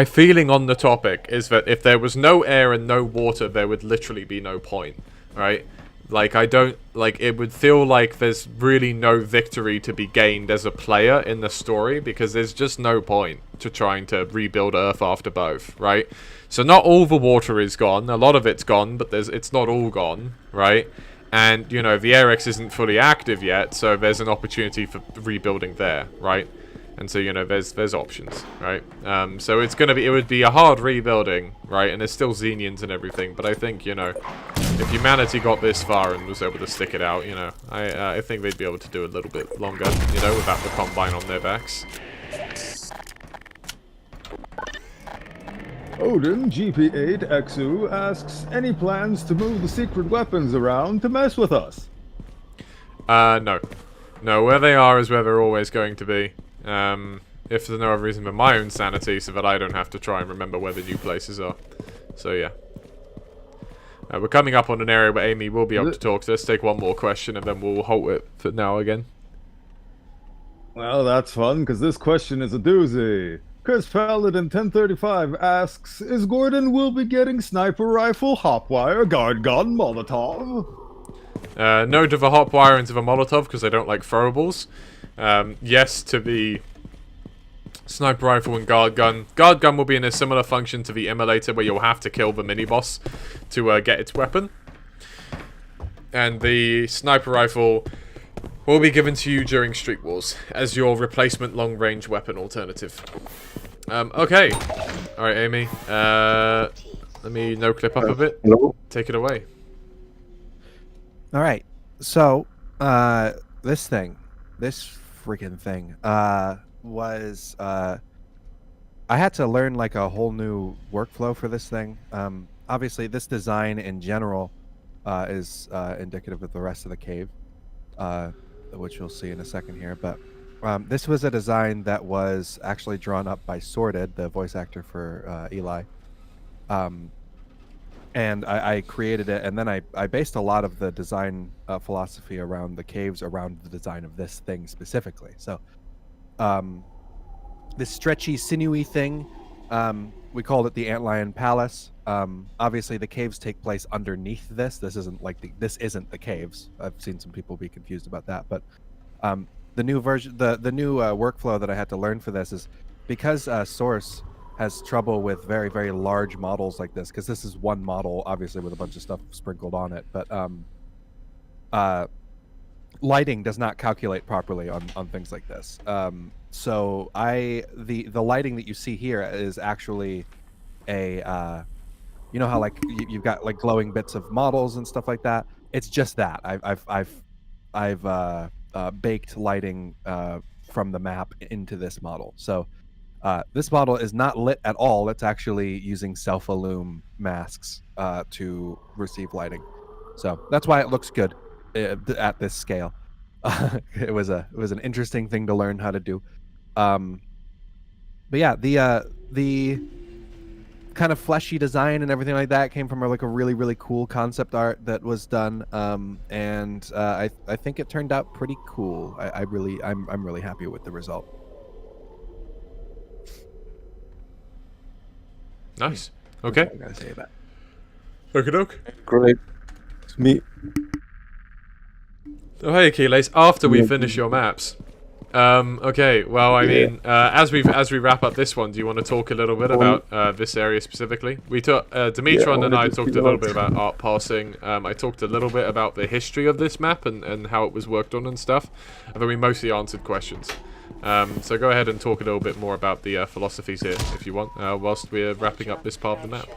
feeling on the topic is that if there was no air and no water, there would literally be no point, right? Like, I don't, like, it would feel like there's really no victory to be gained as a player in the story, because there's just no point to trying to rebuild Earth after both, right? So not all the water is gone, a lot of it's gone, but it's not all gone, right? And, you know, the Arex isn't fully active yet, so there's an opportunity for rebuilding there, right? And so, you know, there's options, right? So it would be a hard rebuilding, right? And there's still Xenians and everything, but I think, you know, if humanity got this far and was able to stick it out, you know, I think they'd be able to do a little bit longer, you know, without the Combine on their backs. Odin GP8XU asks, any plans to move the secret weapons around to mess with us? No. No, where they are is where they're always going to be. If for no other reason than my own sanity, so that I don't have to try and remember where the new places are. So, yeah. We're coming up on an area where Amy will be able to talk, so let's take one more question and then we'll halt it for now again. Well, that's fun, because this question is a doozy. Chris Paladin 1035 asks, is Gordon will be getting sniper rifle, hopwire, guard gun, Molotov? No to the hotwire and to the Molotov, because I don't like throwables. Yes to the sniper rifle and guard gun. Guard gun will be in a similar function to the immolator, where you'll have to kill the mini-boss to get its weapon. And the sniper rifle will be given to you during Street Wars as your replacement long-range weapon alternative. Okay. Alright, Amy. Let me no-clip up a bit. Hello? Take it away. Alright. So, this freaking thing, was, I had to learn, like, a whole new workflow for this thing. Obviously, this design in general is indicative of the rest of the cave, which you'll see in a second here, but this was a design that was actually drawn up by Sorted, the voice actor for Eli. And I created it, and then I based a lot of the design philosophy around the caves around the design of this thing specifically. So, this stretchy, sinewy thing, we called it the Antlion Palace. Obviously, the caves take place underneath this. This isn't the caves. I've seen some people be confused about that, but the new version, the new workflow that I had to learn for this is because Source has trouble with very, very large models like this, because this is one model, obviously, with a bunch of stuff sprinkled on it, but lighting does not calculate properly on things like this. So the lighting that you see here is actually a you know how like you've got like glowing bits of models and stuff like that. It's just that I've baked lighting from the map into this model. So this model is not lit at all. It's actually using self-illume masks to receive lighting. So that's why it looks good at this scale. It was an interesting thing to learn how to do. But yeah, the kind of fleshy design and everything like that came from like a really, really cool concept art that was done. And I think it turned out pretty cool. I'm really happy with the result. Nice. Okay. I gotta say that. Okey-doke. Great. It's me. Oh, hey, Achilles. After we finish your maps. Okay. Well, I mean, as we wrap up this one, do you want to talk a little bit about this area specifically? We talked. Dimitron and I talked a little bit about art passing. I talked a little bit about the history of this map and how it was worked on and stuff. And then we mostly answered questions. So go ahead and talk a little bit more about the philosophies here, if you want, whilst we're wrapping up this part of the map.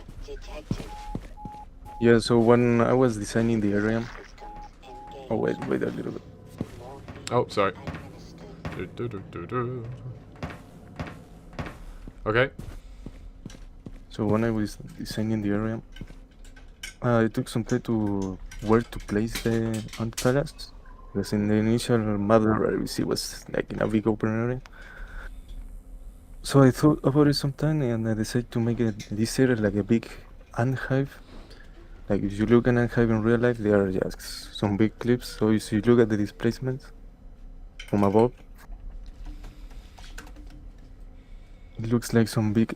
Yeah, so when I was designing the area... Oh, wait a little bit. Oh, sorry. Okay. So when I was designing the area, I took some time to where to place the palace. Because in the initial model RBC was like in a big open area. So I thought about it some time and I decided to make this area like a big ant hive. Like if you look at an ant hive in real life, there are just some big clips. So if you look at the displacement from above, it looks like some big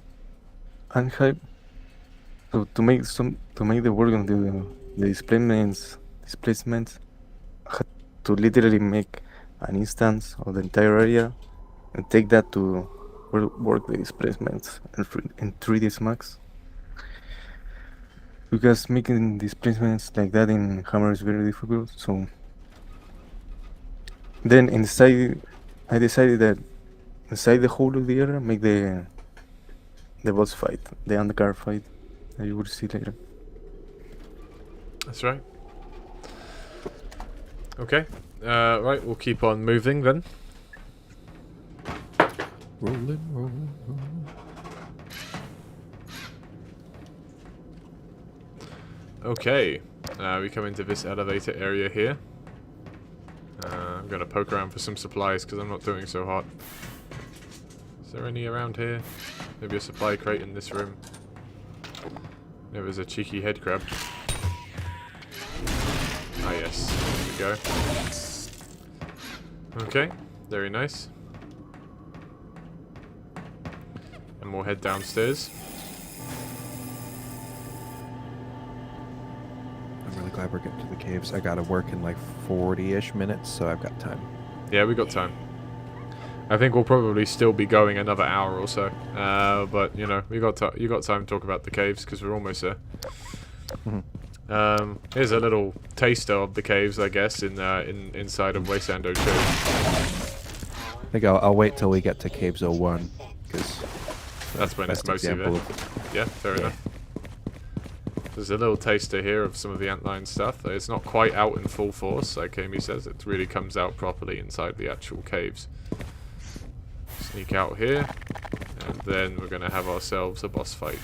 ant hive. So to make the work on the displacements displacement. I had to literally make an instance of the entire area and take that to work the displacements in 3ds Max. Because making displacements like that in Hammer is very difficult, so then inside, I decided that inside the whole of the area, make the boss fight, the undercard fight that you will see later. That's right. Okay. Right, we'll keep on moving then. Rolling, rolling, rolling. Okay. We come into this elevator area here. I'm going to poke around for some supplies because I'm not doing so hot. Is there any around here? Maybe a supply crate in this room. There was a cheeky head crab. Ah yes, there we go. Okay, very nice. And we'll head downstairs. I'm really glad we're getting to the caves. I gotta work in like 40-ish minutes, so I've got time. Yeah, we got time. I think we'll probably still be going another hour or so. But you know, you got time to talk about the caves because we're almost there. Here's a little taster of the caves, I guess, inside of Wasteland 02. I think I'll wait till we get to Caves 01 because that's when it's mostly there. Yeah, fair enough. There's a little taster here of some of the antline stuff. It's not quite out in full force, like Amy says. It really comes out properly inside the actual caves. Sneak out here, and then we're going to have ourselves a boss fight.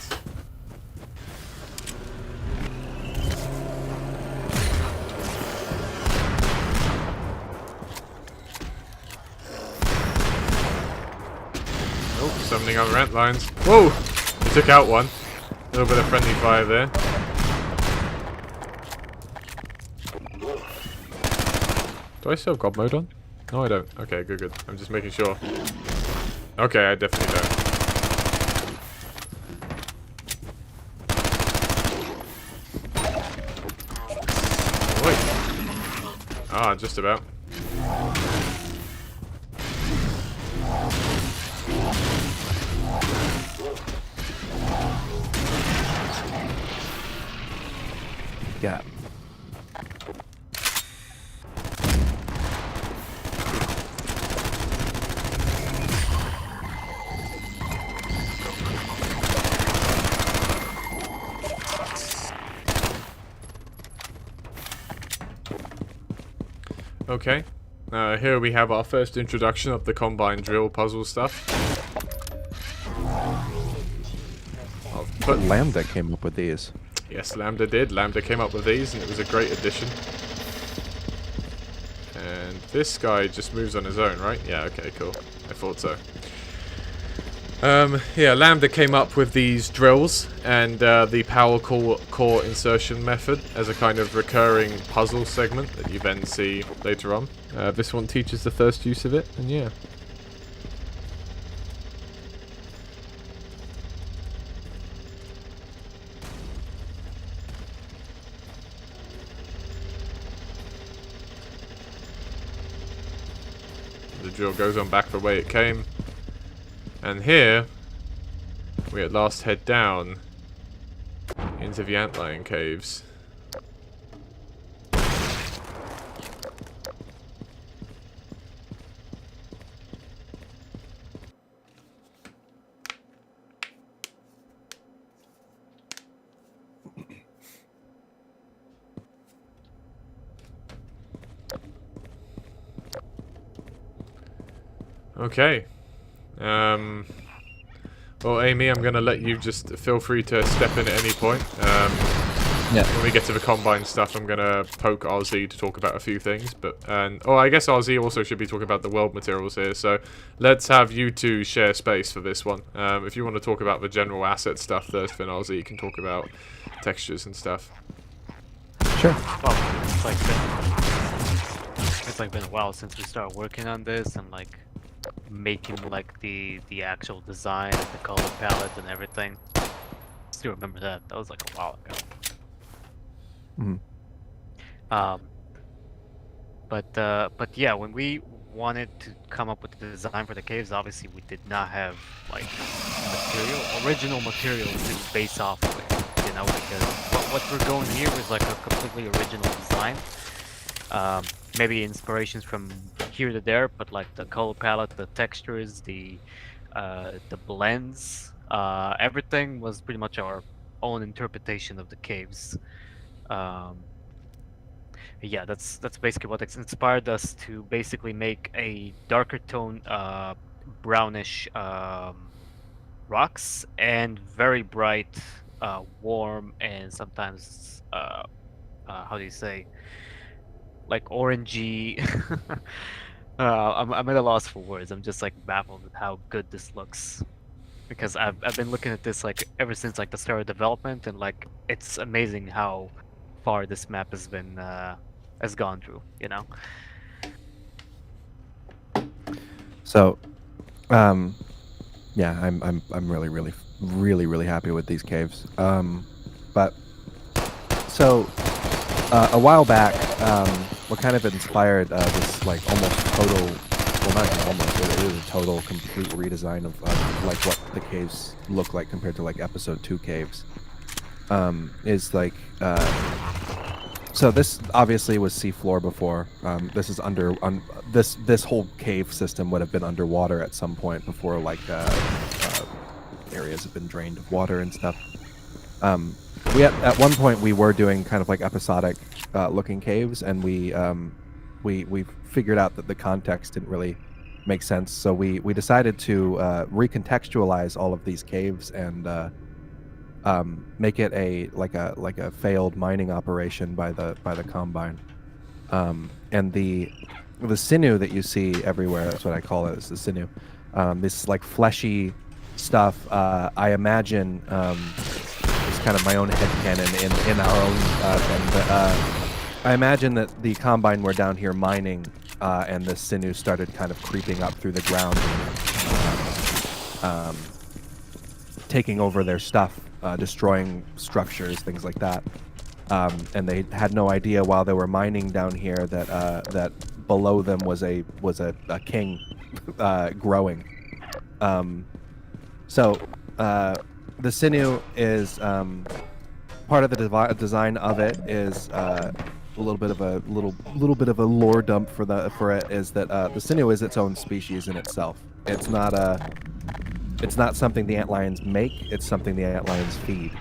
Oh, summoning other antlines. Whoa! We took out one. A little bit of friendly fire there. Do I still have God mode on? No, I don't. Okay, good. I'm just making sure. Okay, I definitely don't. Wait. Ah, just about. Yeah. Okay. Here we have our first introduction of the combine drill puzzle stuff. But Lambda came up with these. Yes, Lambda did. Lambda came up with these, and it was a great addition. And this guy just moves on his own, right? Yeah, okay, cool. I thought so. Yeah, Lambda came up with these drills and the power core insertion method as a kind of recurring puzzle segment that you then see later on. This one teaches the first use of it, and yeah. The drill goes on back the way it came. And here, we at last head down into the antlion caves. Okay. Well, Amy, I'm going to let you just feel free to step in at any point. When we get to the combine stuff, I'm going to poke RZ to talk about a few things. I guess RZ also should be talking about the world materials here. So let's have you two share space for this one. If you want to talk about the general asset stuff first, then RZ can talk about textures and stuff. Sure. Well, it's been a while since we started working on this and like making like the actual design and the color palette and everything. Still remember that. That was like a while ago. But yeah, when we wanted to come up with the design for the caves, obviously we did not have like original material to base off of, you know, because what we're going here is like a completely original design. Maybe inspirations from here to there, but like the color palette, the textures, the blends, everything was pretty much our own interpretation of the caves. Yeah, that's basically what inspired us to basically make a darker tone, brownish rocks and very bright, warm, and sometimes how do you say, like orangey. I'm at a loss for words. I'm just like baffled with how good this looks, because I've been looking at this like ever since like the start of development, and like it's amazing how far this map has been has gone through, you know. So, yeah, I'm really happy with these caves. But so a while back, what kind of inspired this like almost total, well not even almost, it is a total complete redesign of like what the caves look like compared to like episode 2 caves, is like so this obviously was seafloor before. This is this whole cave system would have been underwater at some point before like areas have been drained of water and stuff. At one point we were doing kind of like episodic looking caves, and we figured out that the context didn't really make sense, so we decided to recontextualize all of these caves and make it like a failed mining operation by the Combine. And the sinew that you see everywhere, that's what I call it, is the sinew. This like fleshy stuff, I imagine, is kind of my own headcanon in our own thing, but I imagine that the Combine were down here mining, and the sinew started kind of creeping up through the ground, taking over their stuff, destroying structures, things like that. And they had no idea while they were mining down here that that below them was a king growing. So the sinew is part of the design of it is a little bit of a lore dump for it is that the sinew is its own species in itself. It's not something the antlions make. It's something the antlions feed.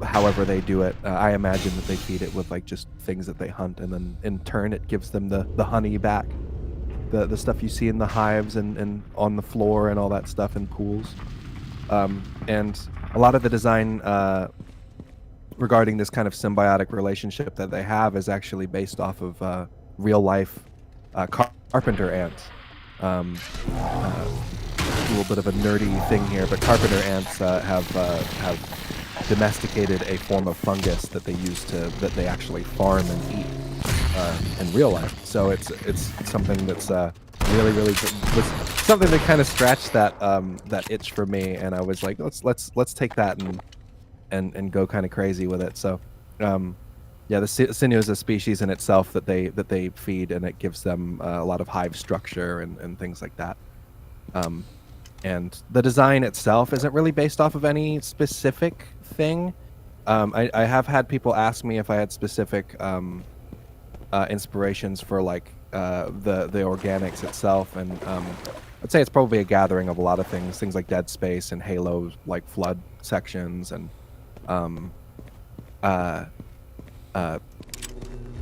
However they do it, I imagine that they feed it with like just things that they hunt, and then in turn it gives them the honey back, the stuff you see in the hives and on the floor and all that stuff in pools. And a lot of the design regarding this kind of symbiotic relationship that they have is actually based off of real life carpenter ants. A little bit of a nerdy thing here, but carpenter ants have domesticated a form of fungus that they they actually farm and eat in real life. So it's something that's really good. Something that kind of scratched that itch for me, and I was like, let's take that and go kind of crazy with it. So yeah, the sinew is a species in itself that they feed, and it gives them a lot of hive structure and things like that. And the design itself isn't really based off of any specific thing. I have had people ask me if I had specific inspirations for like the organics itself, and I'd say it's probably a gathering of a lot of things like Dead Space and Halo, like flood sections, and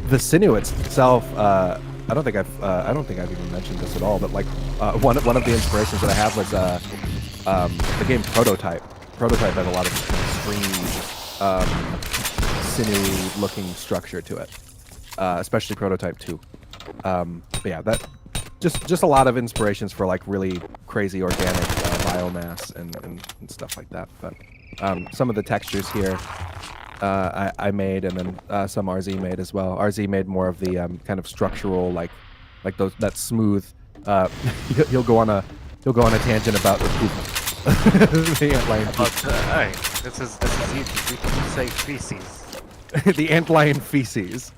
the sinew itself. I don't think I've even mentioned this at all, but like one of the inspirations that I have was the game Prototype. Prototype had a lot of extreme sinewy-looking structure to it, especially Prototype 2. But yeah, that just a lot of inspirations for like really crazy organic biomass and stuff like that. But some of the textures here I made, and then some RZ made as well. RZ made more of the kind of structural, like those that smooth. He'll go on a tangent about the poop. The antlion poop. This is easy. We can say feces. The antlion feces.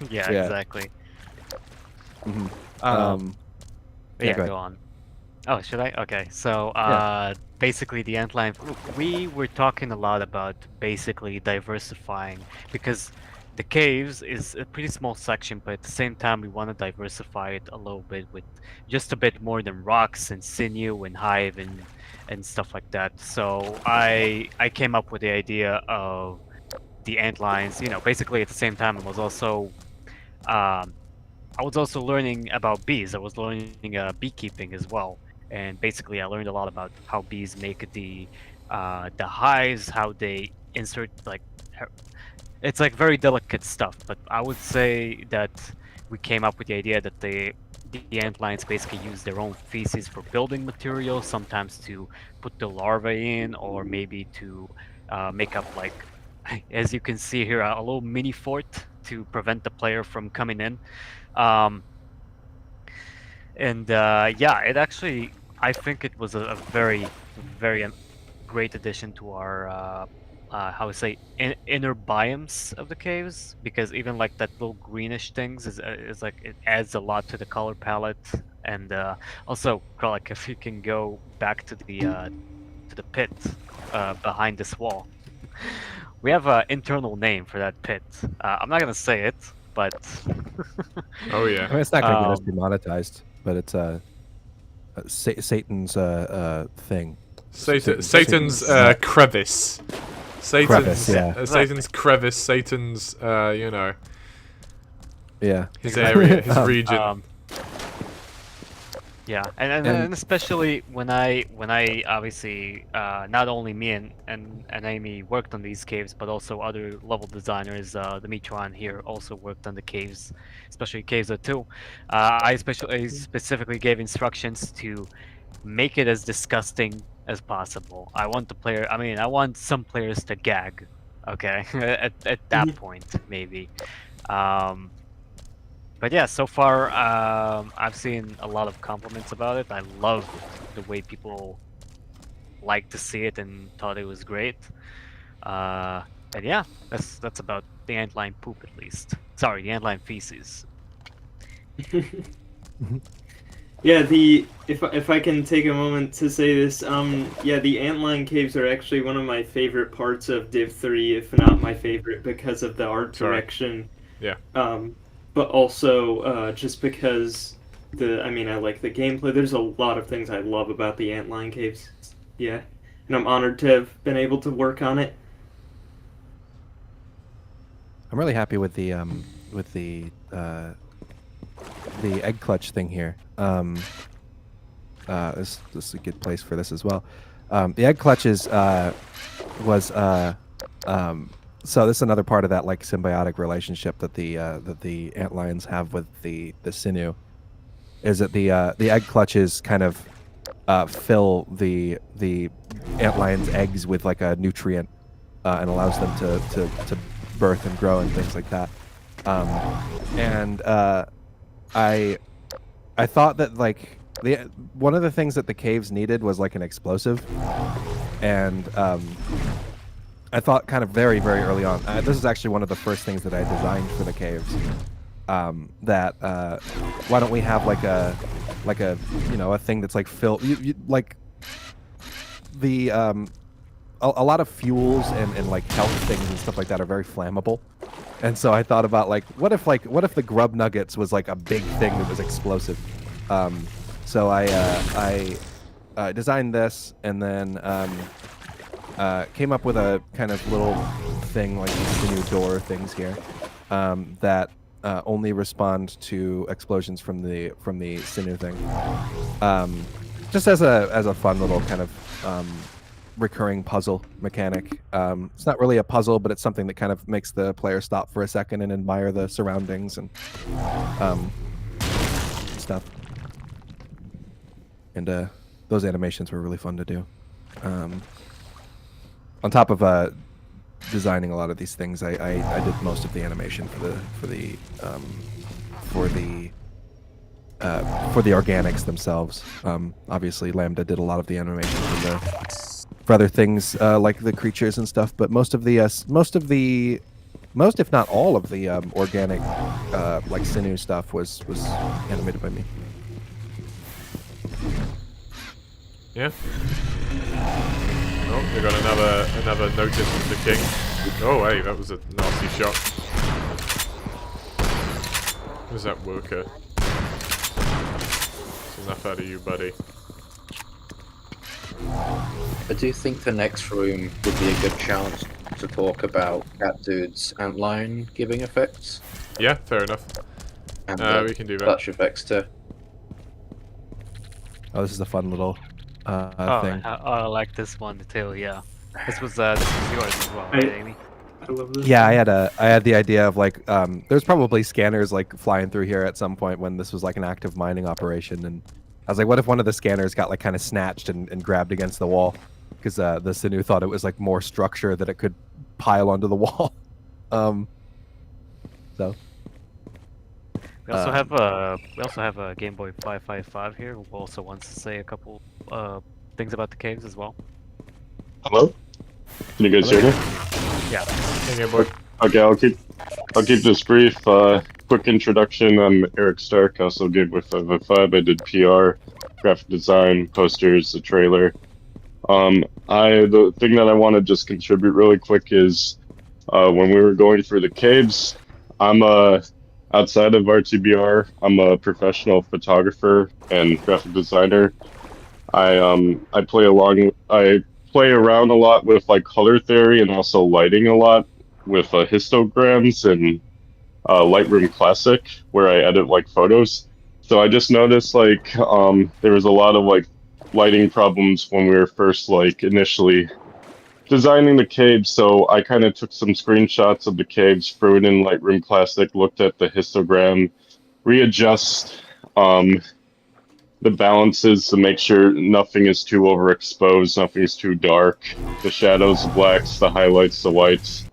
Yeah, Yeah. exactly. Mhm. Yeah, go go on. Oh, should I? Okay, so Yeah. basically the antlion. We were talking a lot about basically diversifying because the caves is a pretty small section, but at the same time we want to diversify it a little bit with just a bit more than rocks and sinew and hive and stuff like that. So I came up with the idea of the antlions. You know, basically at the same time I was also learning about bees. I was learning beekeeping as well, and basically I learned a lot about how bees make the hives, how they insert it's like very delicate stuff. But I would say that we came up with the idea that the antlions basically use their own feces for building material, sometimes to put the larvae in, or maybe to make up like, as you can see here, a little mini fort to prevent the player from coming in. Um, yeah, it actually, I think it was a very, very great addition to our, how to say, inner biomes of the caves, because even like that little greenish things is like, it adds a lot to the color palette. And also, like if you can go back to the pit behind this wall. We have an internal name for that pit. I'm not gonna say it, but Oh yeah. I mean, it's not gonna get us demonetized, but it's Satan's thing. Satan's crevice. Satan's Crevice, yeah. Satan's crevice. Satan's you know. Yeah. His area, his region. Yeah, and especially when I obviously not only me and Amy worked on these caves, but also other level designers, Dimitron here also worked on the caves, especially caves 2. I specifically gave instructions to make it as disgusting as possible. I want I want some players to gag, okay, at that point maybe. But yeah, so far I've seen a lot of compliments about it. I love the way people like to see it and thought it was great. And yeah, that's about the antlion poop at least. Sorry, the antlion feces. Yeah, if I can take a moment to say this, yeah, the antlion caves are actually one of my favorite parts of Div 3, if not my favorite, because of the art direction. Yeah. But also just because I like the gameplay. There's a lot of things I love about the antlion caves. Yeah, and I'm honored to have been able to work on it. I'm really happy with the egg clutch thing here. This is a good place for this as well. The egg clutches so this is another part of that like symbiotic relationship that the antlions have with the sinew, is that the egg clutches kind of fill the antlion's eggs with like a nutrient and allows them to birth and grow and things like that. And I thought that like one of the things that the caves needed was like an explosive, and I thought kind of very, very early on. This is actually one of the first things that I designed for the caves. That why don't we have like a a thing that's like filled like the a lot of fuels and like health things and stuff like that are very flammable. And so I thought about like what if the grub nuggets was like a big thing that was explosive. So I designed this and then came up with a kind of little thing like these new door things here that only respond to explosions from the sinew thing. Just as a fun little kind of recurring puzzle mechanic. It's not really a puzzle, but it's something that kind of makes the player stop for a second and admire the surroundings and stuff. And those animations were really fun to do. On top of designing a lot of these things, I did most of the animation for the organics themselves. Obviously, Lambda did a lot of the animation for for other things like the creatures and stuff. But most if not all of the organic like sinew stuff was animated by me. Yeah. Oh, we got another notice from the king. Oh, hey, that was a nasty shot. Who's that worker? That's enough out of you, buddy. I do think the next room would be a good chance to talk about Cat Dude's antlion giving effects. Yeah, fair enough. And we can do that. Clutch effects too. Oh, this is a fun little thing. I like this one too. Yeah, this was yours as well, right, Amy? I love this. Yeah, I had the idea of like there's probably scanners like flying through here at some point when this was like an active mining operation, and I was like, what if one of the scanners got like kind of snatched and grabbed against the wall because the sinew thought it was like more structure that it could pile onto the wall. So we also have a Game Boy 555 here who also wants to say a couple things about the caves as well. Hello? Can you guys hear me? Yeah. Hey, Game Boy. Okay, I'll keep this brief. Quick introduction. I'm Eric Stark. I also gave with 555. I did PR, graphic design, posters, the trailer. The thing that I want to just contribute really quick is when we were going through the caves, I'm outside of RTBR, I'm a professional photographer and graphic designer. I play around a lot with like color theory and also lighting a lot with histograms and Lightroom Classic, where I edit like photos. So I just noticed like there was a lot of like lighting problems when we were first like initially designing the caves. So I kind of took some screenshots of the caves, threw it in Lightroom Classic, looked at the histogram, readjust the balances to make sure nothing is too overexposed, nothing is too dark, the shadows, the blacks, the highlights, the whites,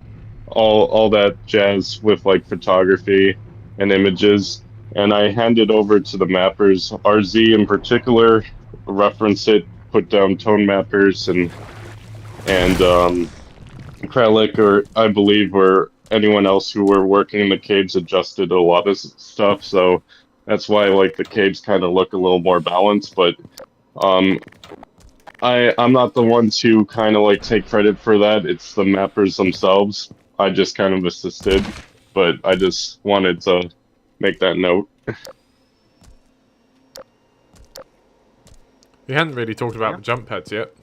all that jazz with like photography and images. And I handed over to the mappers, RZ in particular, reference it, put down tone mappers and Kralik, or I believe, or anyone else who were working in the caves adjusted a lot of stuff. So that's why like the caves kind of look a little more balanced. But I'm not the one to kind of like take credit for that. It's the mappers themselves. I just kind of assisted, but I just wanted to make that note. We hadn't really talked about the jump pads yet,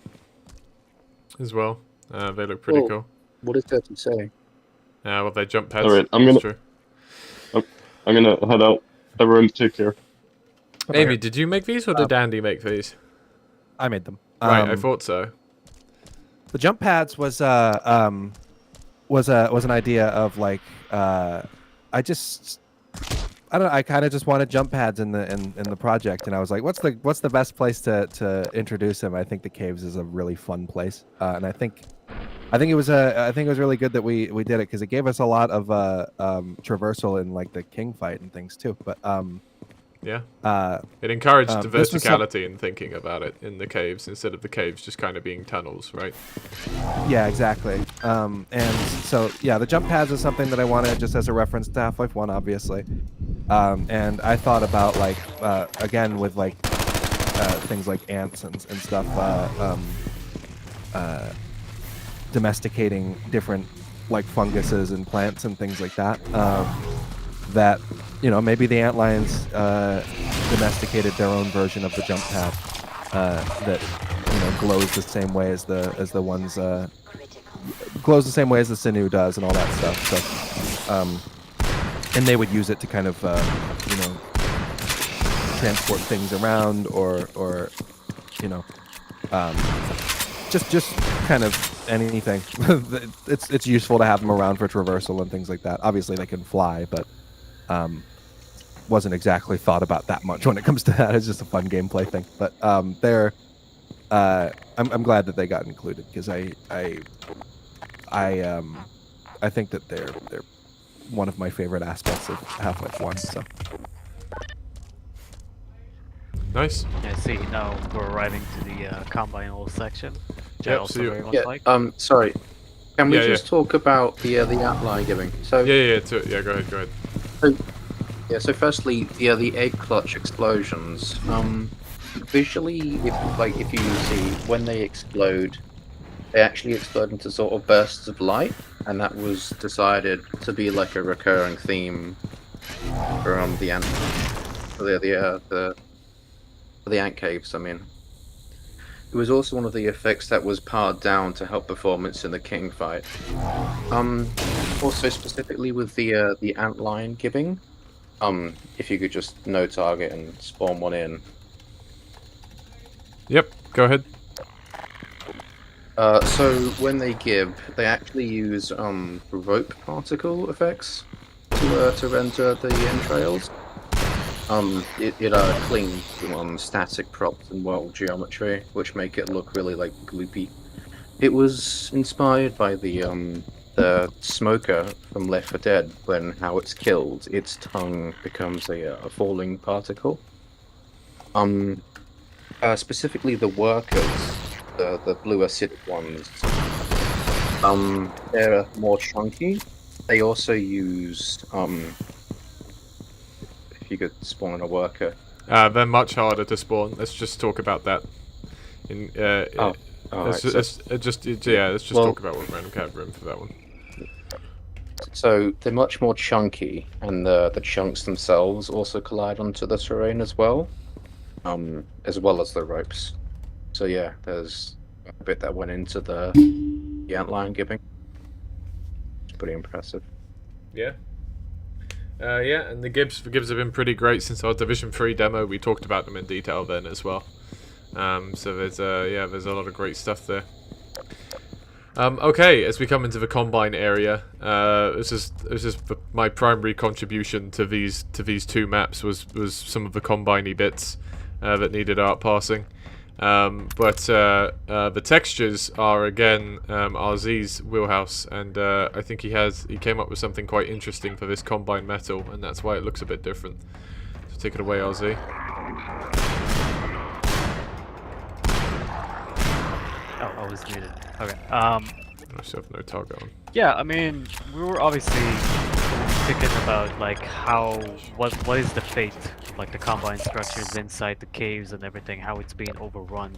as well. They look pretty cool. What is there to say? Well, they jump pads. All right, I'm gonna head out. Everyone, take care. Amy, did you make these or did Andy make these? I made them. Right, I thought so. The jump pads was an idea of like I don't know. I kind of just wanted jump pads in the project, and I was like, "What's the best place to introduce him?" I think the caves is a really fun place, and I think it was really good that we did it because it gave us a lot of traversal in like the king fight and things too. But yeah, it encouraged verticality in in thinking about it in the caves instead of the caves just kind of being tunnels, right? Yeah, exactly. And so yeah, the jump pads is something that I wanted just as a reference to Half-Life 1, obviously. And I thought about like again with like things like ants and stuff, domesticating different like funguses and plants and things like that. That maybe the antlions domesticated their own version of the jump pad that glows the same way as the ones glows the same way as the sinew does and all that stuff. So and they would use it to kind of transport things around or just kind of anything. It's useful to have them around for traversal and things like that. Obviously they can fly, but wasn't exactly thought about that much when it comes to that. It's just a fun gameplay thing. But they're I'm glad that they got included because I think that they're one of my favorite aspects of Half-Life 1. So nice. I see. Now we're arriving to the combine section. which I also very much like. Sorry. Can we Yeah, just talk about the outline giving? So Yeah, go ahead. So firstly, the egg clutch explosions. Visually, if you see when they explode, they actually explode into sort of bursts of light, and that was decided to be like a recurring theme for the ant, the ant caves. I mean, it was also one of the effects that was pared down to help performance in the king fight. Also specifically with the ant line giving. If you could just no target and spawn one in. Yep, go ahead. So when they give, they actually use rope particle effects to render the entrails. It clings to static props and world geometry, which make it look really like gloopy. It was inspired by the smoker from Left 4 Dead, when how it's killed, its tongue becomes a falling particle. Specifically the workers, the blue acidic ones, they're more chunky. They also use, if you could spawn a worker. They're much harder to spawn. Let's just talk about that. Let's just talk about what random cat room for that one. So they're much more chunky, and the chunks themselves also collide onto the terrain as well as the ropes. So yeah, there's a bit that went into the antline giving. It's pretty impressive. Yeah. And the Gibbs have been pretty great since our Division 3 demo. We talked about them in detail then as well. So there's a lot of great stuff there. Okay, as we come into the combine area, this is my primary contribution to these two maps was some of the combine-y bits that needed art passing. But the textures are again RZ's wheelhouse, and I think he came up with something quite interesting for this combine metal, and that's why it looks a bit different. So take it away, RZ. Oh, I was muted. Okay. I still have no target on. Yeah, I mean, we were obviously thinking about like what is the fate of like the combine structures inside the caves and everything, how it's being overrun.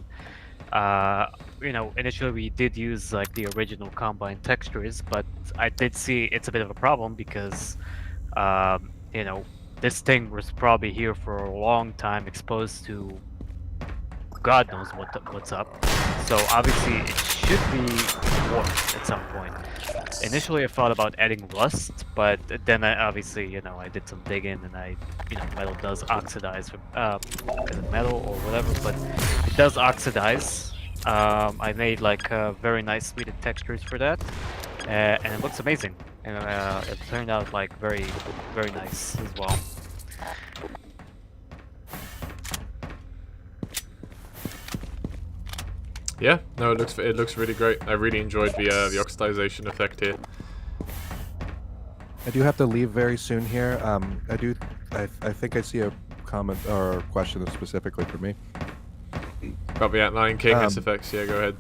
Initially we did use like the original combine textures, but I did see it's a bit of a problem because this thing was probably here for a long time, exposed to God knows what's up. So obviously it should be warped at some point. Initially I thought about adding rust, but then I did some digging, and metal does oxidize. Is it metal or whatever? But it does oxidize. I made like very nice sweetened textures for that, and it looks amazing. And it turned out like very, very nice as well. Yeah, no, it looks really great. I really enjoyed the oxidization effect here. I do have to leave very soon here. I think I see a comment or a question specifically for me. About the Outlying King SFX, yeah, go ahead.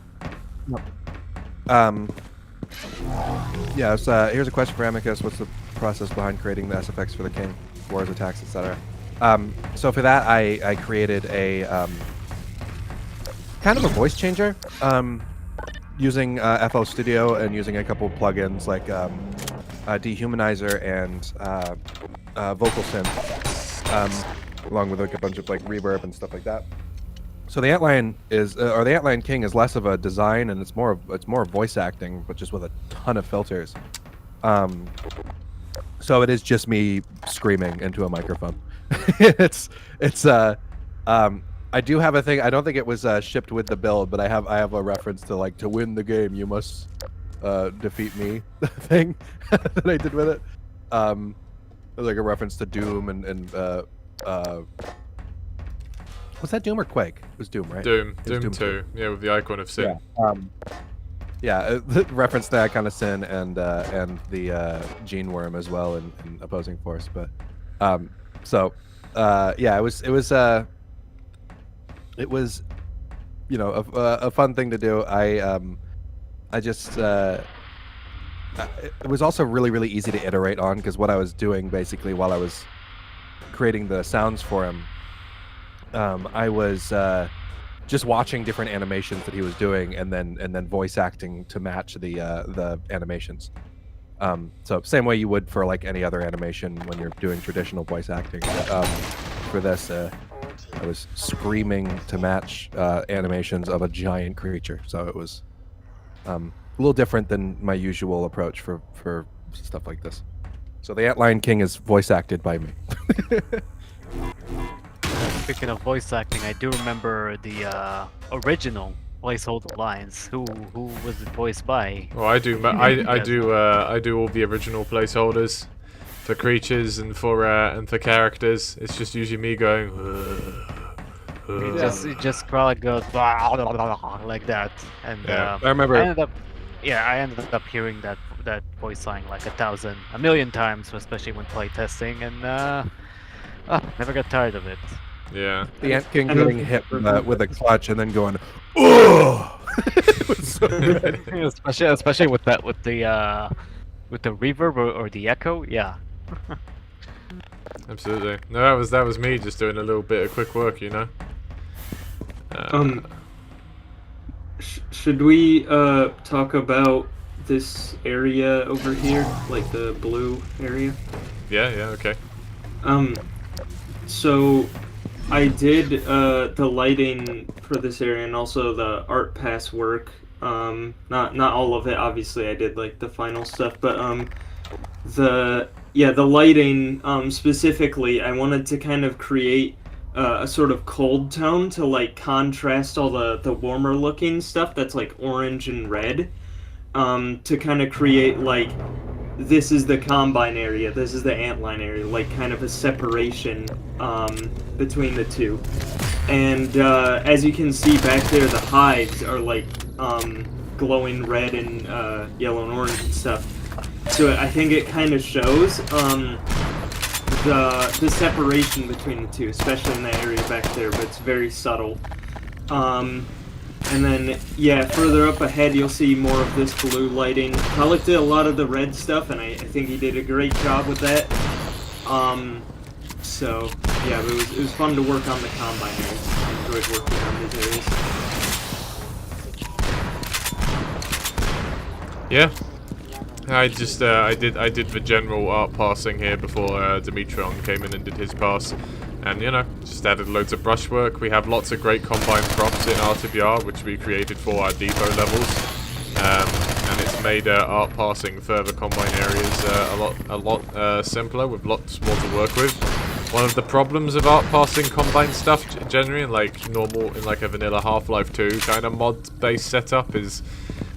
Here's a question for Amicus. What's the process behind creating the SFX for the King, wars, attacks, etc.? So for that, I created a kind of a voice changer using FL Studio and using a couple of plugins like Dehumanizer and Vocal Synth, along with like a bunch of like reverb and stuff like that. So the Antlion the Antlion King is less of a design, and it's more voice acting, but just with a ton of filters. So it is just me screaming into a microphone. I do have a thing. I don't think it was shipped with the build, but I have a reference to like, to win the game you must defeat me thing that I did with it. Like a reference to Doom and was that Doom or Quake? It was Doom, right? Doom 2. Yeah, with the icon of sin. Yeah. Reference to that kind of sin and the Gene Worm as well in Opposing Force, but it was you know, a fun thing to do. I just it was also really easy to iterate on, because what I was doing basically while I was creating the sounds for him, I was just watching different animations that he was doing, and then voice acting to match the animations. So same way you would for like any other animation when you're doing traditional voice acting. For this, I was screaming to match animations of a giant creature, so it was a little different than my usual approach for stuff like this. So the Antlion King is voice acted by me. Speaking of voice acting, I do remember the original placeholder lines. Who was it voiced by? Well, I do all the original placeholders for creatures and for characters. It's just usually me going. It just probably goes like that, and yeah. I remember. I ended up hearing that voice line like a million times, especially when playtesting, and never got tired of it. Yeah. The Ant King getting hit with a clutch and then going, oh! It was so good. especially with the reverb or the echo, yeah. Absolutely. No, that was me just doing a little bit of quick work, you know. Should we talk about this area over here, like the blue area? Yeah, okay. So I did the lighting for this area and also the art pass work. Not all of it, obviously. I did like the final stuff, but the lighting specifically, I wanted to kind of create a sort of cold tone to like contrast all the warmer looking stuff that's like orange and red, to kind of create like, this is the combine area, this is the antline area, like kind of a separation between the two. And as you can see back there, the hives are like glowing red and yellow and orange and stuff. So I think it kind of shows the separation between the two, especially in the area back there, but it's very subtle. And then, yeah, further up ahead, you'll see more of this blue lighting. Pollock did a lot of the red stuff, and I think he did a great job with that. So, yeah, but it was fun to work on the combine areas. I enjoyed working on these areas. Yeah. I just I did the general art passing here before Dimitron came in and did his pass, and you know, just added loads of brushwork. We have lots of great combine props in RTBR which we created for our depot levels, and it's made art passing further combine areas a lot simpler, with lots more to work with. One of the problems of art passing combine stuff generally, in like a vanilla Half-Life 2 kind of mod-based setup, is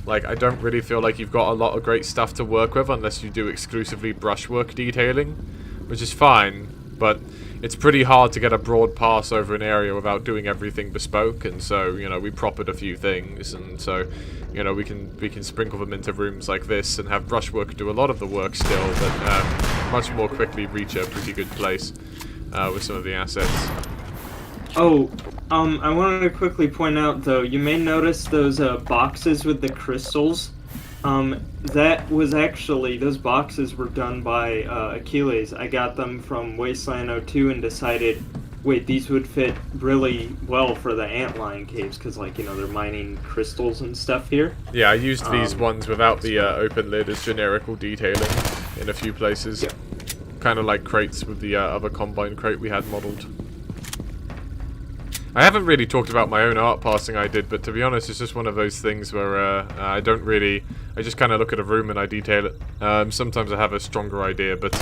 like, I don't really feel like you've got a lot of great stuff to work with unless you do exclusively brushwork detailing, which is fine, but it's pretty hard to get a broad pass over an area without doing everything bespoke, and so, you know, we propped a few things, and so, you know, we can sprinkle them into rooms like this and have brushwork do a lot of the work still, but much more quickly reach a pretty good place with some of the assets. Oh, I wanted to quickly point out, though, you may notice those boxes with the crystals. That was actually, those boxes were done by Achilles. I got them from Wasteland 02 and decided, wait, these would fit really well for the antlion caves, because, like, you know, they're mining crystals and stuff here. Yeah, I used these ones without the open lid as generical detailing in a few places. Yeah. Kind of like crates with the other combine crate we had modeled. I haven't really talked about my own art passing I did, but to be honest, it's just one of those things where I just kind of look at a room and I detail it. Sometimes I have a stronger idea, but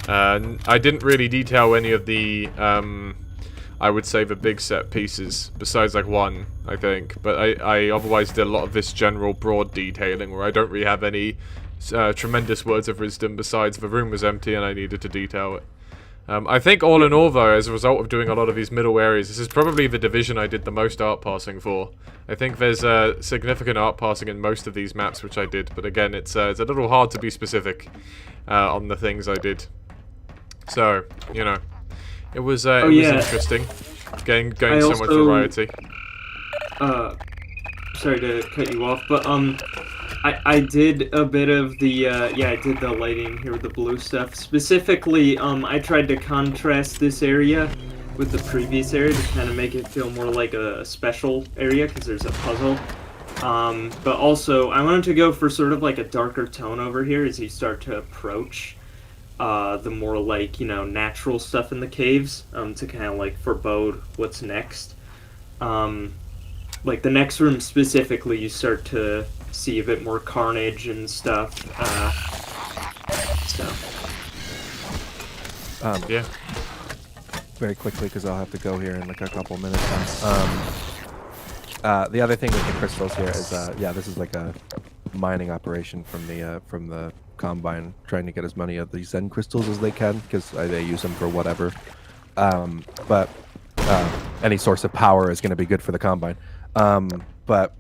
I didn't really detail any of the, I would say, the big set pieces, besides like one, I think. But I otherwise did a lot of this general broad detailing where I don't really have any tremendous words of wisdom besides the room was empty and I needed to detail it. I think all in all, though, as a result of doing a lot of these middle areas, this is probably the division I did the most art passing for. I think there's significant art passing in most of these maps, which I did, but again, it's a little hard to be specific on the things I did. So, you know, it was interesting, getting so much variety. sorry to cut you off, but I did a bit of the yeah, I did the lighting here with the blue stuff. Specifically, I tried to contrast this area with the previous area to kind of make it feel more like a special area because there's a puzzle. But also, I wanted to go for sort of like a darker tone over here as you start to approach the more like, you know, natural stuff in the caves, to kind of like forebode what's next. Like the next room specifically, you start to see a bit more carnage and stuff. Yeah. Very quickly, because I'll have to go here in like a couple minutes. The other thing with the crystals here is, yeah, this is like a mining operation from the Combine, trying to get as many of these Zen crystals as they can, because they use them for whatever. But any source of power is going to be good for the Combine. But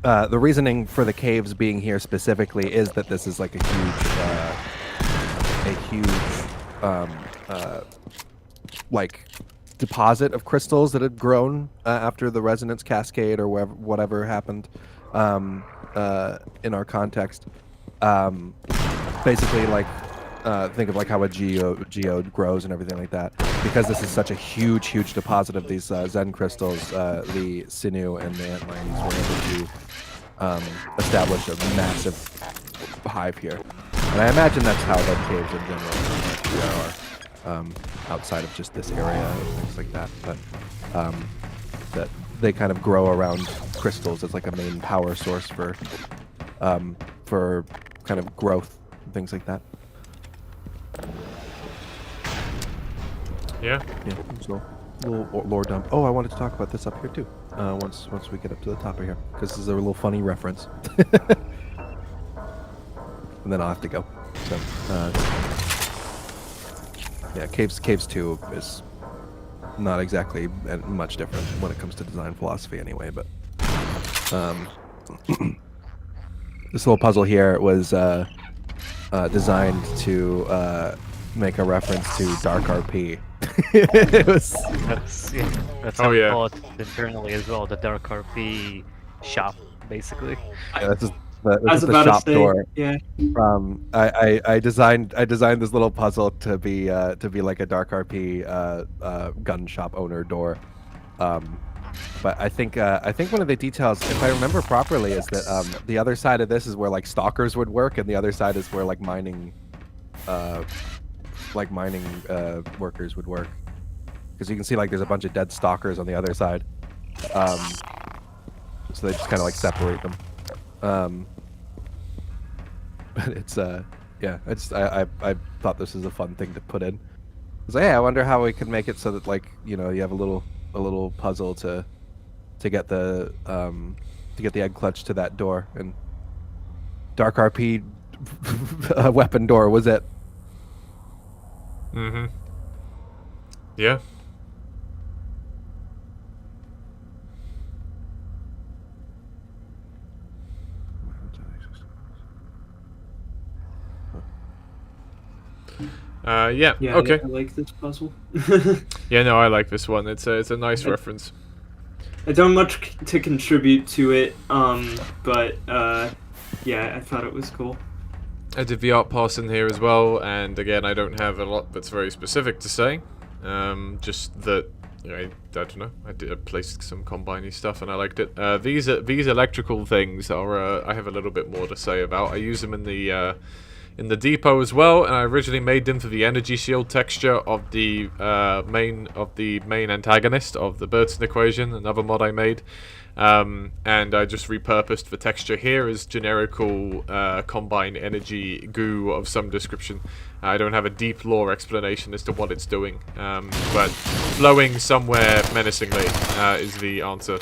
the reasoning for the caves being here specifically is that this is like a huge like deposit of crystals that had grown after the resonance cascade or whatever happened in our context. Basically, like think of like how a geode grows and everything like that. Because this is such a huge deposit of these Zen crystals, the sinew and the antlions were able to establish a massive hive here. And I imagine that's how the caves in general are, outside of just this area and things like that. But that they kind of grow around crystals as like a main power source for kind of growth and things like that. Yeah. Yeah. So, little lore dump. Oh, I wanted to talk about this up here too. Once we get up to the top of here, because this is a little funny reference. And then I'll have to go. So, yeah, Caves 2 is not exactly much different when it comes to design philosophy, anyway. But this little puzzle here was designed to make a reference to Dark RP. It was. That's how we call it internally as well. The Dark RP shop, basically. Yeah, this is the shop door. Yeah. I designed this little puzzle to be like a Dark RP gun shop owner door. But I think one of the details, if I remember properly, is that the other side of this is where like stalkers would work, and the other side is where like mining workers would work. Because you can see like there's a bunch of dead stalkers on the other side. So they just kind of like separate them. But it's yeah, I thought this was a fun thing to put in. It's like, hey, I wonder how we could make it so that like, you know, you have a little puzzle to get the egg clutch to that door, and Dark RP weapon door was it. Mm-hmm. Yeah. Yeah. Okay. I like this puzzle. Yeah, no, I like this one. It's a nice reference. I don't much to contribute to it, but yeah, I thought it was cool. I did the art pass in here as well, and again, I don't have a lot that's very specific to say. Just that, you know, I don't know. I placed some combine-y stuff, and I liked it. These electrical things are I have a little bit more to say about. I use them in the depot as well, and I originally made them for the energy shield texture of the main antagonist of the Burton equation, another mod I made. And I just repurposed the texture here as generical combine energy goo of some description. I don't have a deep lore explanation as to what it's doing, but flowing somewhere menacingly is the answer.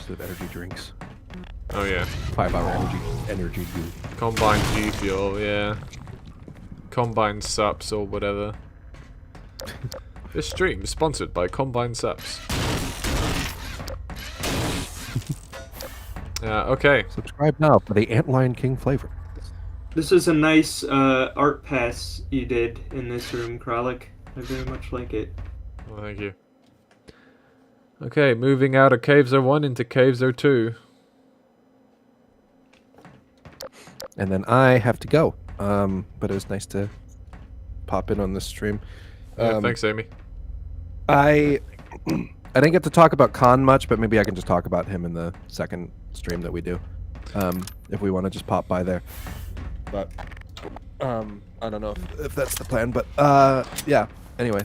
Of energy drinks. Oh yeah. 5-hour energy goo. Combine G fuel, yeah. Combine Sups or whatever. This stream is sponsored by Combine Sups. Okay. Subscribe now for the Antlion King flavor. This is a nice art pass you did in this room, Kralik. I very much like it. Well, thank you. Okay, moving out of Cave 01 into Cave 02. And then I have to go. But it was nice to pop in on this stream. Yeah, thanks, Amy. I didn't get to talk about Khan much, but maybe I can just talk about him in the second stream that we do. If we want to just pop by there. But I don't know if that's the plan, but yeah. Anyway,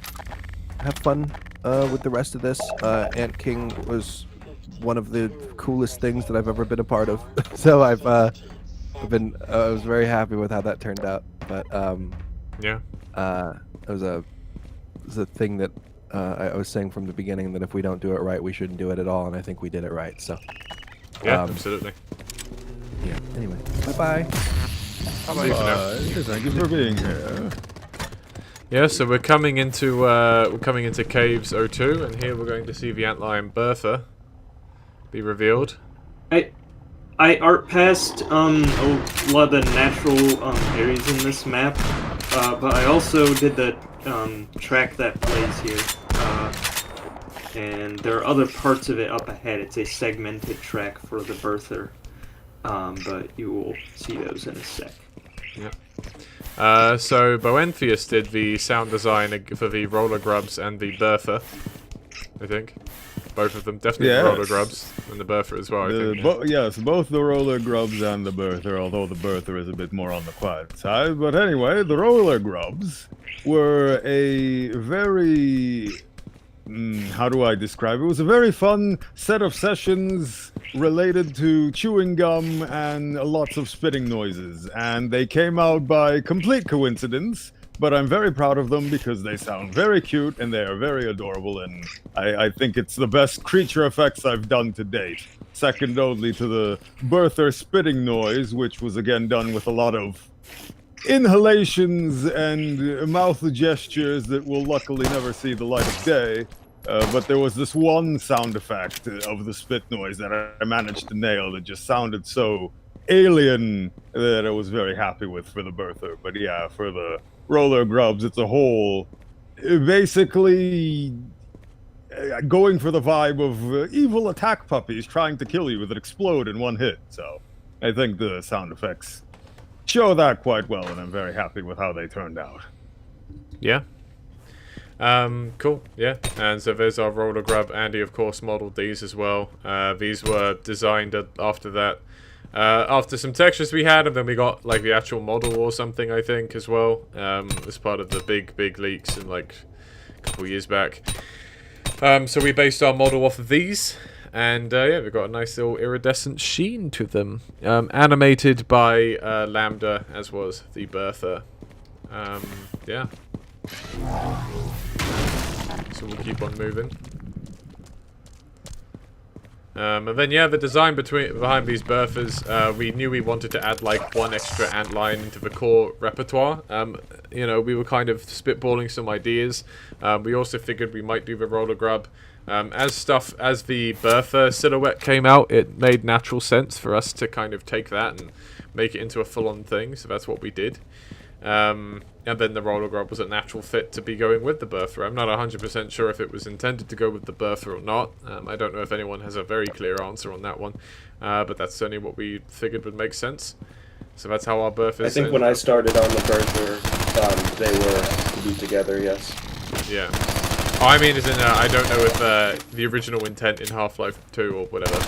have fun with the rest of this. Ant King was one of the coolest things that I've ever been a part of. So I was very happy with how that turned out. But yeah, it was a thing that I was saying from the beginning that if we don't do it right, we shouldn't do it at all, and I think we did it right. So yeah, absolutely. Yeah. Anyway, bye-bye. Thank you for being here. Yeah, so we're coming into Caves 02, and here we're going to see the antlion Bertha be revealed. I art passed a lot of the natural areas in this map, but I also did the track that plays here, and there are other parts of it up ahead. It's a segmented track for the Berther, but you will see those in a sec. Yeah. So Boenthius did the sound design for the roller grubs and the Bertha, I think. Both of them, definitely the roller grubs and the Bertha as well, I think. Yes, both the roller grubs and the Bertha, although the Bertha is a bit more on the quiet side. But anyway, the roller grubs were a very... how do I describe it? It was a very fun set of sessions related to chewing gum and lots of spitting noises. And they came out by complete coincidence. But I'm very proud of them because they sound very cute and they are very adorable, and I think it's the best creature effects I've done to date. Second only to the Berther spitting noise, which was again done with a lot of inhalations and mouth gestures that will luckily never see the light of day. But there was this one sound effect of the spit noise that I managed to nail that just sounded so alien that I was very happy with for the Berther. But yeah, for the roller grubs, it's a whole basically going for the vibe of evil attack puppies trying to kill you that explode in one hit. So I think the sound effects show that quite well, and I'm very happy with how they turned out. Yeah. Cool. Yeah. And so there's our roller grub. Andy, of course, modeled these as well. These were designed after that. After some textures we had, and then we got like the actual model or something, I think, as well, as part of the big leaks in like a couple years back. So we based our model off of these, and yeah, we've got a nice little iridescent sheen to them, animated by Lambda, as was the Bertha. Yeah. So we'll keep on moving. And then yeah, the design behind these Berthas, we knew we wanted to add like one extra antlion into the core repertoire. You know, we were kind of spitballing some ideas. We also figured we might do the roller grub. As the Bertha silhouette came out, it made natural sense for us to kind of take that and make it into a full-on thing. So that's what we did. And then the roller grub was a natural fit to be going with the Bertha. I'm not 100% sure if it was intended to go with the Bertha or not. I don't know if anyone has a very clear answer on that one. But that's certainly what we figured would make sense. So that's how our Bertha is. I think when I started on the Bertha, they were to be together, yes. Yeah. Oh, I mean, as in, I don't know if the original intent in Half-Life 2 or whatever.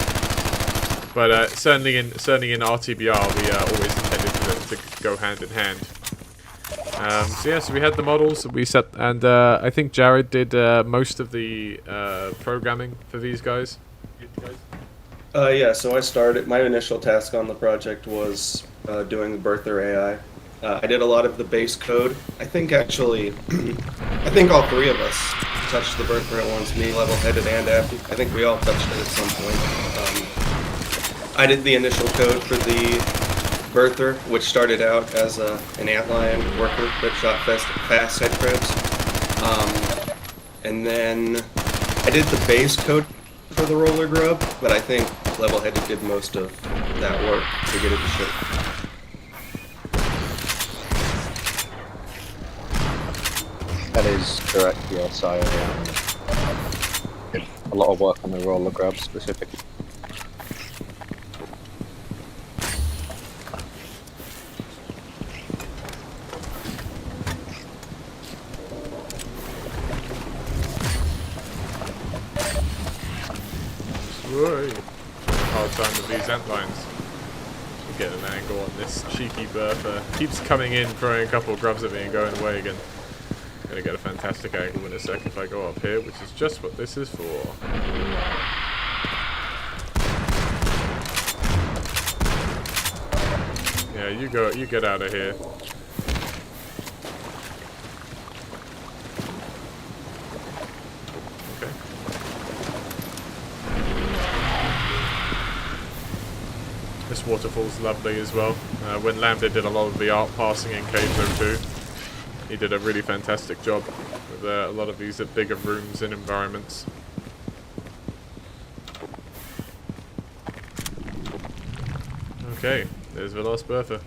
But certainly in RTBR, we always intended for them to go hand in hand. So yeah, so we had the models we set, and I think Jared did most of the programming for these guys. Yeah, so I started, my initial task on the project was doing the Berther AI. I did a lot of the base code. I think actually, I think all three of us touched the Berther at once, me, Level-Headed, and Appy. I think we all touched it at some point. I did the initial code for the Berther, which started out as an antlion worker that shot fast head crabs. And then I did the base code for the roller grub, but I think Level-headed did most of that work to get it to ship. That is correct, yes. I did a lot of work on the roller grab specifically. Whoa. Hard time with these ant lines. Get an angle on this cheeky bertha. Keeps coming in, throwing a couple of grubs at me and going away again. Gonna get a fantastic angle in a sec if I go up here, which is just what this is for. Yeah, you get out of here. Okay. This waterfall's lovely as well. When Lambda did a lot of the art passing in Cave 02, he did a really fantastic job with a lot of these bigger rooms and environments. Okay, there's the last bertha.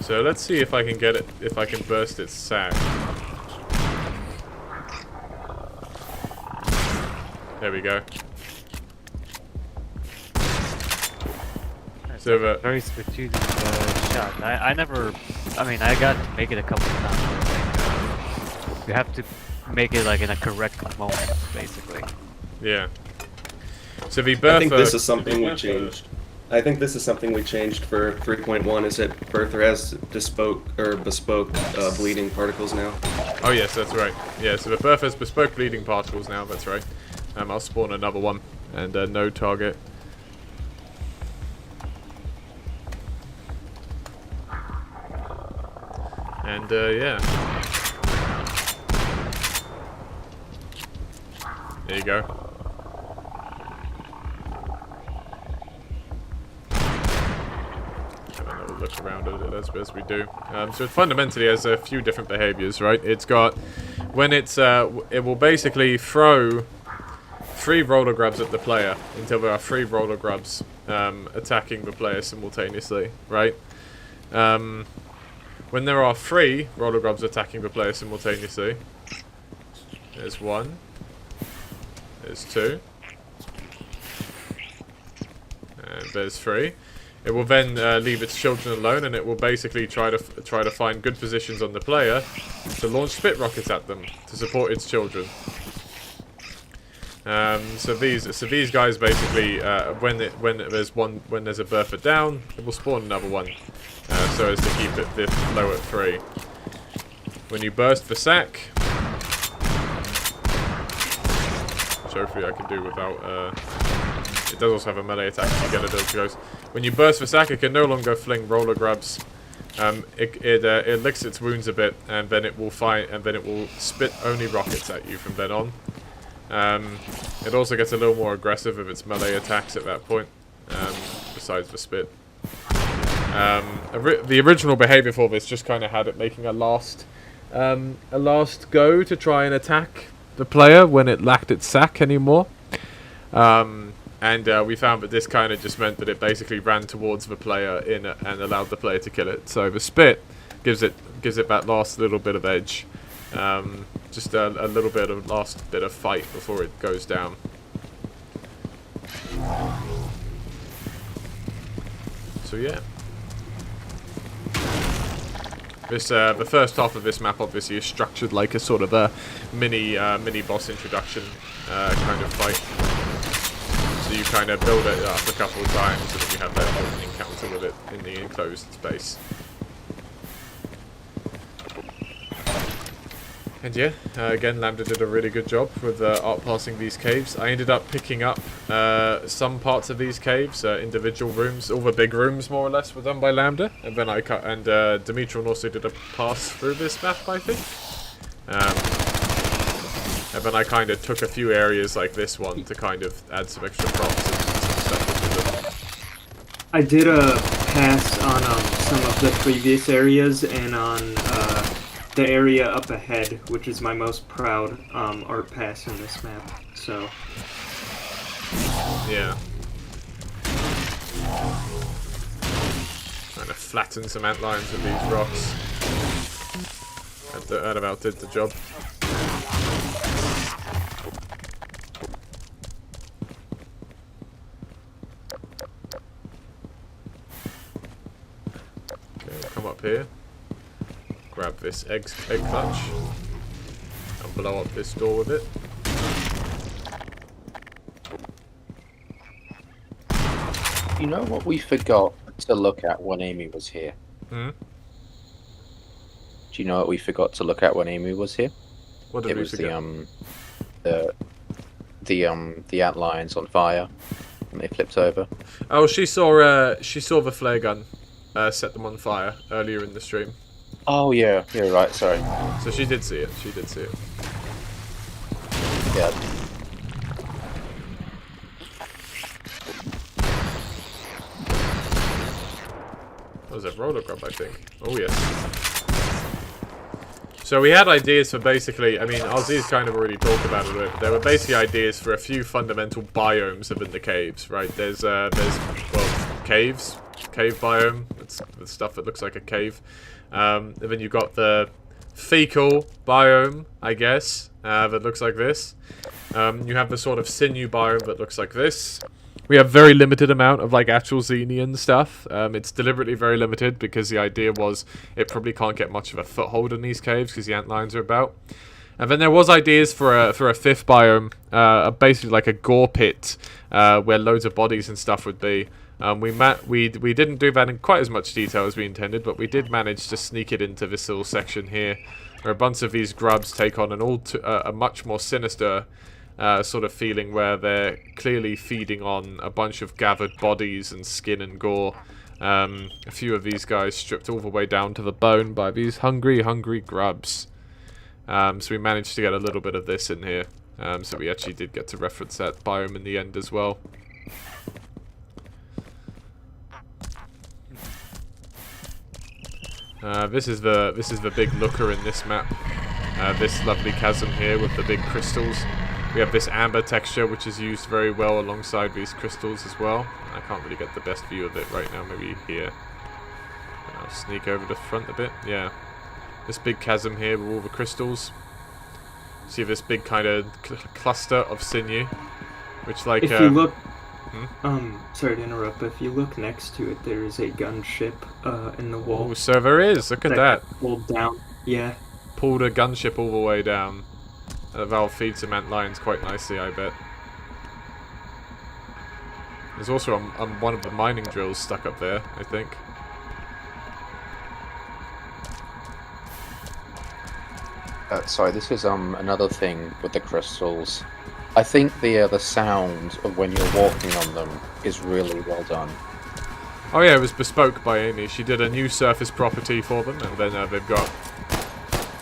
So let's see if I can get it, if I can burst its sac. There we go. So very strategic shot. I never, I mean, I got to make it a couple of times. Like, you have to make it like in a correct moment, basically. Yeah. So the bertha. I think this is something we changed. I think this is something we changed for 3.1. Is that bertha has bespoke bleeding particles now? Oh yes, that's right. Yeah, so the bertha has bespoke bleeding particles now. That's right. I'll spawn another one and no target. And yeah. There you go. Have another look around at it as we do. So it fundamentally has a few different behaviors, right? It's got, when it's, it will basically throw 3 roller grubs at the player until there are 3 roller grubs attacking the player simultaneously, right? When there are 3 roller grubs attacking the player simultaneously, there's 1, there's 2, and there's 3. It will then leave its children alone, and it will basically try to find good positions on the player to launch spit rockets at them to support its children. So these guys basically, when there's a bertha down, it will spawn another one, so as to keep it this low at 3. When you burst the sack, which hopefully I can do without. It does also have a melee attack if you get it close. When you burst the sack, it can no longer fling roller grubs. It licks its wounds a bit, and then it will spit only rockets at you from then on. It also gets a little more aggressive with its melee attacks at that point, besides the spit. The original behavior for this just kind of had it making a last go to try and attack the player when it lacked its sack anymore. And we found that this kind of just meant that it basically ran towards the player and allowed the player to kill it. So the spit gives it that last little bit of edge. Just a little bit of last bit of fight before it goes down. So yeah, this the first half of this map obviously is structured like a sort of a mini boss introduction kind of fight. So you kind of build it up a couple of times so that you have that open encounter with it in the enclosed space. And yeah, again, Lambda did a really good job with art passing these caves. I ended up picking up some parts of these caves, individual rooms. All the big rooms, more or less, were done by Lambda. And then Dimitron also did a pass through this map, I think. And then I kind of took a few areas like this one to kind of add some extra props and some stuff into them. I did a pass on some of the previous areas and on the area up ahead, which is my most proud art pass in this map. So Yeah. Trying to flatten some antlines with these rocks. That about did the job. Okay, we'll come up here. Grab this egg clutch. And blow up this door with it. You know what we forgot to look at when Amy was here? Hmm? Do you know what we forgot to look at when Amy was here? What did we forget? The antlines on fire and they flipped over. Oh, she saw the flare gun set them on fire earlier in the stream. Oh yeah, you're right. Sorry. So she did see it. She did see it. Yeah. That was a roller grub, I think. Oh yes. So we had ideas for basically, I mean, Alziz kind of already talked about it, but there were basically ideas for a few fundamental biomes within the caves, right? There's well, caves, cave biome, it's the stuff that looks like a cave. And then you've got the fecal biome, I guess, that looks like this. You have the sort of sinew biome that looks like this. We have very limited amount of like actual Xenian stuff. It's deliberately very limited because the idea was it probably can't get much of a foothold in these caves because the antlines are about. And then there was ideas for a fifth biome, basically like a gore pit where loads of bodies and stuff would be. We didn't do that in quite as much detail as we intended, but we did manage to sneak it into this little section here, where a bunch of these grubs take on a much more sinister sort of feeling, where they're clearly feeding on a bunch of gathered bodies and skin and gore. A few of these guys stripped all the way down to the bone by these hungry grubs. So we managed to get a little bit of this in here. So we actually did get to reference that biome in the end as well. This is the big looker in this map. This lovely chasm here with the big crystals. We have this amber texture, which is used very well alongside these crystals as well. I can't really get the best view of it right now, maybe here. And I'll sneak over the front a bit. Yeah. This big chasm here with all the crystals. See this big kind of cluster of sinew, which like... If you look... sorry to interrupt, but if you look next to it, there is a gunship in the wall. Oh, so there is. Look at that. Pulled down. Yeah. Pulled a gunship all the way down. That'll feed some antlines quite nicely, I bet. There's also one of the mining drills stuck up there, I think. Sorry, this is another thing with the crystals. I think the sound of when you're walking on them is really well done. Oh yeah, it was bespoke by Amy. She did a new surface property for them, and then they've got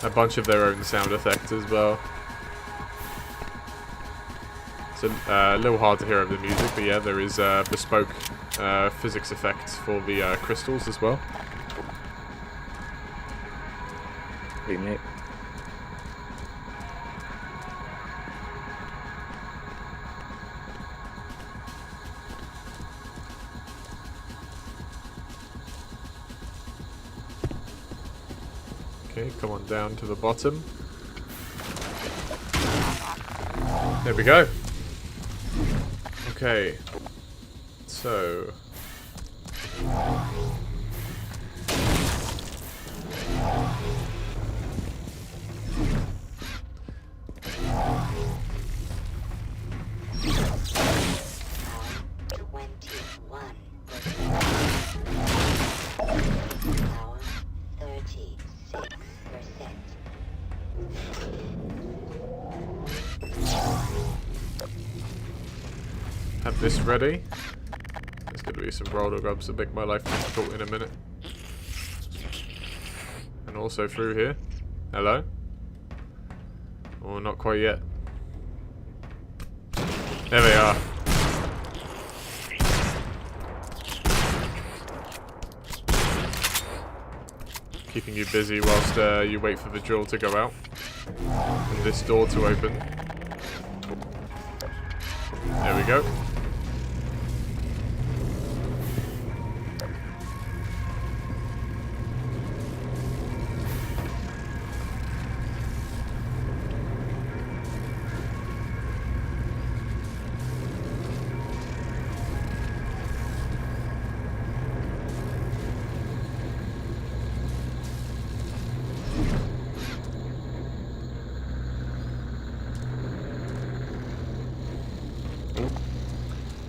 a bunch of their own sound effects as well. It's a little hard to hear over the music, but yeah, there is bespoke physics effects for the crystals as well. Pretty neat. Okay, come on down to the bottom. There we go. Okay. So... have this ready. There's going to be some roller grubs to make my life difficult in a minute. And also through here. Hello? Oh, not quite yet. There they are. Keeping you busy whilst you wait for the drill to go out. And this door to open. There we go.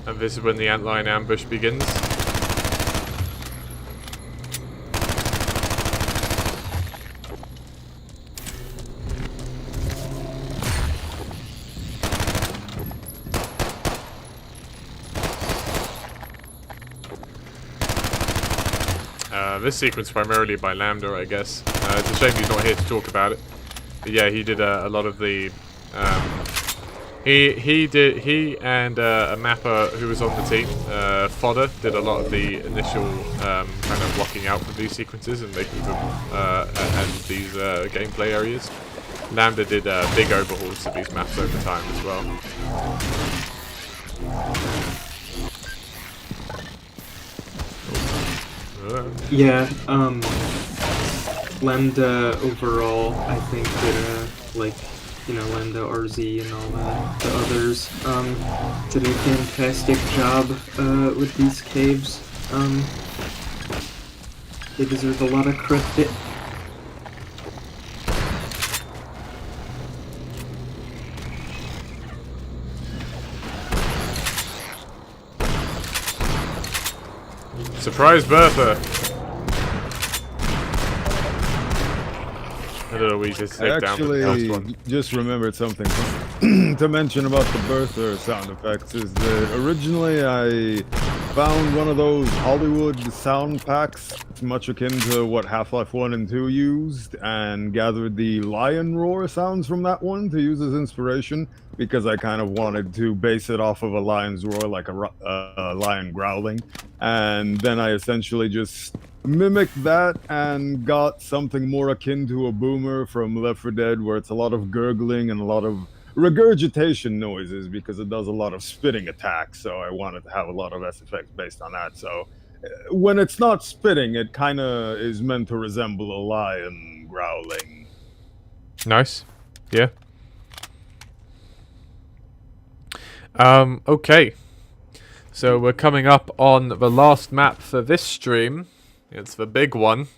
And this is when the antlion ambush begins. This sequence primarily by Lambda, I guess. It's a shame he's not here to talk about it. But yeah, he did a lot of the... He and a mapper who was on the team, Fodder, did a lot of the initial kind of blocking out for these sequences and making them and these gameplay areas. Lambda did big overhauls to these maps over time as well. Yeah, Lambda overall, I think did like, you know, Lambda, RZ, and all the others did a fantastic job with these caves. They deserve a lot of credit. Surprise Bertha! I don't know, we just take down the last one. Just remembered something to mention about the Bertha sound effects is that originally I found one of those Hollywood sound packs, much akin to what Half-Life 1 and 2 used, and gathered the lion roar sounds from that one to use as inspiration, because I kind of wanted to base it off of a lion's roar, like a lion growling. And then I essentially just mimicked that and got something more akin to a boomer from Left 4 Dead, where it's a lot of gurgling and a lot of regurgitation noises, because it does a lot of spitting attacks, so I wanted to have a lot of SFX based on that. So when it's not spitting, it kind of is meant to resemble a lion growling. Nice. Yeah. Okay. So we're coming up on the last map for this stream. It's the big one.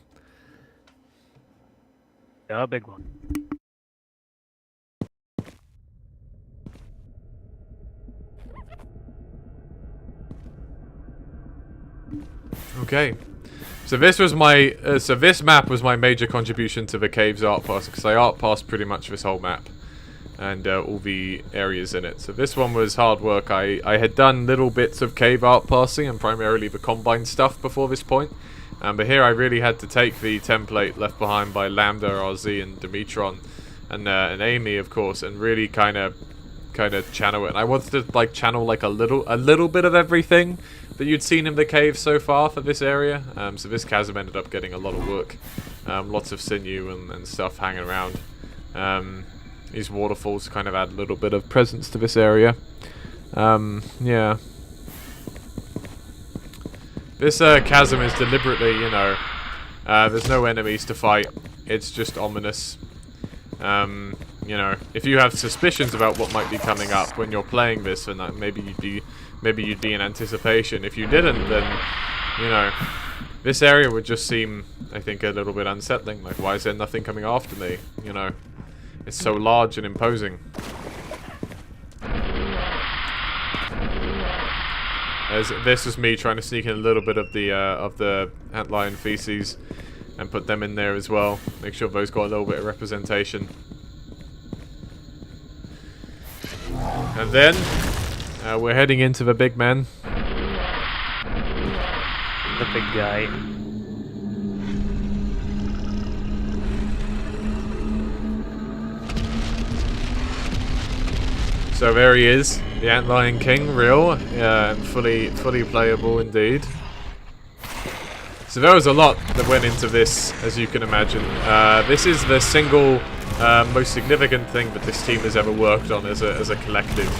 The big one. Okay. So this was my this map was my major contribution to the caves art pass, because I art passed pretty much this whole map and all the areas in it. So this one was hard work. I had done little bits of cave art passing and primarily the Combine stuff before this point. But here I really had to take the template left behind by Lambda, RZ, and Dimitron, and Amy, of course, and really kind of channel it. And I wanted to like channel like a little bit of everything that you'd seen in the cave so far for this area. So this chasm ended up getting a lot of work, lots of sinew and stuff hanging around. These waterfalls kind of add a little bit of presence to this area. Yeah. This chasm is deliberately, you know, there's no enemies to fight. It's just ominous. You know, if you have suspicions about what might be coming up when you're playing this, then maybe you'd be in anticipation. If you didn't, then, you know, this area would just seem, I think, a little bit unsettling. Like, why is there nothing coming after me? You know, it's so large and imposing. As this was me trying to sneak in a little bit of the antlion feces and put them in there as well. Make sure those got a little bit of representation. And then we're heading into the big man. The big guy. So there he is, the Antlion King, real, and fully playable indeed. So there was a lot that went into this, as you can imagine. This is the single most significant thing that this team has ever worked on as a collective.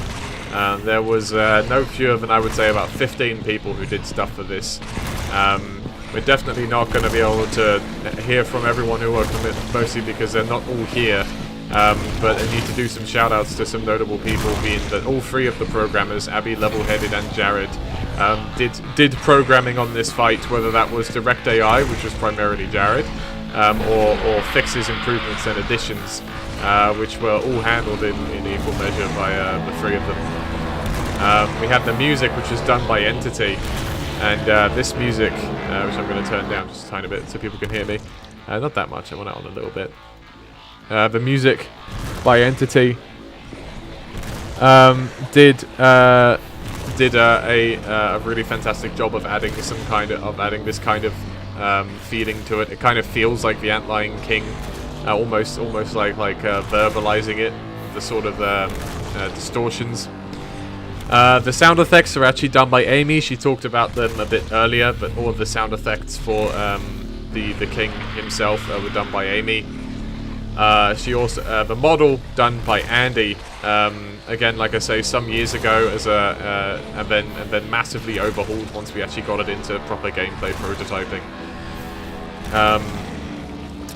There was no fewer than, I would say, about 15 people who did stuff for this. We're definitely not going to be able to hear from everyone who worked on it, mostly because they're not all here. But I need to do some shout-outs to some notable people, being that all three of the programmers, Abby, Level-Headed, and Jared, did programming on this fight, whether that was Direct AI, which was primarily Jared, or fixes, improvements, and additions, which were all handled in equal measure by the three of them. We have the music, which is done by Entity, and this music, which I'm going to turn down just a tiny bit so people can hear me. Not that much, I want it on a little bit. The music by Entity did a really fantastic job of adding this kind of feeling to it. It kind of feels like the Antlion King, almost like verbalizing it, the sort of distortions. The sound effects are actually done by Amy. She talked about them a bit earlier, but all of the sound effects for the king himself were done by Amy. She also the model done by Andy. Again, like I say, some years ago, and then massively overhauled once we actually got it into proper gameplay prototyping.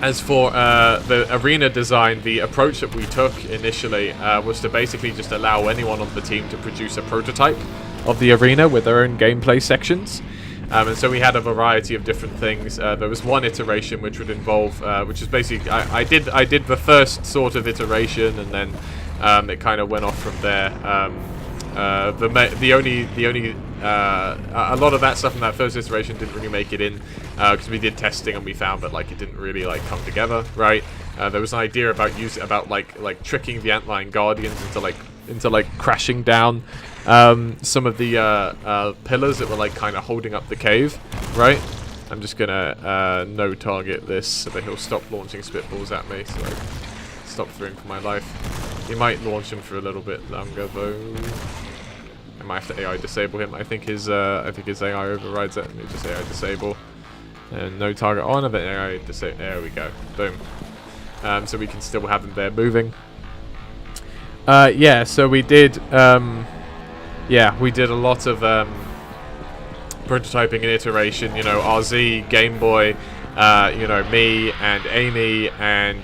As for the arena design, the approach that we took initially was to basically just allow anyone on the team to produce a prototype of the arena with their own gameplay sections. And so we had a variety of different things. There was one iteration which would involve, which is basically, I did the first sort of iteration, and then it kind of went off from there. A lot of that stuff in that first iteration didn't really make it in because we did testing and we found that like it didn't really like come together, right? There was an idea about like tricking the Antlion Guardians into crashing down some of the pillars that were like kind of holding up the cave, right? I'm just gonna no target this so that he'll stop launching spitballs at me, so I stop fearing for my life. He might launch him for a little bit longer though. I might have to AI disable him. I think his AI overrides it. Let me just AI disable. And no target on, and then AI disable. There we go. Boom. So we can still have him there moving. Yeah, so we did we did a lot of prototyping and iteration, you know, RZ, Game Boy, you know, me and Amy and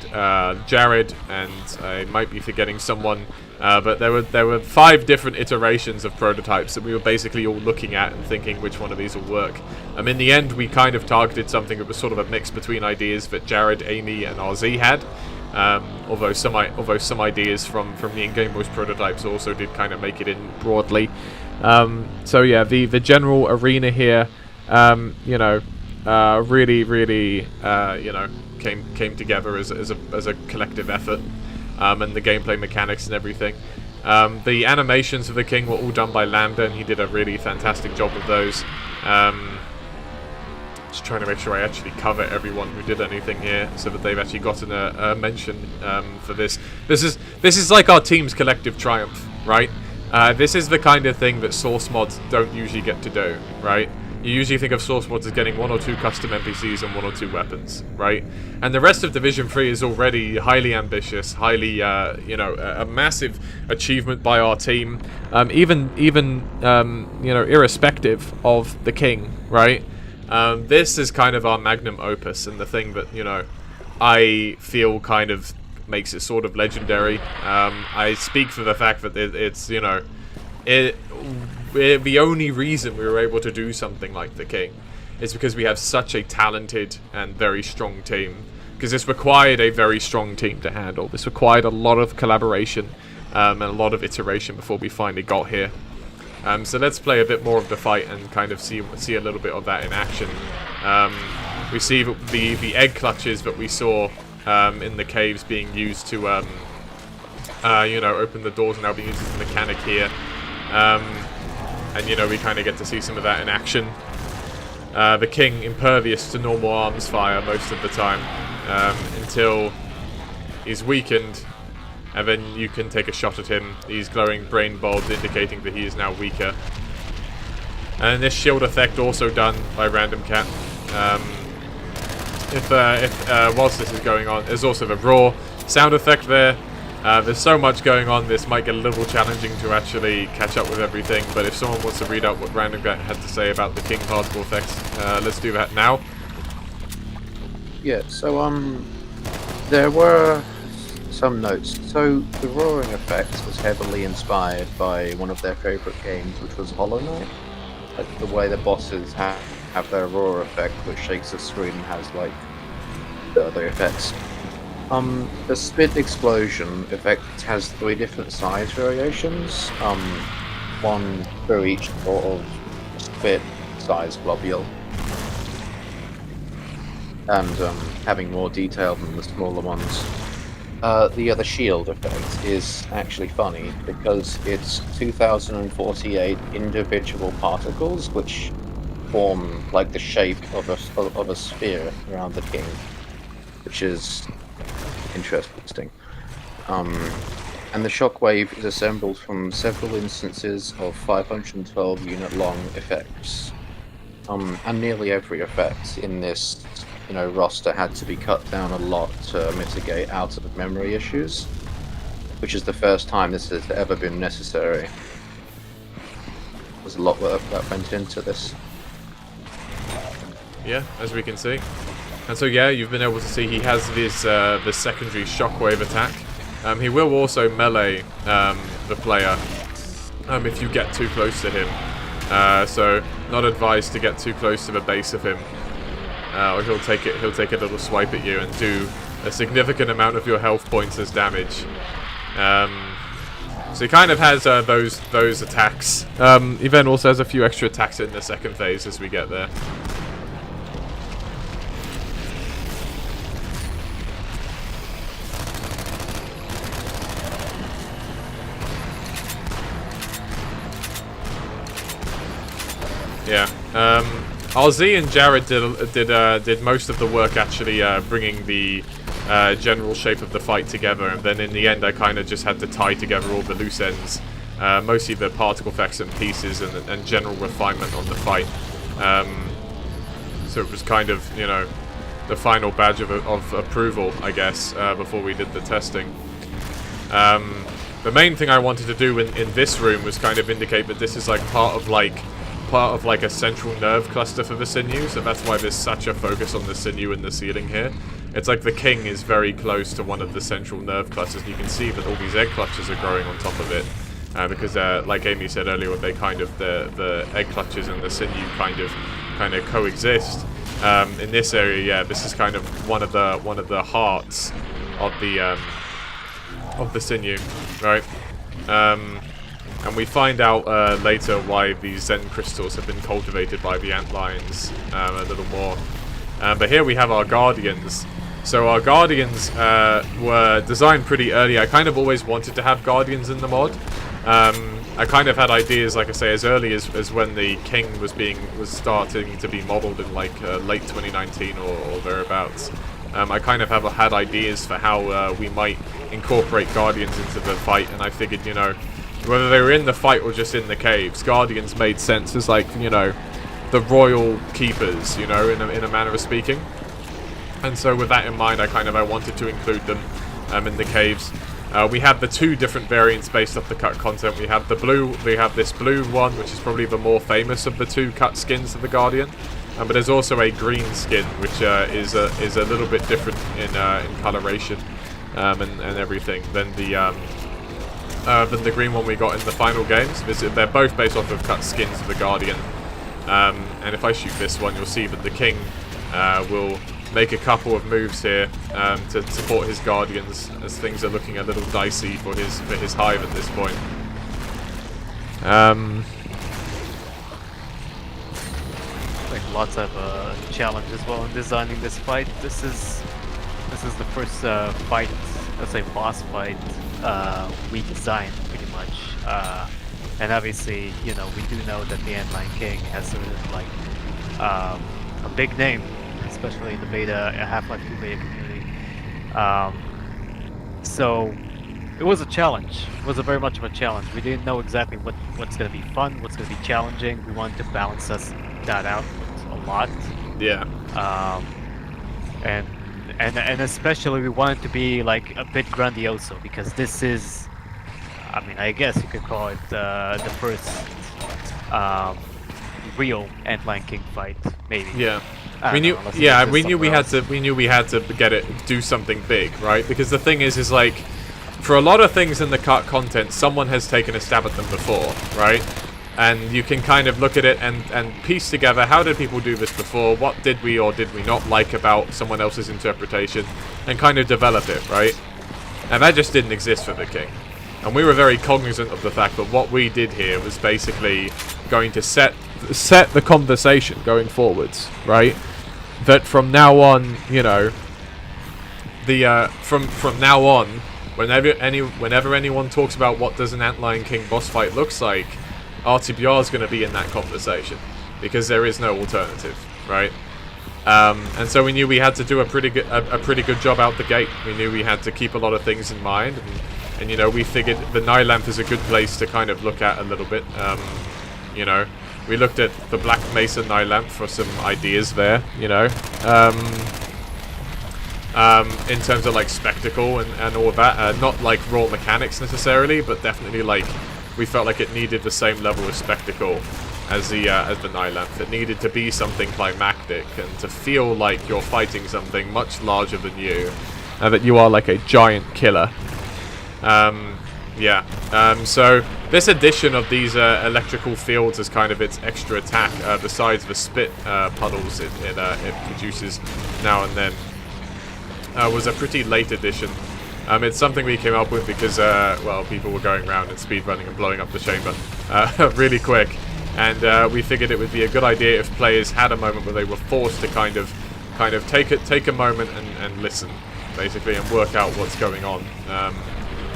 Jared, and I might be forgetting someone, but there were 5 different iterations of prototypes that we were basically all looking at and thinking which one of these will work. In the end, we kind of targeted something that was sort of a mix between ideas that Jared, Amy, and RZ had. Although some ideas from the in-game voice prototypes also did kind of make it in broadly. So yeah, the general arena here, you know, really, you know, came together as a collective effort, and the gameplay mechanics and everything. The animations of the king were all done by Lambda, and he did a really fantastic job of those. Just trying to make sure I actually cover everyone who did anything here, so that they've actually gotten a mention for this. This is like our team's collective triumph, right? This is the kind of thing that source mods don't usually get to do, right? You usually think of source mods as getting 1 or 2 custom NPCs and 1 or 2 weapons, right? And the rest of Division 3 is already highly ambitious, highly, you know, a massive achievement by our team, even you know, irrespective of the king, right? This is kind of our magnum opus, and the thing that, you know, I feel kind of makes it sort of legendary. I speak for the fact that it's, you know, the only reason we were able to do something like the king is because we have such a talented and very strong team. Because this required a very strong team to handle. This required a lot of collaboration and a lot of iteration before we finally got here. So let's play a bit more of the fight and kind of see a little bit of that in action. We see the egg clutches that we saw in the caves being used to, you know, open the doors, and now being used as a mechanic here. And, you know, we kind of get to see some of that in action. The king impervious to normal arms fire most of the time, until he's weakened. And then you can take a shot at him. These glowing brain bulbs indicating that he is now weaker. And this shield effect also done by Random Cat. Whilst this is going on, there's also the raw sound effect there. There's so much going on, this might get a little challenging to actually catch up with everything. But if someone wants to read out what Random Cat had to say about the king particle effects, let's do that now. Yeah, so there were some notes. So the roaring effect was heavily inspired by one of their favorite games, which was Hollow Knight. Like the way the bosses have their roar effect, which shakes the screen and has like the other effects. The spit explosion effect has 3 different size variations. one for each sort of spit-sized globule, and having more detail than the smaller ones. The other shield effect is actually funny because it's 2048 individual particles which form like the shape of a sphere around the king, which is interesting. And the shockwave is assembled from several instances of 512 unit long effects. And nearly every effect in this roster had to be cut down a lot to mitigate out of memory issues, which is the first time this has ever been necessary. There's a lot that went into this. Yeah, as we can see. And so yeah, you've been able to see he has this the secondary shockwave attack. He will also melee the player if you get too close to him. So not advised to get too close to the base of him, or he'll take a little swipe at you and do a significant amount of your health points as damage. So he kind of has those attacks. He then also has a few extra attacks in the second phase as we get there. Yeah, RZ and Jared did most of the work actually bringing the general shape of the fight together, and then in the end I kind of just had to tie together all the loose ends, mostly the particle effects and pieces and general refinement on the fight. So it was kind of, the final badge of approval, I guess, before we did the testing. The main thing I wanted to do in this room was kind of indicate that this is like part of a central nerve cluster for the sinew, so that's why there's such a focus on the sinew in the ceiling here. It's like the king is very close to one of the central nerve clusters, and you can see that all these egg clutches are growing on top of it, because like Amy said earlier, they kind of the egg clutches and the sinew kind of coexist. In this area, yeah, this is kind of one of the hearts of the sinew, right? And we find out later why these Zen crystals have been cultivated by the antlions a little more. But here we have our guardians. So our guardians were designed pretty early. I kind of always wanted to have guardians in the mod. I kind of had ideas, like I say, as early as when the king was starting to be modeled in like late 2019 or thereabouts. I kind of had ideas for how we might incorporate guardians into the fight, and I figured, whether they were in the fight or just in the caves, guardians made sense as like, the royal keepers, in a manner of speaking. And so with that in mind, I wanted to include them in the caves. We have the two different variants based off the cut content. We have this blue one, which is probably the more famous of the two cut skins of the guardian. But there's also a green skin, which is a little bit different in coloration and everything than the green one we got in the final games. They're both based off of cut skins of the guardian. And if I shoot this one, you'll see that the king will make a couple of moves here to support his guardians, as things are looking a little dicey for his hive at this point. Like lots of challenge as well in designing this fight. This is the first fight, let's say boss fight, we designed pretty much. And obviously, we do know that the Antlion King has sort of like a big name, especially in the beta, Half-Life 2 beta community. So it was a challenge. It was very much of a challenge. We didn't know exactly what's going to be fun, what's going to be challenging. We wanted to balance that out a lot. Yeah. And especially we wanted to be like a bit grandioso, because this is, I guess you could call it the first real Antlion King fight, maybe. Yeah. We knew we had to do something big, right? Because the thing is like, for a lot of things in the cut content, someone has taken a stab at them before, right? And you can kind of look at it and piece together, how did people do this before? What did we or did we not like about someone else's interpretation? And kind of develop it, right? And that just didn't exist for the king. And we were very cognizant of the fact that what we did here was basically going to set the conversation going forwards, right? That from now on, you know, from now on, whenever anyone talks about what does an Antlion King boss fight looks like, RTBR is going to be in that conversation because there is no alternative, right? And so we knew we had to do a pretty good job out the gate. We knew we had to keep a lot of things in mind, and you know, we figured the Nylamp is a good place to kind of look at a little bit. You know, we looked at the Black Mesa Nylamp for some ideas there, you know, in terms of like spectacle and all that. Not like raw mechanics necessarily, but definitely like we felt like it needed the same level of spectacle as the Nylamp. It needed to be something climactic and to feel like you're fighting something much larger than you, and that you are like a giant killer. So this addition of these electrical fields as kind of its extra attack, besides the spit puddles it produces now and then, was a pretty late addition. It's something we came up with because, well, people were going around and speedrunning and blowing up the chamber really quick. And we figured it would be a good idea if players had a moment where they were forced to kind of take a moment and listen, basically, and work out what's going on,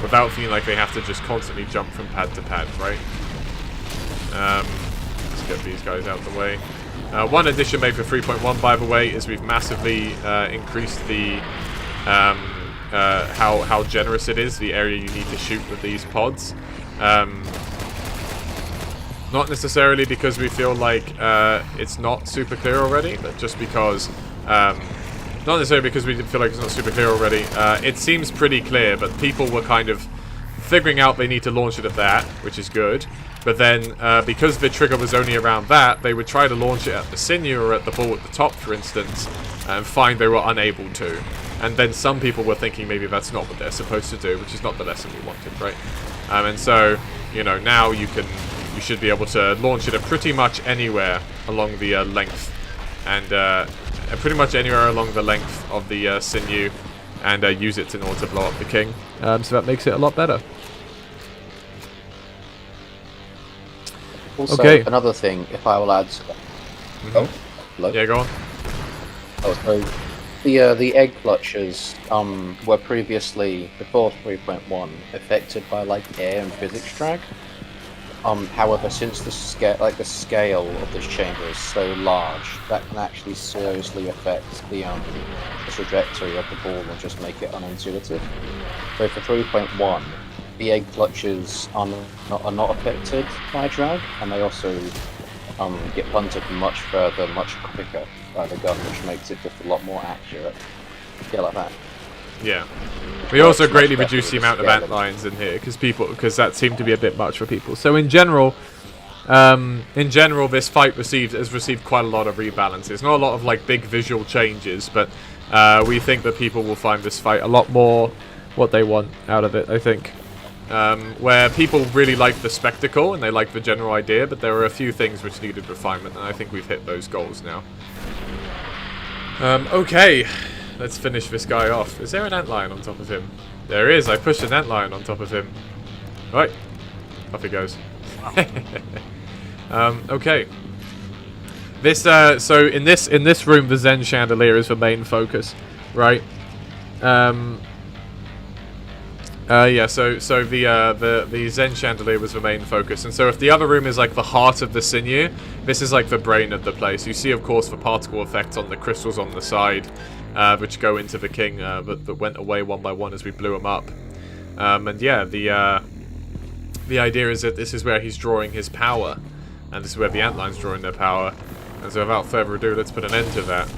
without feeling like they have to just constantly jump from pad to pad, right? Let's get these guys out of the way. One addition made for 3.1, by the way, is we've massively increased the how generous it is, the area you need to shoot with these pods. Not necessarily because we feel like it's not super clear already, but just because... not necessarily because we feel like it's not super clear already. It seems pretty clear, but people were kind of figuring out they need to launch it at that, which is good. But then, because the trigger was only around that, they would try to launch it at the sinew or at the ball at the top, for instance, and find they were unable to. And then some people were thinking maybe that's not what they're supposed to do, which is not the lesson we wanted, right? And so, you know, now you should be able to launch it at pretty much anywhere along the length, and pretty much anywhere along the length of the sinew, and use it in order to blow up the king. So that makes it a lot better. Also, okay. Another thing, if I will add... Oh, hello? Yeah, go on. Oh, so the egg clutches were previously, before 3.1, affected by like air and physics drag. However, since the scale of this chamber is so large, that can actually seriously affect the trajectory of the ball and just make it unintuitive. So for 3.1, the egg clutches are not affected by drag, and they also get punted much further, much quicker by the gun, which makes it just a lot more accurate. Yeah, like that. Yeah. We also greatly reduced the amount of ant lines in here because that seemed to be a bit much for people. So in general, this fight has received quite a lot of rebalances. Not a lot of like big visual changes, but we think that people will find this fight a lot more what they want out of it, I think. Where people really like the spectacle and they like the general idea, but there are a few things which needed refinement, and I think we've hit those goals now. Okay. Let's finish this guy off. Is there an antlion on top of him? There is. I pushed an antlion on top of him. Right. Off he goes. Okay. This so in this room the Zen chandelier is the main focus, right? Yeah, so the Zen chandelier was the main focus, and so if the other room is like the heart of the sinew, this is like the brain of the place. You see, of course, the particle effects on the crystals on the side, which go into the king, that went away one by one as we blew him up. And yeah, the idea is that this is where he's drawing his power, and this is where the antlions drawing their power. And so without further ado, let's put an end to that.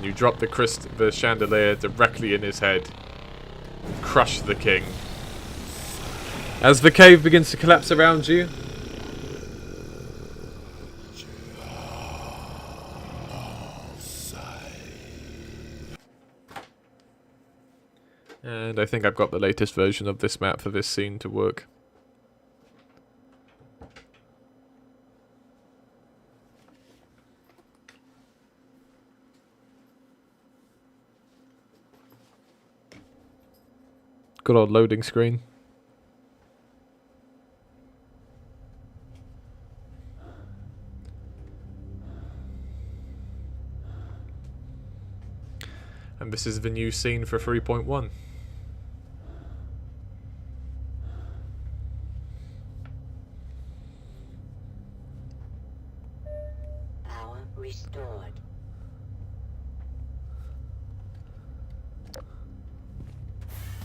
You drop the chandelier directly in his head. Crush the king. As the cave begins to collapse around you, and I think I've got the latest version of this map for this scene to work. Good old loading screen. And this is the new scene for 3.1. Power restored.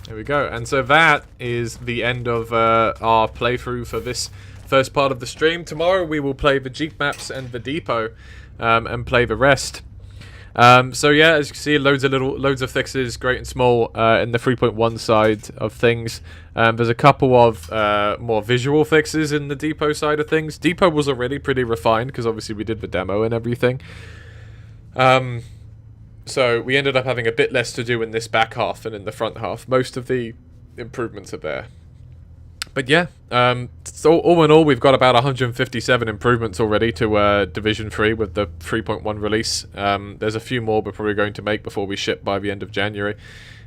There we go. And so that is the end of our playthrough for this first part of the stream. Tomorrow we will play the Jeep maps and the depot and play the rest. So yeah, as you can see, loads of fixes, great and small, in the 3.1 side of things. There's a couple of more visual fixes in the depot side of things. Depot was already pretty refined because obviously we did the demo and everything. So we ended up having a bit less to do in this back half than in the front half. Most of the improvements are there. But yeah, so all in all, we've got about 157 improvements already to Division 3 with the 3.1 release. There's a few more we're probably going to make before we ship by the end of January.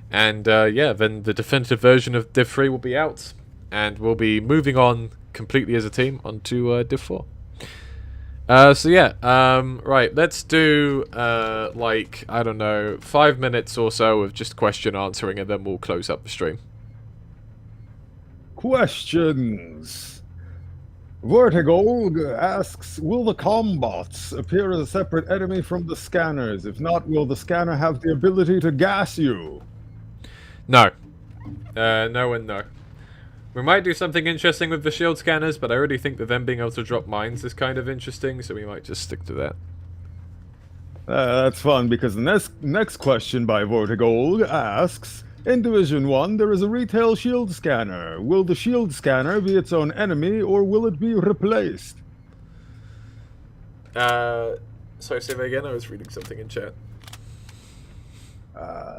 And yeah, then the definitive version of Div 3 will be out. And we'll be moving on completely as a team onto Div 4. So yeah, right, let's do, like, I don't know, 5 minutes or so of just question answering, and then we'll close up the stream. Questions. Vortigaunt asks, will the combots appear as a separate enemy from the scanners? If not, will the scanner have the ability to gas you? No. No and no. We might do something interesting with the shield scanners, but I already think that them being able to drop mines is kind of interesting, so we might just stick to that. That's fun, because the next question by Vortigaunt asks, in Division 1, there is a retail shield scanner. Will the shield scanner be its own enemy, or will it be replaced? Sorry, say that again? I was reading something in chat.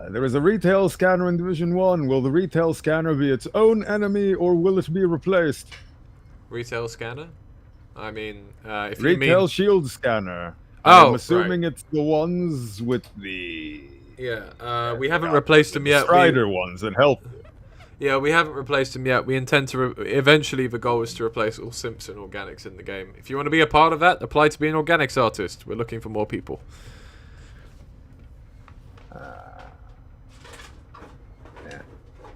There is a retail scanner in Division 1. Will the retail scanner be its own enemy, or will it be replaced? Retail scanner? I mean, if retail you mean... shield scanner. Oh, I'm assuming right. it's the ones with the... Yeah, we haven't replaced them yet. Strider ones and health. Yeah, we haven't replaced them yet. We intend to... Eventually, the goal is to replace all Simps and Organics in the game. If you want to be a part of that, apply to be an Organics artist. We're looking for more people.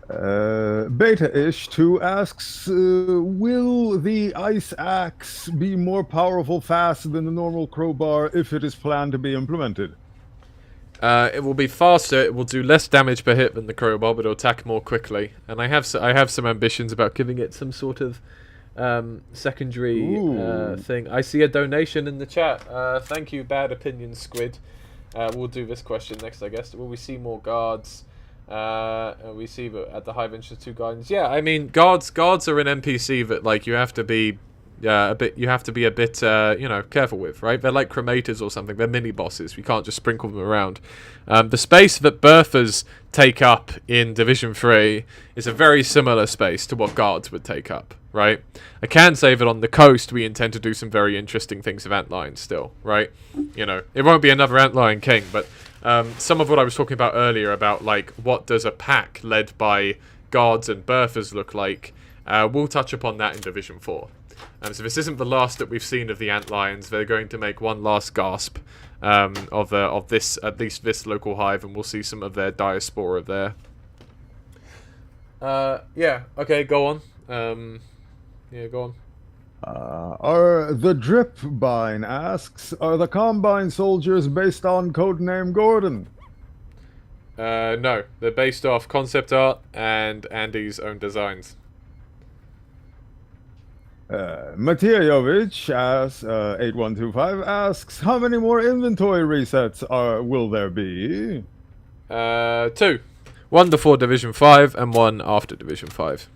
Beta-ish2 asks, will the ice axe be more powerful fast than the normal crowbar if it is planned to be implemented? It will be faster. It will do less damage per hit than the crowbar, but it'll attack more quickly. And I have some ambitions about giving it some sort of secondary thing. I see a donation in the chat. Thank you, Bad Opinion Squid. We'll do this question next, I guess. Will we see more guards? We see that at the Hive Institute Gardens. Yeah, I mean, guards are an NPC that like you have to be a bit you know, careful with, right? They're like cremators or something. They're mini bosses. We can't just sprinkle them around. The space that berthers take up in Division 3 is a very similar space to what guards would take up, right? I can say that on the coast we intend to do some very interesting things with antlions still, right? You know, it won't be another antlion king, but some of what I was talking about earlier about like what does a pack led by guards and berthers look like, we'll touch upon that in Division 4. So this isn't the last that we've seen of the antlions. They're going to make one last gasp of this, at least this local hive, and we'll see some of their diaspora there. Yeah, okay, go on. Yeah, go on. The Dripbine asks, are the Combine soldiers based on codename Gordon? No, they're based off concept art and Andy's own designs. Matejovich asks, 8125 asks, how many more inventory resets will there be? 2. One before Division 5 and one after Division 5.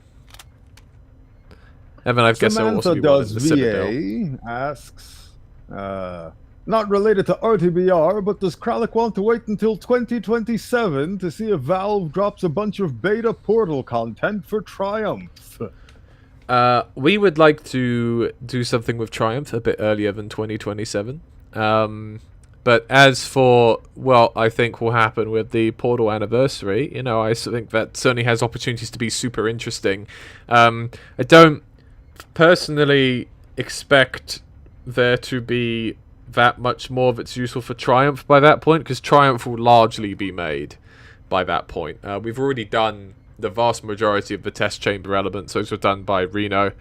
And then I guess there will also be one in the Citadel. Asks, not related to RTBR, but does Kralik want to wait until 2027 to see if Valve drops a bunch of beta Portal content for Triumph? We would like to do something with Triumph a bit earlier than 2027. But as for what I think will happen with the Portal anniversary, you know, I think that certainly has opportunities to be super interesting. I don't personally expect there to be that much more that's useful for Triumph by that point, because Triumph will largely be made by that point. We've already done the vast majority of the test chamber elements. Those were done by Reno.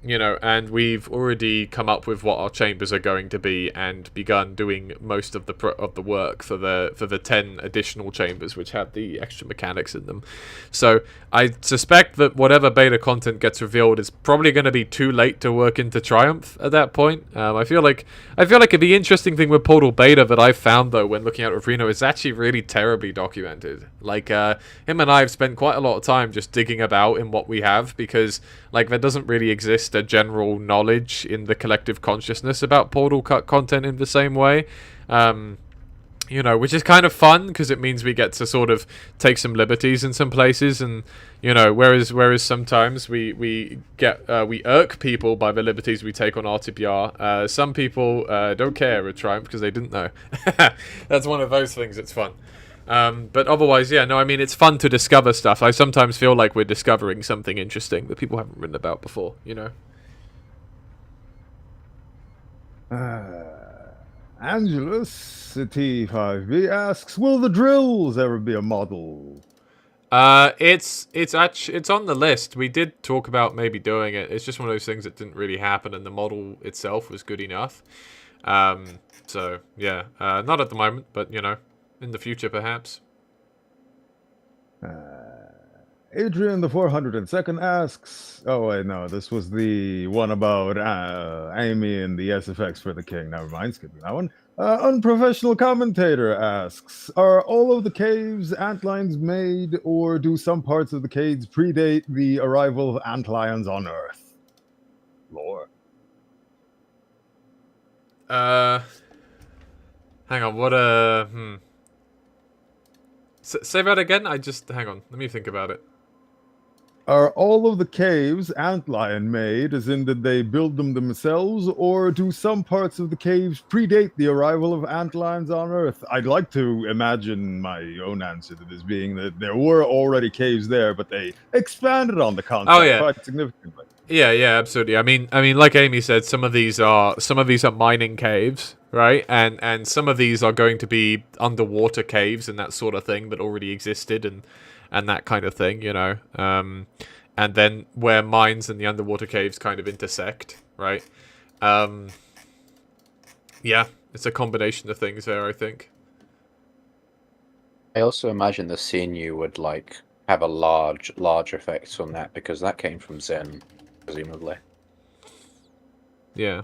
You know, and we've already come up with what our chambers are going to be and begun doing most of the work for the 10 additional chambers which have the extra mechanics in them. So I suspect that whatever beta content gets revealed is probably going to be too late to work into Triumph at that point. I feel like the interesting thing with Portal Beta that I've found though when looking at it with Reno is actually really terribly documented. Like him and I have spent quite a lot of time just digging about in what we have, because like there doesn't really exist a general knowledge in the collective consciousness about Portal content in the same way. You know, which is kind of fun because it means we get to sort of take some liberties in some places, and you know, whereas sometimes we irk people by the liberties we take on RTBR. Some people don't care at Triumph because they didn't know. That's one of those things. It's fun. But otherwise, yeah, no, I mean, it's fun to discover stuff. I sometimes feel like we're discovering something interesting that people haven't written about before, you know? Angelus T5B asks, will the drills ever be a model? It's on the list. We did talk about maybe doing it. It's just one of those things that didn't really happen, and the model itself was good enough. So, yeah, not at the moment, but, you know, in the future, perhaps. Adrian the 402nd asks... Oh, wait, no. This was the one about Amy and the SFX for the king. Never mind, skipping that one. Unprofessional commentator asks, are all of the caves antlions made, or do some parts of the caves predate the arrival of antlions on Earth? Lore. Hang on, what, say that again? Hang on, let me think about it. Are all of the caves antlion made, as in did they build them themselves, or do some parts of the caves predate the arrival of antlions on Earth? I'd like to imagine my own answer to this being that there were already caves there, but they expanded on the concept quite significantly. Yeah, absolutely. I mean, like Amy said, some of these are mining caves, right? And some of these are going to be underwater caves and that sort of thing that already existed and that kind of thing, you know. And then where mines and the underwater caves kind of intersect, right? Yeah, it's a combination of things there, I think. I also imagine the sinew would like have a large effect on that, because that came from Zen, presumably. Yeah.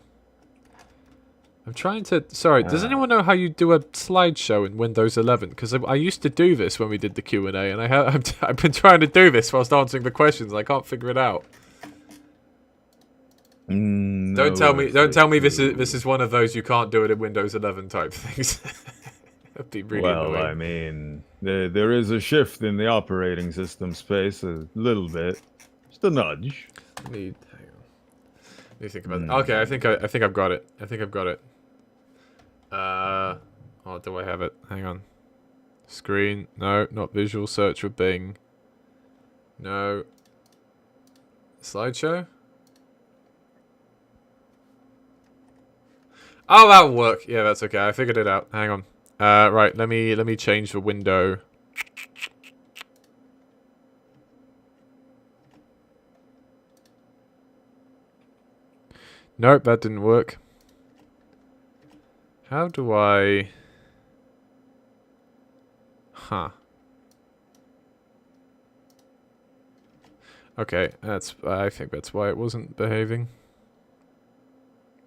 I'm trying to... Sorry, does anyone know how you do a slideshow in Windows 11? Because I used to do this when we did the Q&A, and I've been trying to do this whilst answering the questions, and I can't figure it out. No, don't tell me this is one of those you can't do it in Windows 11 type things. That'd be really annoying. I mean, there is a shift in the operating system space a little bit. Just a nudge. Hang on. Let me think about it. Okay, I think I've got it. Oh, do I have it? Hang on. Screen. No, not visual search with Bing. No. Slideshow? Oh, that'll work. Yeah, that's okay. I figured it out. Hang on. Right, let me change the window. Nope, that didn't work. How do I... Huh. Okay, I think that's why it wasn't behaving.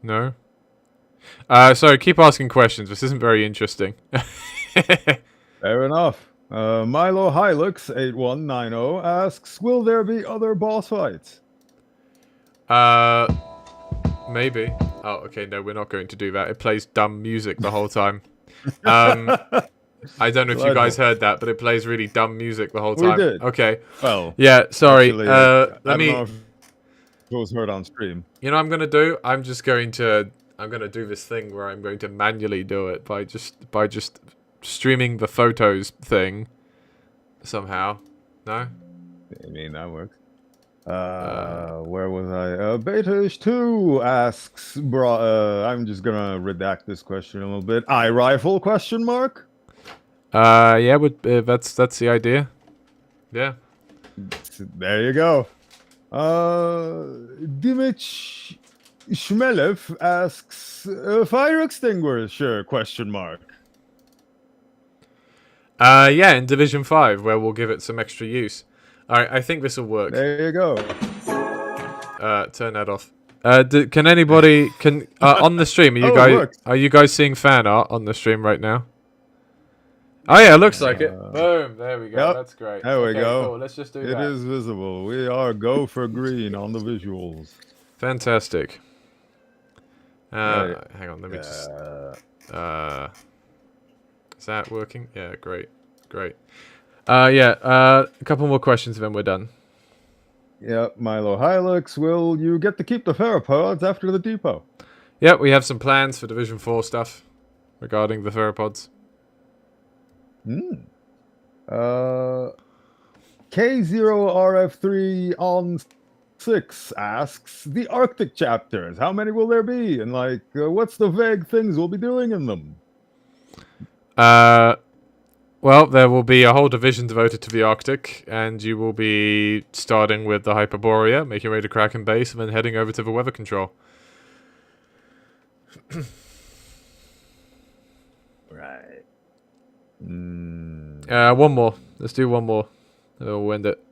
No? Sorry, keep asking questions. This isn't very interesting. Fair enough. Milo Hilux 8190 asks, will there be other boss fights? Maybe. Oh, okay, no, we're not going to do that. It plays dumb music the whole time. I don't know if you guys heard that, but it plays really dumb music the whole time. We did. Okay. Well, yeah, sorry. Actually, I let don't me... know if it was heard on stream. You know what I'm going to do? I'm just going to I'm gonna do this thing where I'm going to manually do it by just streaming the photos thing somehow. No? I mean, that works. Where was I? Betish2 asks, I'm just gonna redact this question a little bit. Eye rifle, question mark? Yeah, that's the idea. Yeah. There you go. Dimich Shmelev asks, fire extinguisher, question mark? Yeah, in Division 5, where we'll give it some extra use. Alright, I think this will work. There you go. Turn that off. Can anybody on the stream? Are you guys seeing fan art on the stream right now? Oh yeah, it looks like it. Boom, there we go. Yep. That's great. There we Okay, go. Cool. Let's just do that. It is visible. We are go for green on the visuals. Fantastic. Right. Hang on, let me just. Is that working? Yeah, great. A couple more questions, then we're done. Yep, Milo Hilux, will you get to keep the theropods after the depot? Yeah, we have some plans for Division 4 stuff regarding the theropods. K0RF3 on 6 asks, the Arctic chapters, how many will there be? And what's the vague things we'll be doing in them? Well, there will be a whole division devoted to the Arctic, and you will be starting with the Hyperborea, making your way to Kraken Base, and then heading over to the weather control. Right. One more. Let's do one more. And then we'll end it.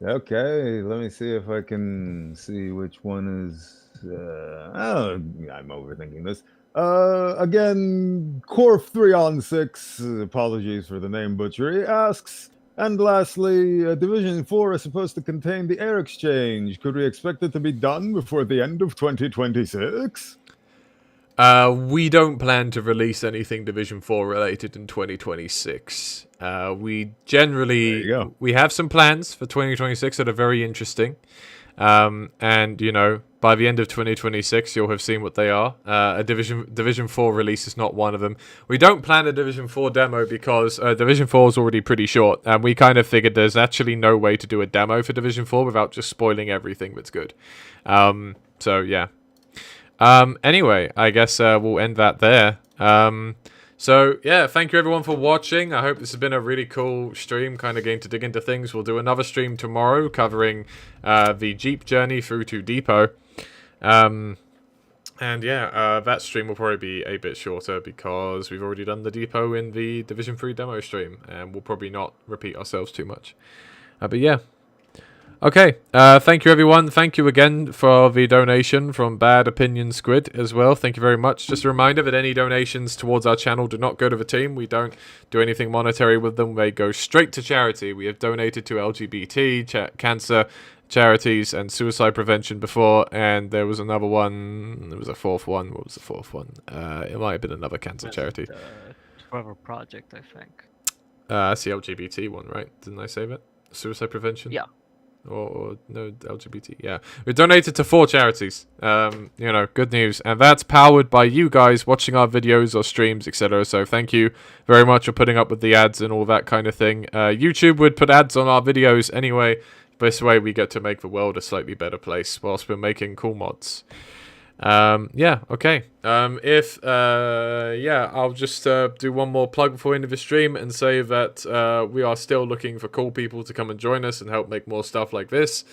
Okay, let me see if I can see which one is... I'm overthinking this. Again, Corf 3 on 6, apologies for the name butchery, asks, and lastly, Division 4 is supposed to contain the air exchange. Could we expect it to be done before the end of 2026? We don't plan to release anything Division 4 related in 2026. We have some plans for 2026 that are very interesting. And, by the end of 2026, you'll have seen what they are. A Division 4 release is not one of them. We don't plan a Division 4 demo because Division 4 is already pretty short. And we kind of figured there's actually no way to do a demo for Division 4 without just spoiling everything that's good. So, yeah. Anyway, I guess we'll end that there. So, yeah, thank you everyone for watching. I hope this has been a really cool stream, kind of getting to dig into things. We'll do another stream tomorrow covering the Jeep journey through to Depot. And yeah, that stream will probably be a bit shorter because we've already done the Depot in the Division 3 demo stream, and we'll probably not repeat ourselves too much. But yeah. Okay, thank you everyone. Thank you again for the donation from Bad Opinion Squid as well. Thank you very much. Just a reminder that any donations towards our channel do not go to the team. We don't do anything monetary with them. They go straight to charity. We have donated to LGBT, cancer charities, and suicide prevention before, and there was another one. There was a fourth one. What was the fourth one? It might have been another cancer charity. Forever Project, I think. That's the LGBT one, right? Didn't I say that? Suicide prevention? Yeah. Or no, LGBT, yeah. We donated to 4 charities. Good news. And that's powered by you guys watching our videos or streams, etc. So thank you very much for putting up with the ads and all that kind of thing. YouTube would put ads on our videos anyway. This way we get to make the world a slightly better place whilst we're making cool mods. Yeah, okay. I'll just do one more plug before we end the stream and say that we are still looking for cool people to come and join us and help make more stuff like this.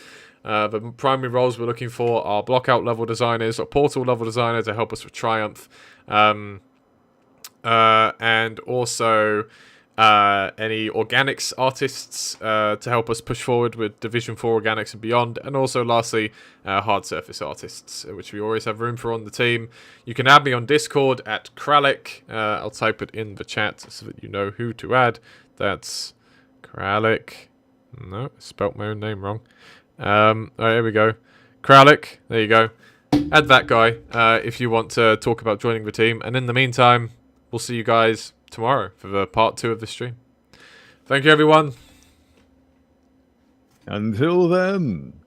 The primary roles we're looking for are blockout level designers or portal level designer to help us with Triumph. And also any organics artists to help us push forward with Division 4 organics and beyond, and also lastly hard surface artists, which we always have room for on the team. You can add me on Discord at Kralik. I'll type it in the chat so that you know who to add. That's Kralik. No, I spelt my own name wrong. Alright, here we go. Kralik, there you go. Add that guy if you want to talk about joining the team, and in the meantime, we'll see you guys tomorrow for the part 2 of the stream. Thank you, everyone. Until then.